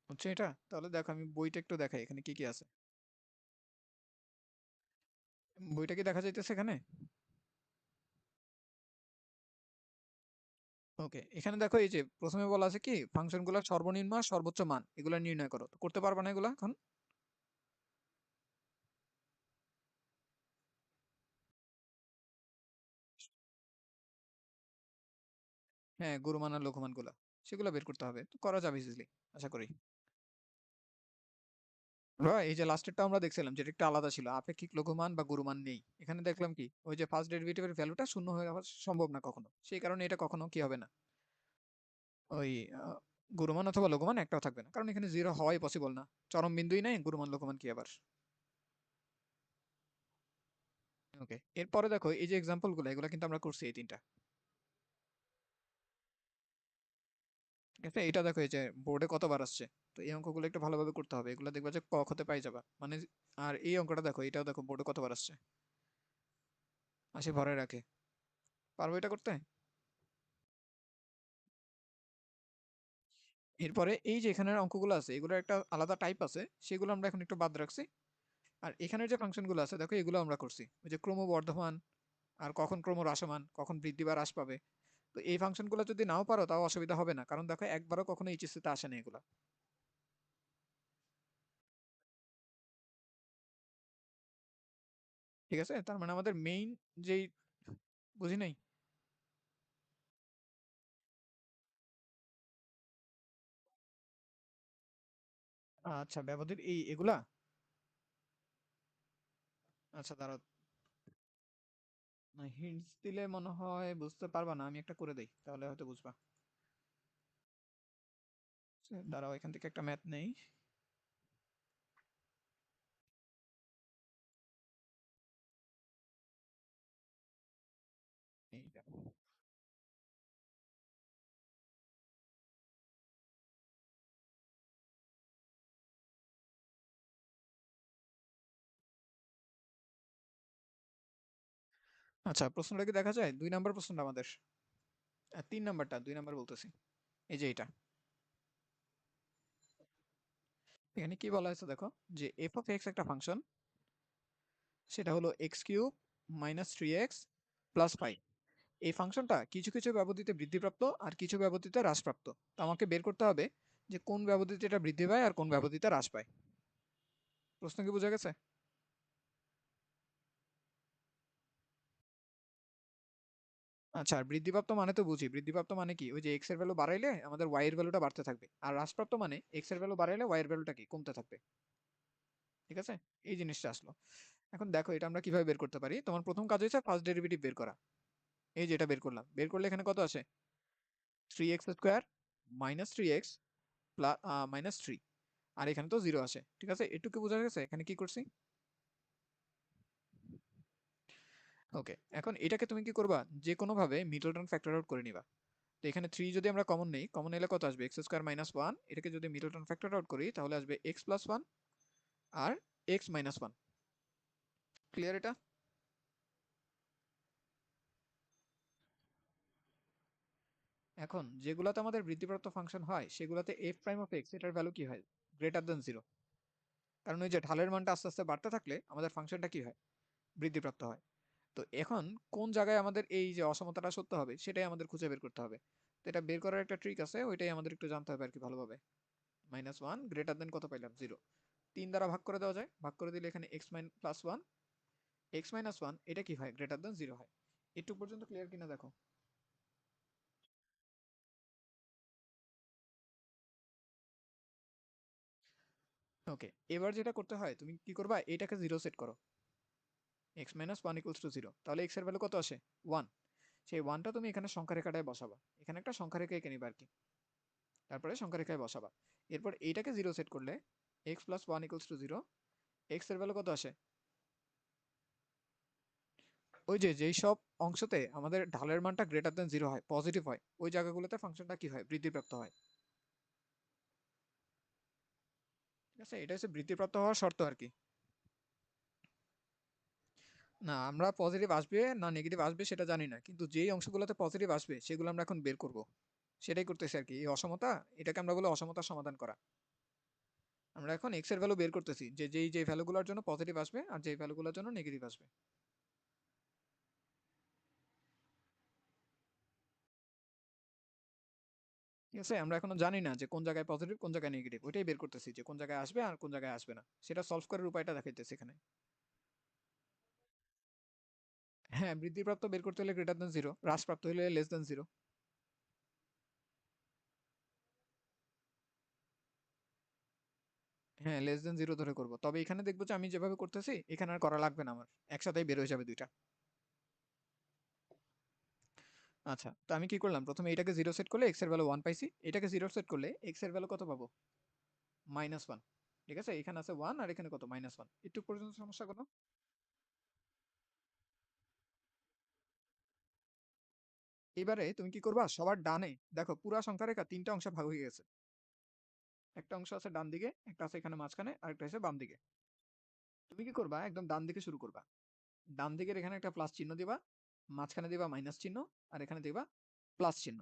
হচ্ছে এটা, তাহলে দেখো আমি বইটা একটু দেখাই এখানে কি কি আছে। বইটা কি দেখা যাইতেছে এখানে? ওকে, এখানে দেখো এই যে প্রথমে বলা আছে কি ফাংশন গুলার সর্বনিম্ন আর সর্বোচ্চ মান এগুলা নির্ণয় করো, তো করতে পারবা না এগুলা এখন? হ্যাঁ, গুরুমান আর লঘুমান গুলা সেগুলো বের করতে হবে, তো করা যাবে ইজিলি আশা করি। এই যে লাস্টেরটা আমরা দেখছিলাম যেটা একটু আলাদা ছিল, আপেক্ষিক লঘুমান বা গুরুমান নেই, এখানে দেখলাম কি ওই যে ফার্স্ট ডেরিভেটিভের ভ্যালুটা শূন্য হয়ে যাওয়া সম্ভব না কখনো, সেই কারণে এটা কখনো কি হবে না, ওই গুরুমান অথবা লঘুমান একটাও থাকবে না, কারণ এখানে জিরো হওয়াই পসিবল না। চরম বিন্দুই নাই, গুরুমান লঘুমান কি আবার? ওকে, এরপরে দেখো এই যে এক্সাম্পল গুলো এগুলো কিন্তু আমরা করছি এই তিনটা। ঠিক আছে, এটা দেখো এই যে বোর্ডে কতবার আসছে। তো এই অঙ্কগুলো একটু ভালোভাবে করতে হবে, এগুলো দেখবা যে ক হতে পাই যাবা মানে। আর এই অঙ্কটা দেখো, এটাও দেখো বোর্ডে কতবার আসছে, আসে ভরে রাখে। পারবো এটা করতে? এরপরে এই যে এখানের অঙ্কগুলো আছে এগুলোর একটা আলাদা টাইপ আছে, সেগুলো আমরা এখন একটু বাদ রাখছি। আর এখানের যে ফাংশনগুলো আছে দেখো এগুলো আমরা করছি, ওই যে ক্রমবর্ধমান, আর কখন ক্রম হ্রাসমান, কখন বৃদ্ধি বা হ্রাস পাবে। তো এই ফাংশনগুলো যদি নাও পারো তাও অসুবিধা হবে না, কারণ দেখো একবারও কখনো এইচএসসি তে আসে না এগুলা। ঠিক আছে, তার মানে আমাদের মেইন যেই, বুঝি নাই। আচ্ছা, ব্যবধির এই এগুলা। আচ্ছা দাঁড়াও, হিন্টস দিলে মনে হয় বুঝতে পারবা না, আমি একটা করে দেই তাহলে হয়তো বুঝবা। আচ্ছা, দাঁড়াও এখান থেকে একটা ম্যাথ নেই। এইটা। আচ্ছা, প্রশ্নটা কি দেখা যায়? 2 নাম্বার প্রশ্নটা আমাদের, 3 নাম্বারটা, 2 নাম্বার বলতেছি। এই যে এটা, এখানে কি বলা হয়েছে দেখো, যে এফ অফ এক্স একটা ফাংশন, সেটা হলো x cube minus 3x plus 5। এই ফাংশনটা কিছু কিছু ব্যবধিতে বৃদ্ধিপ্রাপ্ত আর কিছু ব্যবধিতে হ্রাসপ্রাপ্ত। তো আমাকে বের করতে হবে যে কোন ব্যবধিতে এটা বৃদ্ধি পায় আর কোন ব্যবধিতে হ্রাস পায়। প্রশ্ন কি বোঝা গেছে? আচ্ছা, আর বৃদ্ধিপ্রাপ্ত মানে তো বুঝি, বৃদ্ধিপ্রাপ্ত মানে কি, ওই যে এক্স এর ভ্যালু বাড়াইলে আমাদের ওয়াই এর ভ্যালুটা বাড়তে থাকবে, আর হ্রাসপ্রাপ্ত মানে এক্স এর ভ্যালু বাড়াইলে ওয়াই এর ভ্যালুটা কি কমতে থাকবে। ঠিক আছে, এই জিনিসটা আসলো। এখন দেখো এটা আমরা কিভাবে বের করতে পারি। তোমার প্রথম কাজ হচ্ছে ফার্স্ট ডেরিভেটিভ বের করা। এই যে এটা বের করলাম, বের করলে এখানে কত আসে, 3x² minus 3x plus minus 3, আর এখানে তো 0 আসে। ঠিক আছে, এটুকু বোঝা গেছে এখানে কি করছি। ওকে, এখন এটাকে তুমি কি করবা, যে কোনো ভাবে মিডল টার্ম ফ্যাক্টর আউট করে নিবা। তো এখানে 3 যদি আমরা কমন নেই, কমন নিলে কত আসবে, x² মাইনাস 1, এটাকে যদি মিডল টার্ম ফ্যাক্টর আউট করি তাহলে আসবে x প্লাস 1 আর x মাইনাস 1। ক্লিয়ার এটা? এখন যেগুলাতে আমাদের বৃদ্ধিপ্রাপ্ত ফাংশন হয় সেগুলাতে f প্রাইম অফ x এটার ভ্যালু কি হয়, গ্রেটার দেন 0। কারণ ওই যে ঢালের মানটা আস্তে আস্তে বাড়তে থাকলে আমাদের ফাংশনটা কি হয়, বৃদ্ধিপ্রাপ্ত হয়। তো এখন কোন জায়গায় আমাদের এই যে অসমতাটা সত্য হবে সেটাই আমাদের খুঁজে বের করতে হবে। তো এটা বের করার একটা ট্রিক আছে, ওইটাই আমাদের একটু জানতে হবে আর কি ভালোভাবে। -1 গ্রেটার দেন কত পাইলাম, 0। 3 দ্বারা ভাগ করে দেওয়া যায়, ভাগ করে দিলে এখানে x প্লাস 1, x মাইনাস 1 এটা কি হয়, গ্রেটার দেন 0 হয়। এটুকু পর্যন্ত ক্লিয়ার কিনা দেখো। ওকে, এবার যেটা করতে হয়, তুমি কি করবা, এটাকে 0 সেট করো, x মাইনাস 1 ইকুয়ালস টু 0, তাহলে x এর ভ্যালু কত আসে, 1। সেই 1টা তুমি এখানে সংখ্যা রেখাটায় বসাবা, এখানে একটা সংখ্যা রেখা এঁকে নিবা আর কি, তারপরে সংখ্যা রেখায় বসাবা। এরপর এইটাকে 0 সেট করলে x plus 1 equals to 0, x এর ভ্যালু কত আসে, ওই যে যেই সব অংশতে আমাদের ঢালের মানটা গ্রেটার দেন 0 হয়, পজিটিভ হয়, ওই জায়গাগুলোতে ফাংশনটা কি হয়, বৃদ্ধিপ্রাপ্ত হয়। ঠিক আছে, এটা হচ্ছে বৃদ্ধিপ্রাপ্ত হওয়ার শর্ত আর কি। না, আমরা পজিটিভ আসবে না নেগেটিভ আসবে সেটা জানি না, কিন্তু যেই অংশগুলোতে পজিটিভ আসবে সেগুলো আমরা এখন বের করব, সেটাই করতেছি আর কি। এই অসমতা, এটাকে আমরা বলি অসমতার সমাধান করা। আমরা এখন এক্স এর ভ্যালু বের করতেছি, যে যেই যেই ভ্যালুগুলোর জন্য পজিটিভ আসবে আর যেই ভ্যালুগুলোর জন্য নেগেটিভ আসবে। ঠিক আছে, আমরা এখনো জানি না যে কোন জায়গায় পজিটিভ কোন জায়গায় নেগেটিভ, ওইটাই বের করতেছি যে কোন জায়গায় আসবে আর কোন জায়গায় আসবে না, সেটা সলভ করার উপায়টা দেখাইতেছি এখানে। হ্যাঁ, বৃদ্ধিপ্রাপ্ত বের করতে হলে গ্রেটার দেন 0, হ্রাসপ্রাপ্ত হলে লেস দেন 0। হ্যাঁ, লেস দেন 0 ধরে করব, তবে এখানে দেখবো যে আমি যেভাবে করতেছি এখানে আর করা লাগবে না আমার, একসাথেই বের হয়ে যাবে দুইটা। আচ্ছা, তো আমি কি করলাম, প্রথমে এটাকে 0 সেট করলে x এর ভ্যালু 1 পাইছি, এটাকে 0 সেট করলে x এর ভ্যালু কত পাবো, -1। ঠিক আছে, এখানে আছে 1 আর এখানে কত, -1। একটু পর্যন্ত সমস্যা কোনো। এবারে তুমি কি করবা, সবার ডানে দেখো পুরা সংখ্যা রেখা 3টা অংশে ভাগ হয়ে গেছে। একটা অংশ আছে ডান দিকে, একটা আছে এখানে মাঝখানে, আর একটা আছে বাম দিকে। তুমি কি করবা, একদম ডান দিকে শুরু করবা। ডান দিকের এখানে একটা প্লাস চিহ্ন দিবা, মাঝখানে দিবা মাইনাস চিহ্ন, আর এখানে দিবা প্লাস চিহ্ন।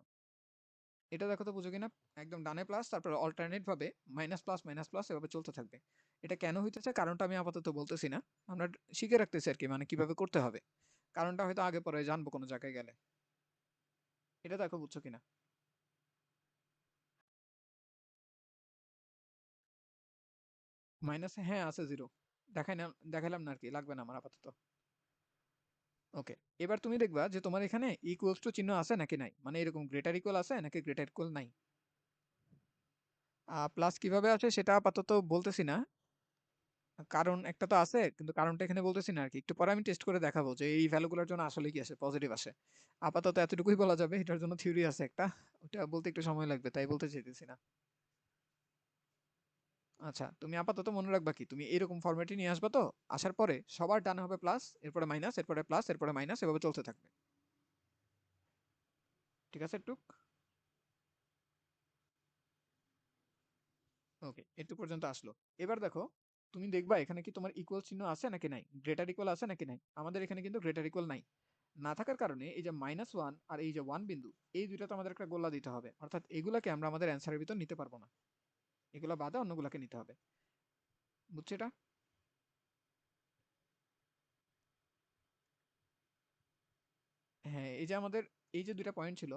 এটা দেখো তো বুঝো কিনা? একদম ডানে প্লাস, তারপরে অল্টারনেট ভাবে মাইনাস প্লাস মাইনাস প্লাস এভাবে চলতে থাকবে। এটা কেন হইতেছে কারণটা আমি আপাতত বলতেছি না। আমরা শিখে রাখতেছি আরকি, মানে কিভাবে করতে হবে। কারণটা হয়তো আগে পরে জানবো কোনো জায়গায় গেলে। এটা দেখো বুঝছো কিনা? মাইনাস হ্যাঁ আছে 0। দেখাইলাম না আরকি, লাগবে না আমার আপাতত। ওকে। এবার তুমি দেখবা যে তোমার এখানে ইকুয়ালস টু চিহ্ন আছে নাকি নাই? মানে এরকম গ্রেটার ইকুয়াল আছে নাকি গ্রেটার ইকুয়াল নাই? প্লাস কিভাবে আসে সেটা আপাতত বলতেছি না। কারণ একটা তো আছে, কিন্তু কারণটা এখানে বলতেছি না আরকি। একটু পরে আমি টেস্ট করে দেখাবো যে এই ভ্যালুগুলোর জন্য আসলে কি আসে, পজিটিভ আসে। আপাতত এতটুকুই বলা যাবে। এটার জন্য থিওরি আছে একটা। ওটা বলতে একটু সময় লাগবে, তাই বলতে চাইতেছি না। আচ্ছা, তুমি আপাতত মনে রাখবা কি, তুমি এরকম ফরম্যাটে নিয়ে আসবা তো, আসার পরে সবার ডানে হবে প্লাস, এরপরে মাইনাস, এরপরে প্লাস, এরপরে মাইনাস, এভাবে চলতে থাকবে। ঠিক আছে টুক? ওকে, একটু পর্যন্ত আসলো। এবার দেখো, তুমি দেখবা এখানে কি তোমার ইকুয়াল চিহ্ন আছে নাকি নাই, গ্রেটার ইকুয়াল আছে নাকি নাই। আমাদের এখানে কিন্তু গ্রেটার ইকুয়াল নাই। না থাকার কারণে এই যে -1 আর এই যে 1 বিন্দু, এই দুইটাতে আমাদের একটা গোলা দিতে হবে, অর্থাৎ এগুলাকে আমরা আমাদের অ্যান্সারের ভিতর নিতে পারবো না। এগুলা বাদে অন্যগুলাকে নিতে হবে। বুঝছো এটা? হ্যাঁ, এই যে আমাদের এই যে দুইটা পয়েন্ট ছিল,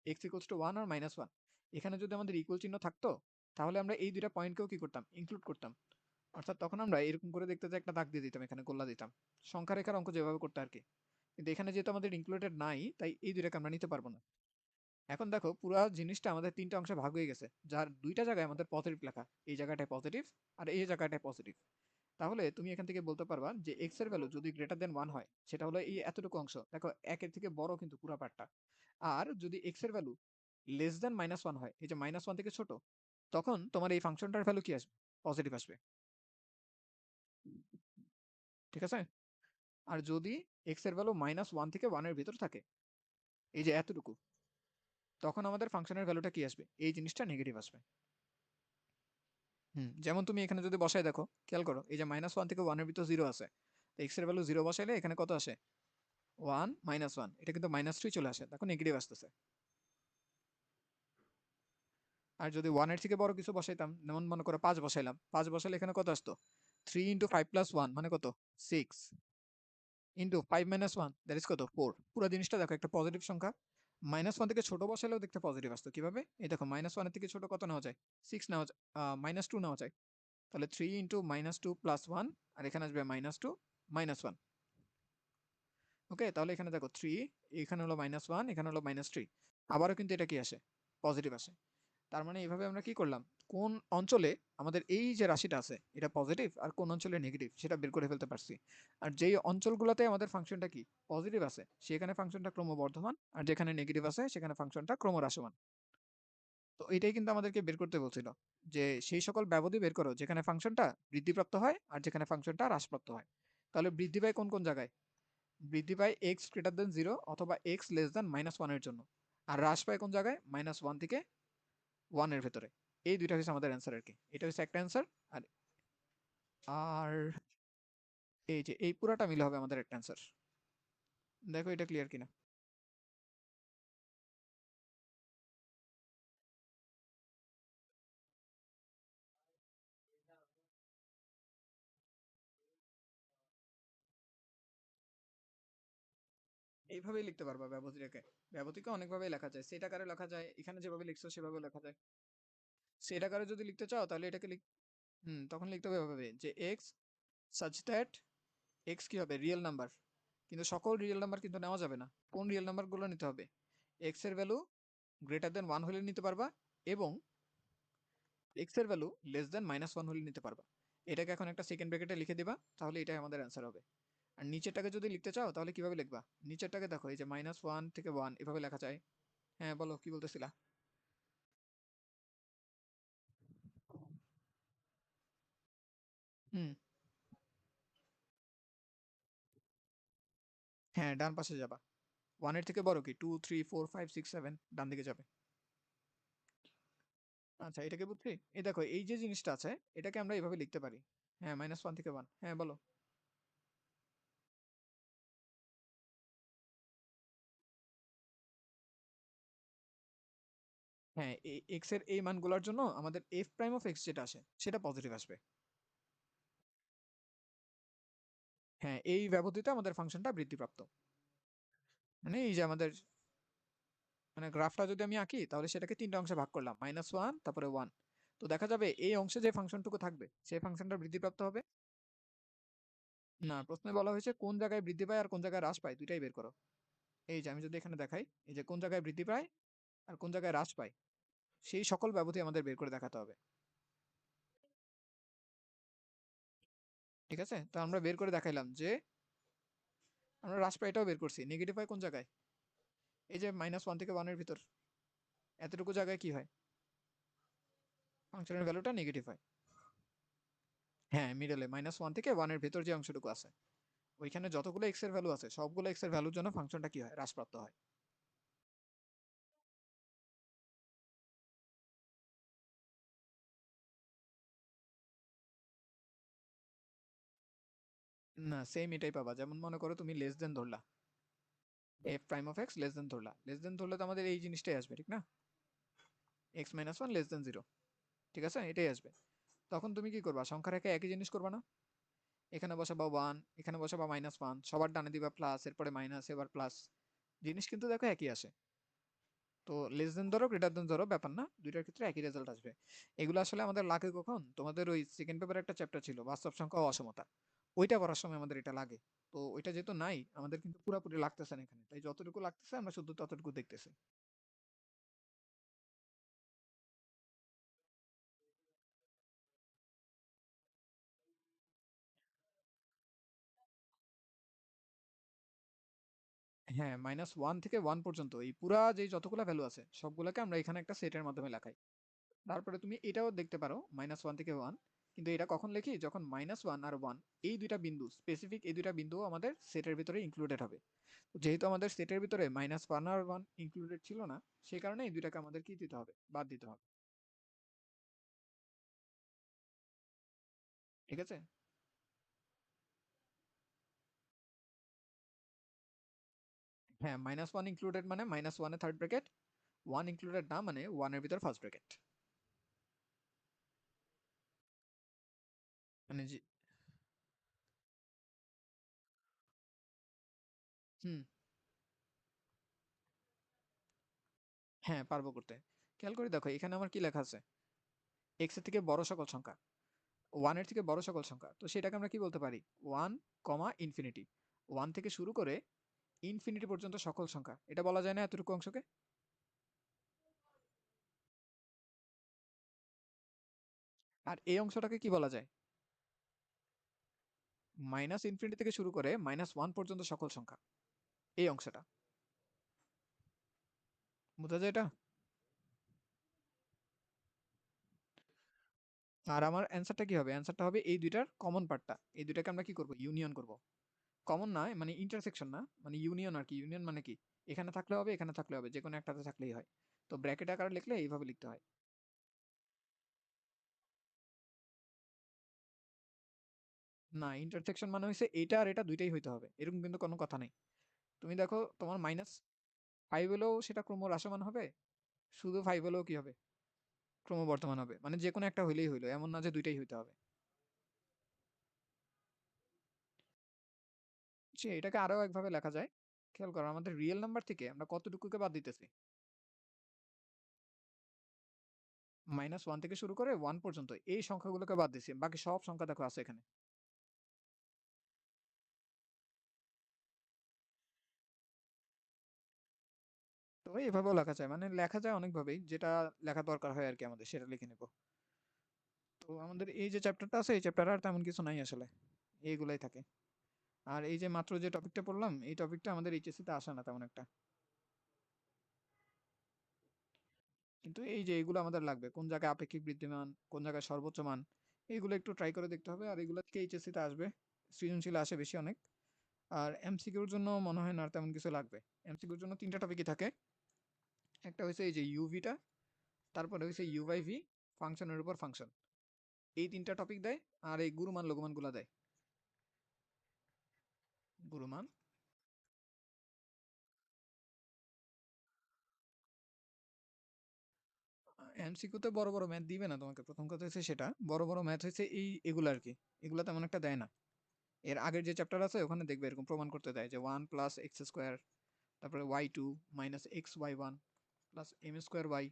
x ইকুয়ালস টু 1 আর -1, এখানে যদি আমাদের ইকুয়াল চিহ্ন থাকতো, তাহলে আমরা এই দুইটা পয়েন্টকেও কি করতাম, ইনক্লুড করতাম। অর্থাৎ তখন আমরা এরকম করে দেখতে যে একটা দাগ দিয়ে দিতাম, এখানে গোল্লা দিতাম। সংখ্যা রেখার অঙ্ক যেভাবে করতে আর কি। কিন্তু এখানে যেহেতু আমাদের ইনক্লুডেড নাই, তাই এই দুইটাকে আমরা নিতে পারবো না। এখন দেখো পুরা জিনিসটা আমাদের তিনটা অংশে ভাগ হয়ে গেছে, যার দুইটা জায়গায় আমাদের পজিটিভ লেখা। এই জায়গাটায় পজিটিভ আর এই জায়গাটায় পজিটিভ। তাহলে তুমি এখান থেকে বলতে পারবা যে এক্স এর ভ্যালু যদি গ্রেটার দেন 1 হয়, সেটা হলো এই এতটুকু অংশ, দেখো একের থেকে বড় কিন্তু পুরা পার্টটা। আর যদি এক্স এর ভ্যালু লেস দেন -1 হয়, এই যে -1 থেকে ছোট, তখন তোমার এই ফাংশনটার ভ্যালু কি আসবে, পজিটিভ আসবে। ঠিক আছে? আর যদি এক্স এর ভ্যালু -1 থেকে 1 এর ভিতর থাকে, এই যে এতটুকু, তখন আমাদের ফাংশনের ভ্যালুটা কি আসবে, এই জিনিসটা নেগেটিভ আসবে। যেমন তুমি এখানে যদি বসায় দেখো, খেয়াল করো, এই যে -1 থেকে 1 এর ভিতর 0 আছে। তো এক্স এর ভ্যালু 0 বসাইলে এখানে কত আসে, 1 -1, এটা কিন্তু -3 চলে আসে, দেখো নেগেটিভ আসতেছে। আর যদি 1 এর থেকে বড় কিছু বসাইতাম, যেমন মনে করো 5 বসাইলাম, 5 বসাইলে এখানে কত আসতো, 3 ইন্টু 5 প্লাস 1 মানে কত, 6 ইন্টু 5 মাইনাস 1 দ্যাট ইজ কত, 4। পুরো জিনিসটা দেখো একটা পজিটিভ সংখ্যা। -1 থেকে ছোট বসাইলেও দেখতে পজিটিভ আসতো। কিভাবে, এই দেখো -1 এর থেকে ছোট কত নেওয়া যায়, 6 নেওয়া যায়, -2 নেওয়া যায়। তাহলে 3 ইন্টু -2 প্লাস 1, আর এখানে আসবে -2 -1। ওকে, তাহলে এখানে দেখো 3, এখানে হলো -1, এখানে হলো -3। আবারও কিন্তু এটা কি আসে, পজিটিভ আসে। তার মানে এইভাবে আমরা কি করলাম, কোন অঞ্চলে আমাদের এই যে রাশিটা আছে এটা পজিটিভ আর কোন অঞ্চলে নেগেটিভ সেটা বের করে ফেলতে পারছি। আর যেই অঞ্চলগুলোতে আমাদের ফাংশনটা কি পজিটিভ আছে, সেখানে ফাংশনটা ক্রমবর্ধমান, আর যেখানে নেগেটিভ আছে সেখানে ফাংশনটা ক্রমহ্রাসমান। তো এটাই কিন্তু আমাদেরকে বের করতে বলছিল, যে সেই সকল ব্যবধি বের করো যেখানে ফাংশনটা বৃদ্ধিপ্রাপ্ত হয় আর যেখানে ফাংশনটা হ্রাসপ্রাপ্ত হয়। তাহলে বৃদ্ধি পায় কোন কোন জায়গায়, বৃদ্ধি পায় এক্স গ্রেটার দেন 0 অথবা এক্স লেস দেন -1 এর জন্য। আর হ্রাস পায় কোন জায়গায়, -1 থেকে 1 এর ভেতরে। এই দুইটা হচ্ছে আমাদের অ্যান্সার আর কি, এটা হচ্ছে একটা অ্যান্সার। আর আর এই যে এই পুরাটা মিলে হবে আমাদের একটা অ্যান্সার। দেখো এটা ক্লিয়ার কিনা। এইভাবেই লিখতে পারবা ব্যবধিটাকে। ব্যবধিকে অনেকভাবেই লেখা যায়, সেট আকারে লেখা যায়, এখানে যেভাবে লিখছো সেভাবে লেখা যায়। সেট আকারে যদি লিখতে চাও তাহলে এটাকে তখন লিখতে হবে এভাবে যে এক্স such that এক্স কি হবে, রিয়েল নাম্বার। কিন্তু সকল রিয়েল নাম্বার কিন্তু নেওয়া যাবে না। কোন রিয়েল নাম্বারগুলো নিতে হবে, এক্স এর ভ্যালু গ্রেটার দেন 1 হলে নিতে পারবা, এবং এক্স এর ভ্যালু লেস দেন -1 হলে নিতে পারবা। এটাকে এখন একটা সেকেন্ড ব্র্যাকেটে লিখে দিবা, তাহলে এটাই আমাদের অ্যান্সার হবে। আর নিচেরটাকে যদি লিখতে চাও তাহলে কিভাবে লিখবা, নিচেরটাকে দেখো, এই যে -1 থেকে 1 এভাবে লেখা যায়। হ্যাঁ বলো, কি বলতেছিলা? হুম। হ্যাঁ, ডান পাশে যাবা। 1 এর থেকে বড় কি, 2 3 4 5 6 7, ডান দিকে যাবে। আচ্ছা, এটাকে বুঝছি। এই দেখো এই যে জিনিসটা আছে, এটাকে আমরা এভাবে লিখতে পারি। হ্যাঁ, -1 থেকে 1, হ্যাঁ বলো। হ্যাঁ, এক্স এর এই মানগুলোর জন্য আমাদের এফ প্রাইম অফ এক্স যেটা আসে সেটা পজিটিভ আসবে। হ্যাঁ, এই ব্যবধিতে আমাদের ফাংশনটা বৃদ্ধিপ্রাপ্ত। মানে এই যে আমাদের মানে গ্রাফটা যদি আমি আঁকি তাহলে সেটাকে ৩ টা অংশে ভাগ করলাম। -1 তারপরে 1। তো দেখা যাবে এই অংশে যে ফাংশনটুকু থাকবে সেই ফাংশনটা বৃদ্ধিপ্রাপ্ত হবে। না, প্রশ্নে বলা হয়েছে কোন জায়গায় বৃদ্ধি পায় আর কোন জায়গায় হ্রাস পায় দুইটাই বের করো। এই যে আমি যদি এখানে দেখাই, এই যে কোন জায়গায় বৃদ্ধি পায় আর কোন জায়গায় হ্রাস পায় সেই সকল ব্যবধি আমাদের বের করে দেখাতে হবে। ঠিক আছে? তো আমরা বের করে দেখাইলাম যে আমরা হ্রাস পায়টাও বের করছি। নেগেটিভ হয় কোন জায়গায়? এই যে -1 থেকে 1 এর ভিতর এতটুকু জায়গায় কি হয়? ফাংশনের ভ্যালুটা নেগেটিভ হয়। হ্যাঁ, মিডলে -1 থেকে 1 এর ভেতর যে অংশটুকু আছে ওইখানে যতগুলো এক্স এর ভ্যালু আছে সবগুলো এক্স এর ভ্যালুর জন্য ফাংশনটা কি হয়? হ্রাসপ্রাপ্ত হয়। না, সেম এটাই পাবা। যেমন মনে করো তুমি less than Dharla, F prime of x less than Dharla. Less than ধরলে তো আমাদের এই জিনিসটাই আসবে, ঠিক না? X minus one less than zero. ঠিক আছে, এটাই আসবে। তখন তুমি কি করবা? সংখ্যা রেখে একই জিনিস করবা না? এখানে বসাবা ওয়ান, এখানে বসাবা -1, সবার ডানে দিবা প্লাস, এরপরে মাইনাস, এবার প্লাস। জিনিস কিন্তু দেখো একই আসে। তো লেস দেন ধরো গ্রেটার দেন ধরো ব্যাপার না, দুইটার ক্ষেত্রে একই রেজাল্ট আসবে। এগুলো আসলে আমাদের লাগে কখন? তোমাদের ওই সেকেন্ড পেপারে একটা চ্যাপ্টার ছিল বাস্তব সংখ্যা ও অসমতা, ওইটা পড়ার সময় আমাদের এটা লাগে। তো ওইটা যেহেতু নাই আমাদের কিন্তু পুরোপুরি লাগতেছে না এখানে, তাই যতটুকু লাগতেছে আমরা শুধু ততটুকু দেখতেছি। হ্যাঁ, -1 থেকে 1 পর্যন্ত এই পুরা যে যতগুলা ভ্যালু আছে সবগুলাকে আমরা এখানে একটা সেটের মাধ্যমে লেখাই। তারপরে তুমি এটাও দেখতে পারো -1 থেকে 1, কিন্তু এটা কখন লিখি? যখন -1 আর 1 এই দুইটা বিন্দু স্পেসিফিক, এই দুইটা বিন্দু আমাদের সেটের ভিতরে ইনক্লুডেড হবে। তো যেহেতু আমাদের সেটের ভিতরে -1 আর 1 ইনক্লুডেড ছিল না, সেই কারণে এই দুইটাকে আমাদের কি দিতে হবে? বাদ দিতে হবে। ঠিক আছে? হ্যাঁ, -1 ইনক্লুডেড মানে -1 এ থার্ড ব্র্যাকেট, 1 ইনক্লুডেড না মানে 1 এর ভিতর ফার্স্ট ব্র্যাকেট। মানে যে হুম, হ্যাঁ, পারবো করতে। খেয়াল করে দেখো এখানে আমার কি লেখা আছে? x এর থেকে বড় সকল সংখ্যা, 1 এর থেকে বড় সকল সংখ্যা। তো সেটাকে আমরা কি বলতে পারি? 1, ইনফিনিটি। 1 থেকে শুরু করে ইনফিনিটি পর্যন্ত সকল সংখ্যা। এটা বলা যায় না এতটুকু অংশকে? আর এই অংশটাকে কি বলা যায়? মাইনাস ইনফিনিটি থেকে শুরু করে -1 পর্যন্ত সকল সংখ্যা। এই অংশটা। বোঝা যায় এটা? আর আমার অ্যান্সারটা কি হবে? অ্যান্সারটা হবে এই দুইটার কমন পার্টটা। এই দুইটাকে আমরা কি করব? ইউনিয়ন করব। কমন না মানে ইন্টারসেকশন না, মানে ইউনিয়ন আর কি। ইউনিয়ন মানে কি? এখানে থাকলে হবে, এখানে থাকলে হবে। যেকোনো একটাতে থাকলেই হয়। তো ব্র্যাকেট আকারে লিখলে এইভাবে লিখতে হয়। না, ইন্টারসেকশন মানে হইছে এইটা আর এটা দুইটাই হইতে হবে। এরকম কিন্তু কোনো কথা নাই। তুমি দেখো তোমার -5 হলেও সেটা ক্রমহ্রাসমান হবে। শুধু 5 হলেও কি হবে? ক্রমবর্ধমান হবে। মানে যেকোনো একটা হইলেই হইল। এমন না যে দুইটাই হইতে হবে। এটাকে আরো একভাবে লেখা যায়। খেয়াল করো আমাদের রিয়েল নাম্বার থেকে আমরা কতটুকুকে বাদ দিতেছি? -1 থেকে শুরু করে 1 পর্যন্ত এই সংখ্যাগুলোকে বাদ দিছি। বাকি সব সংখ্যা দেখো আছে এখানে। তো এভাবেও লেখা যায়। মানে লেখা যায় অনেকভাবেই। যেটা লেখা দরকার হয় আরকি আমাদের সেটা লিখে নেব। তো আমাদের এই যে চ্যাপ্টারটা আছে এই চ্যাপ্টারে আর তেমন কিছু নাই আসলে। এইগুলাই থাকে। আর এই যে মাত্র যে টপিকটা পড়লাম এই টপিকটা আমাদের এইচএসসি তে আসে না তেমন একটা। কিন্তু এই যে এগুলো আমাদের লাগবে। কোন জায়গায় আপেক্ষিক বৃদ্ধিমান, কোন জায়গায় সর্বোচ্চ মান, এইগুলো একটু ট্রাই করে দেখতে হবে। আর এগুলো থেকে এইচএসসি তে আসবে। সৃজনশীল আসে বেশি অনেক। আর এমসিকিউর জন্য মনে হয় না আর তেমন কিছু লাগবে। এমসিকিউর জন্য ৩ টা টপিকই থাকে। একটা হইছে এই যে ইউভিটা, তারপরে হইছে ইউ বাই ভি, ফাংশনের উপর ফাংশন। এই ৩ টা টপিক দেয়। আর এই গুরুমান লঘুমানগুলা দেয়। গুরুমান এমসিকিউতে বড় বড় ম্যাথ দিবে না তোমাকে, প্রথম কথা হচ্ছে সেটা। বড় বড় ম্যাথ হচ্ছে এগুলো আর কি, এগুলো তেমন একটা দেয় না। এর আগের যে চ্যাপ্টার আছে ওখানে দেখবে এরকম প্রমাণ করতে দেয় যে 1 প্লাস এক্স স্কোয়ার, তারপরে y2 minus X y1 plus M square y,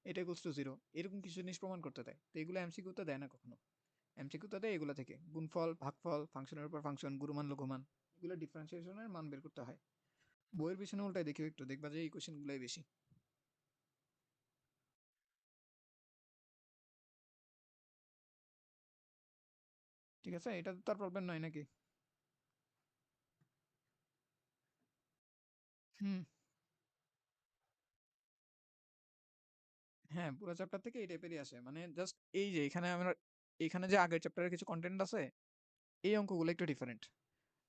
এটা ইকুয়ালস টু 0, এরকম কিছু জিনিস প্রমাণ করতে দেয়। তো এগুলো এমসিকিউতে দেয় না কখনো। এমসিকিউতে দেয় এগুলো থেকে গুণফল, ভাগফল, ফাংশনের উপর ফাংশন, গুণমান লঘুমান, এগুলো ডিফারেন্সিয়েশনের মান বের করতে হয়। বইয়ের পিছনে উল্টায় দেখিও একটু, দেখবা যে এই কোশ্চেনগুলোই বেশি। ঠিক আছে, এটা তো তার প্রবলেম নয় নাকি? হুম। হ্যাঁ, পুরো চ্যাপ্টার থেকে এই টাইপেরই আসে, মানে জাস্ট এই যে এখানে আমরা, এখানে যে আগের চ্যাপ্টারের কিছু কন্টেন্ট আছে, এই অঙ্কগুলো একটু ডিফারেন্ট।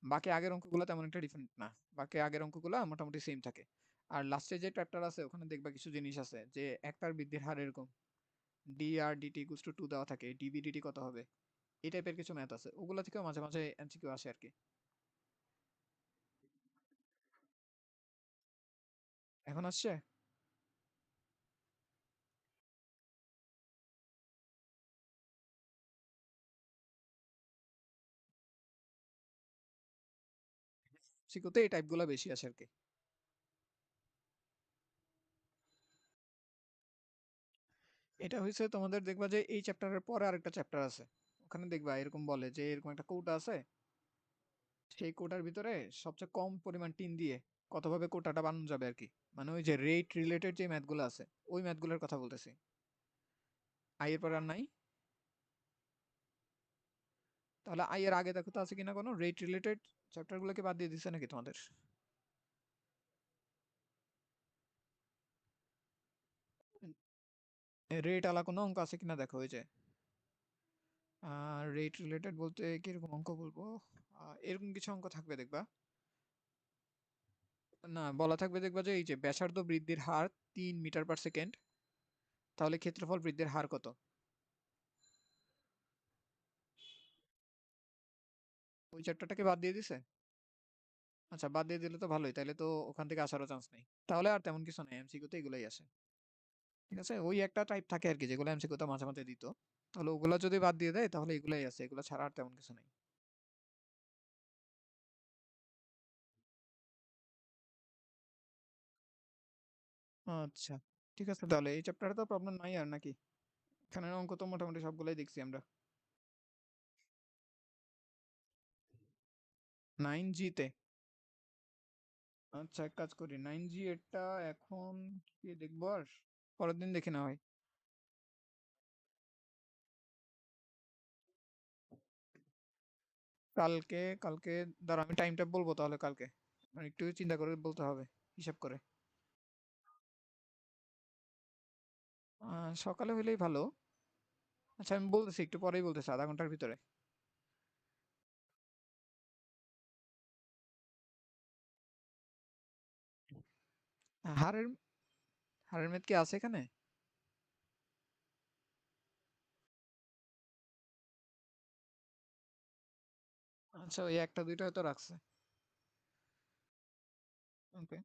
বাকি আগের অঙ্কগুলো তেমন একটা ডিফারেন্ট না, বাকি আগের অঙ্কগুলো মোটামুটি সেম থাকে। আর লাস্টে যে চ্যাপ্টার আছে ওখানে দেখবা কিছু জিনিস আছে যে একটার বৃদ্ধির হার এরকম D R D T equals to 2 দেওয়া থাকে, ডিবি ডিটি কত হবে, এই টাইপের কিছু ম্যাথ আছে, ওগুলা থেকেও মাঝে মাঝে এমসিকিউ আসে আর কি। এখন আসছে? এমসিকিউতে এই টাইপগুলো বেশি আসে আর কি। এটা হয়েছে তোমাদের, দেখবা যে এই চ্যাপ্টারের পরে আরেকটা চ্যাপ্টার আছে, ওখানে দেখবা এরকম বলে যে এরকম একটা কৌটা আছে, সেই কোটার ভিতরে সবচেয়ে কম পরিমাণ টিন দিয়ে কতভাবে কোটাটা বানানো যাবে আর কি। মানে ওই যে রেট রিলেটেড যে ম্যাথগুলো আছে, ওই ম্যাথগুলোর কথা বলতেছি। আই এর পর আর নাই? তাহলে আই এর আগে দেখো তো আছে কিনা কোনো রেট রিলেটেড চ্যাপ্টার গুলোকে বাদ দিয়ে দিছে নাকি তোমাদের? রেট আলা কোনো অঙ্ক আছে কিনা দেখো, ওই যে রেট রিলেটেড বলতে কিরকম অঙ্ক বলবো, এরকম কিছু অঙ্ক থাকবে দেখবা। না, বলা থাকবে দেখবা যে এই যে ব্যাসার্ধ বৃদ্ধির হার 3 মিটার পার সেকেন্ড, তাহলে ক্ষেত্রফল বৃদ্ধির হার কত? ওই চ্যাপ্টারটাকে বাদ দিয়ে দিছে? আচ্ছা, বাদ দিয়ে দিলে তো ভালোই, তাহলে তো ওখান থেকে আসারও চান্স নেই। তাহলে আর তেমন কিছু নেই, এমসিকিউ তে এগুলাই আসে। ঠিক আছে, ওই একটা টাইপ থাকে আর কি যেগুলো এমসিকিউ তে মাঝে মাঝে দিত, তাহলে ওগুলা যদি বাদ দিয়ে দেয় তাহলে এগুলাই আছে, এগুলা ছাড়া আর তেমন কিছু নেই। আচ্ছা, ঠিক আছে, তাহলে এই চ্যাপ্টারে তো প্রবলেম নাই আর নাকি? এখানের অঙ্ক তো মোটামুটি সবগুলাই দেখছি আমরা। 9G তে? আচ্ছা, এক কাজ করি, 9G এটা এখন কি দেখবো আর পরের দিন দেখি না হয়। কালকে দাঁড়া, আমি টাইমটা বলবো তাহলে কালকে, মানে একটু চিন্তা করে বলতে হবে, হিসাব করে। সকালে হইলেই ভালো। আচ্ছা, আমি বলতেছি, একটু পরেই বলতেছি, আধা ঘন্টার ভিতরে। হারের হারের ম্যাথ কি আছে এখানে? আচ্ছা, ওই একটা দুইটা হয়তো রাখছে। ওকে।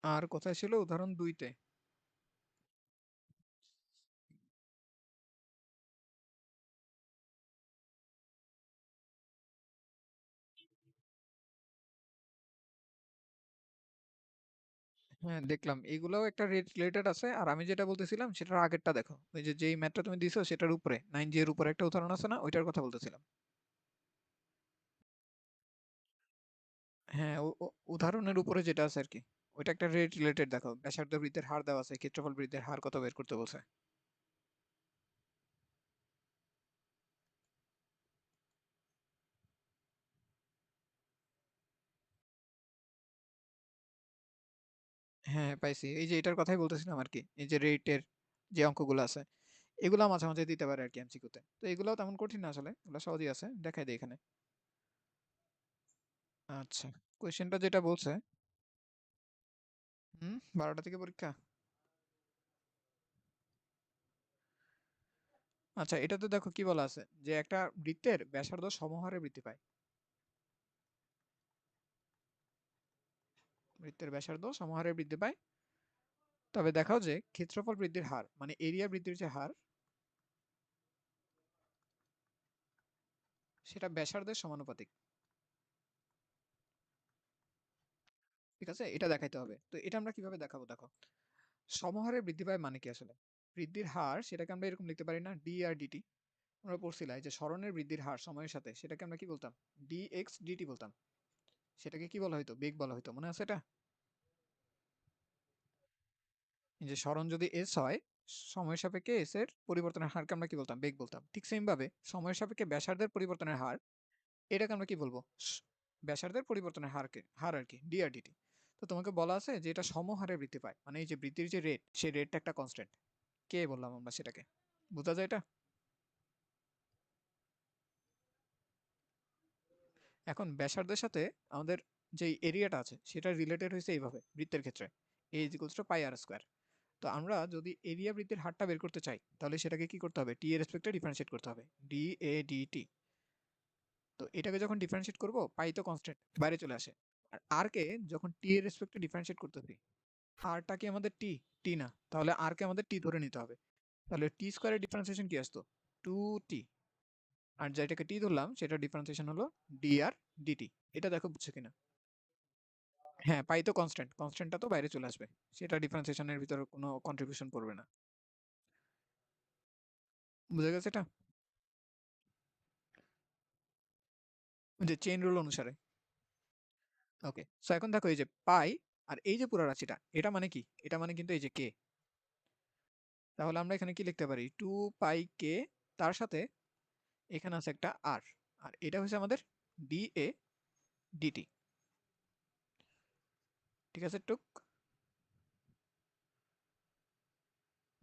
আর কোথায় ছিল উদাহরণ 2 তে? হ্যাঁ, দেখলাম এগুলাও একটা রেট রিলেটেড আছে, আর আমি যেটা বলতেছিলাম সেটার আগেরটা দেখো, ওই যে যেই ম্যাথটা তুমি দিছো সেটার উপরে 9G এর উপরে একটা উদাহরণ আছে না, ওইটার কথা বলতেছিলাম। হ্যাঁ, উদাহরণের উপরে যেটা আছে আর কি, ওইটা একটা রেট রিলেটেড, দেখো ব্যাসার্ধ বৃদ্ধির হার দেওয়া আছে, ক্ষেত্রফল বৃদ্ধির হার কত বের করতে বলছে। হ্যাঁ, পাইছি, এই যে এটার কথাই বলতেছিলাম আর কি, এই যে রেটের যে অঙ্কগুলো আছে, এগুলা মাঝে মাঝে দিতে পারে আর কি এমসিকিউতে। তো এগুলাও তেমন কঠিন না আসলে, এগুলো সহজই আছে, দেখাই দিই এখানে। আচ্ছা, কোয়েশ্চেনটা যেটা বলছে 12টা থেকে পরীক্ষা। আচ্ছা, এটাতে দেখো কি বলা আছে যে একটা বৃত্তের ব্যাসার্ধ সমহারে বৃদ্ধি পায়। বৃত্তের ব্যাসার্ধ সমহারে বৃদ্ধি পায়, তবে দেখাও যে ক্ষেত্রফল বৃদ্ধির হার মানে এরিয়া বৃদ্ধির যে হার সেটা ব্যাসার্ধের সমানুপাতিক। ঠিক আছে, এটা দেখাইতে হবে। তো এটা আমরা কিভাবে দেখাবো দেখো, সমহারে বৃদ্ধি পায় মানে কি আসলে? বৃদ্ধির হার সেটাকে আমরা এরকম লিখতে পারি না, ডি আর ডিটি। আমরা পড়ছিলাম যে সরণের বৃদ্ধির হার সময়ের সাথে, সেটাকে আমরা কি বলতাম? ডিএক্স ডিটি বলতাম। সেটাকে কি বলা হতো? বেগ বলা হতো, মনে আছে এটা? এই যে সরণ যদি এস হয়, সময়ের সাপেক্ষে এস এর পরিবর্তনের হারকে আমরা কি বলতাম? বেগ বলতাম। ঠিক সেম ভাবে সময়ের সাপেক্ষে ব্যাসার্ধের পরিবর্তনের হার, এটাকে আমরা কি বলবো? ব্যাসার্ধের পরিবর্তনের হার আর কি, ডি আর ডিটি। তো তোমাকে বলা আছে যে এটা সমহারে বৃদ্ধি পায়, মানে এই যে বৃদ্ধির যে রেট, সেই রেটটা একটা কনস্ট্যান্ট। কে বললাম আমরা সেটাকে? বোঝা যায় এটা? এখন ব্যাসার্ধের সাথে আমাদের যে এরিয়াটা আছে সেটা রিলেটেড হয়েছে এইভাবে বৃত্তের ক্ষেত্রে, a is equals to pi R square. তো আমরা যদি এরিয়া বৃদ্ধির হারটা বের করতে চাই, তাহলে সেটাকে কি করতে হবে? টি এর রেসপেক্টে ডিফারেন্সিয়েট করতে হবে, ডি এ ডি টি। তো এটাকে যখন ডিফারেন্সিয়েট করব, পাই তো কনস্ট্যান্ট বাইরে চলে আসে। আর আর কে যখন টি এর রেসপেক্টে ডিফারেন্সিয়েট করতেছি, আরটা কি আমাদের টি? টি না, তাহলে আর কে আমাদের টি ধরে নিতে হবে। তাহলে টি স্কোয়ারের ডিফারেন্সিয়েশন কি আসতো? টু টি। আর যেটাকে টি ধরলাম সেটা ডিফারেন্সিয়েশন হলো ডি আর ডিটি। এটা দেখো বুঝছো কিনা? হ্যাঁ, পাই তো কনস্ট্যান্ট, কনস্ট্যান্টটা তো বাইরে চলে আসবে, সেটা ডিফারেন্সিয়েশনের ভিতরে কোনো কন্ট্রিবিউশন করবে না। বুঝা গেছে এটা? ওই যে চেইন রুল অনুসারে। ওকে, সো এখন দেখো এই যে পাই আর এই যে পুরো রাশিটা, এটা মানে কি? এটা মানে কিন্তু এই যে কে। তাহলে আমরা এখানে কি লিখতে পারি? টু পাই কে, তার সাথে এখানে আছে একটা আর, আর এটা হচ্ছে আমাদের ডি এ ডিটি। ঠিক আছে টুক?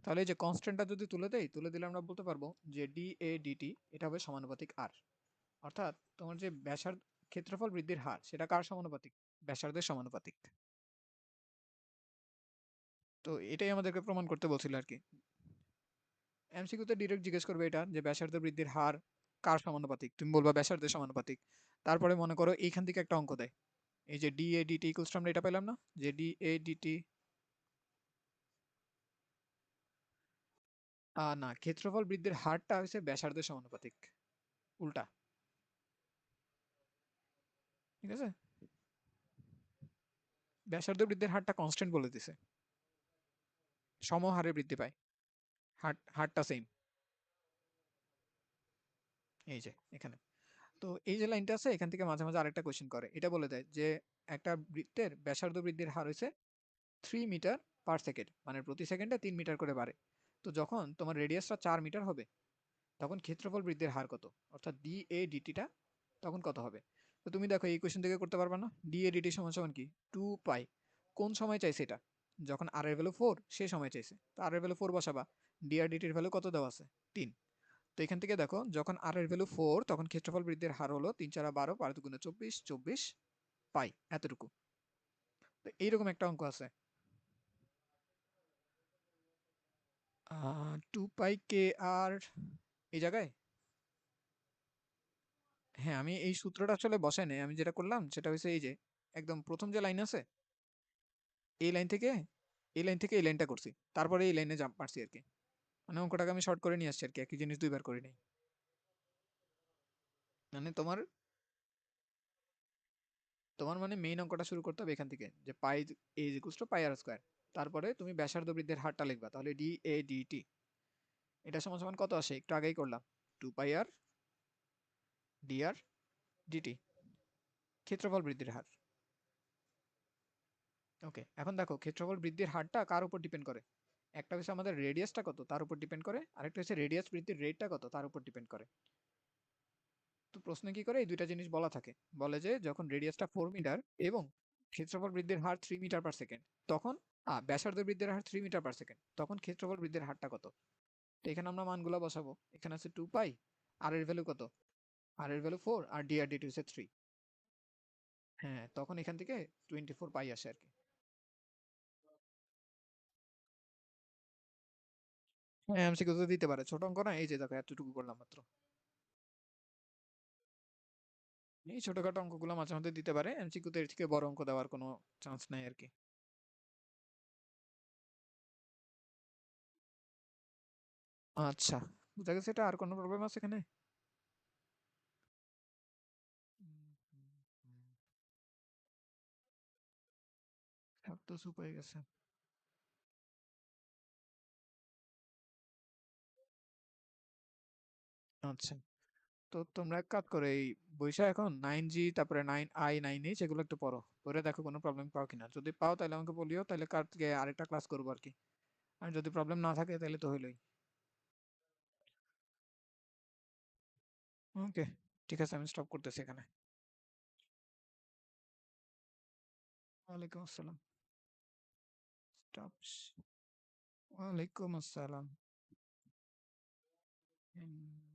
তাহলে এই যে কনস্ট্যান্টটা যদি তুলে দেই, তুলে দিলে আমরা বলতে পারবো যে ডি এ ডিটি এটা হবে সমানুপাতিক আর। অর্থাৎ তোমার যে ব্যাসার্ধ ক্ষেত্রফল বৃদ্ধির হার সেটা কার সমানুপাতিক? ব্যাসার্ধের সমানুপাতিক। তো এটাই আমাদেরকে প্রমাণ করতে বলছিল আর কি। এমসিকিউতে ডিরেক্ট জিজ্ঞেস করবে এটা যে ব্যাসার্ধ বৃদ্ধির হার কার সমানুপাতিক, তুমি বলবা ব্যাসার্ধের সমানুপাতিক। তারপরে মনে করো এইখান থেকে একটা অঙ্ক দেয়, এই যে ডি এ ডিটি ইকুয়ালস আমরা এটা পেলাম না, যে ডি এ ডিটি, না, ক্ষেত্রফল বৃদ্ধির হারটা হচ্ছে ব্যাসার্ধের সমানুপাতিক, উল্টা। ঠিক আছে, ব্যাসার্ধ বৃদ্ধির হারটা কনস্ট্যান্ট বলে দিছে, সমহারে বৃদ্ধি পায়, হারটা সেম। এই যে এখানে, তো এই যে লাইনটা আছে এখান থেকে মাঝে মাঝে আরেকটা কোয়েশ্চেন করে, এটা বলে দেয় যে একটা বৃত্তের ব্যাসার্ধ বৃদ্ধির হার হচ্ছে 3 মিটার পার সেকেন্ড, মানে প্রতি সেকেন্ডে 3 মিটার করে বাড়ে। তো যখন তোমার রেডিয়াসটা 4 মিটার হবে, তখন ক্ষেত্রফল বৃদ্ধির হার কত? অর্থাৎ ডি এ ডিটিটা তখন কত হবে? তো তুমি দেখো এই কোয়েশ্চেন থেকে করতে পারবে না? ডি এ ডিটি সমান সমান কি? 2 পাই। কোন সময় চাইছে এটা? যখন আর এর ভ্যালু 4 সেই সময় চাইছে। তো আর এর ভ্যালু 4 বসাবা, ডি আর ডিটির ভ্যালু কত দেওয়া আছে? 3। তো এখান থেকে দেখো যখন আর এর ভ্যালু 4 তখন ক্ষেত্রফল বৃদ্ধির হার হলো 3 4 12, 12 দুগুণে 24, 24 পাই, এতটুকু। তো এইরকম একটা অঙ্ক আছে, 2 পাই কে আর এই জায়গায়। হ্যাঁ, আমি এই সূত্রটা আসলে বসাই নাই, আমি যেটা করলাম সেটা হচ্ছে এই যে একদম প্রথম যে লাইন আছে, এই লাইন থেকে এই লাইনটা করছি, তারপরে এই লাইনে জাম্প মারছি আর কি। মানে অঙ্কটাকে আমি শর্ট করে নিয়ে আসছি আর কি, একই জিনিস দুইবার করি নাই। মানে তোমার তোমার মানে মেইন অঙ্কটা শুরু করতে হবে এখান থেকে, যে pi is equals to pi R square. তারপরে তুমি ব্যাসার্ধ বৃদ্ধির হারটা লিখবা, তাহলে ডি এ ডিটি এটা সমান সমান কত আসে? একটু আগেই করলাম, 2 পাই আর ডি আর ডিটি, ক্ষেত্রফল বৃদ্ধির হার। ওকে, এখন দেখো ক্ষেত্রফল বৃদ্ধির হারটা কার উপর ডিপেন্ড করে? একটা হচ্ছে আমাদের রেডিয়াসটা কত তার উপর ডিপেন্ড করে, আরেকটা হচ্ছে রেডিয়াস বৃদ্ধির রেটটা কত তার উপর ডিপেন্ড করে। তো প্রশ্নে কি করে এই দুইটা জিনিস বলা থাকে, বলে যে যখন রেডিয়াসটা 4 মিটার এবং ক্ষেত্রফল বৃদ্ধির হার 3 মিটার পার সেকেন্ড, তখন ব্যাসার্ধ বৃদ্ধির হার 3 মিটার পার সেকেন্ড, তখন ক্ষেত্রফল বৃদ্ধির হারটা কত? তো এখানে আমরা মানগুলো বসাবো, এখানে আছে 2 পাই, আর এর ভ্যালু কত? আর এর ভ্যালু 4 আর ডি আর ডিটি হচ্ছে 3। হ্যাঁ, তখন এখান থেকে 24 পাই আসে আরকি। হ্যাঁ, এমসিকিউ তো দিতে পারে। ছোট অঙ্ক না? এই যে দেখো এতটুকু করলাম মাত্র। এই ছোটখাটো অঙ্কগুলো মাঝে মধ্যে দিতে পারে। এমসিকিউ তে এর থেকে বড় অঙ্ক দেওয়ার কোনো চান্স নাই আরকি। আচ্ছা, বুঝা গেছে এটা। আর কোনো প্রবলেম আছে এখানে? সব তো চুপ হয়ে গেছে। আচ্ছা, তো তোমরা এক কাজ করো, এই বইসা এখন 9G তারপরে 9I 9H এগুলো একটু পড়ো। পড়ে দেখো কোনো প্রবলেম পাও কিনা। যদি পাও তাহলে আমাকে বলিও, তাহলে কাল থেকে আরেকটা ক্লাস করবো আরকি। আর যদি প্রবলেম না থাকে তাহলে তো হইলোই। ওকে, ঠিক আছে, আমি স্টপ করতেছি এখানে। ওয়ালাইকুম আসসালাম। স্টপ। ওয়ালাইকুম আসসালাম। হুম।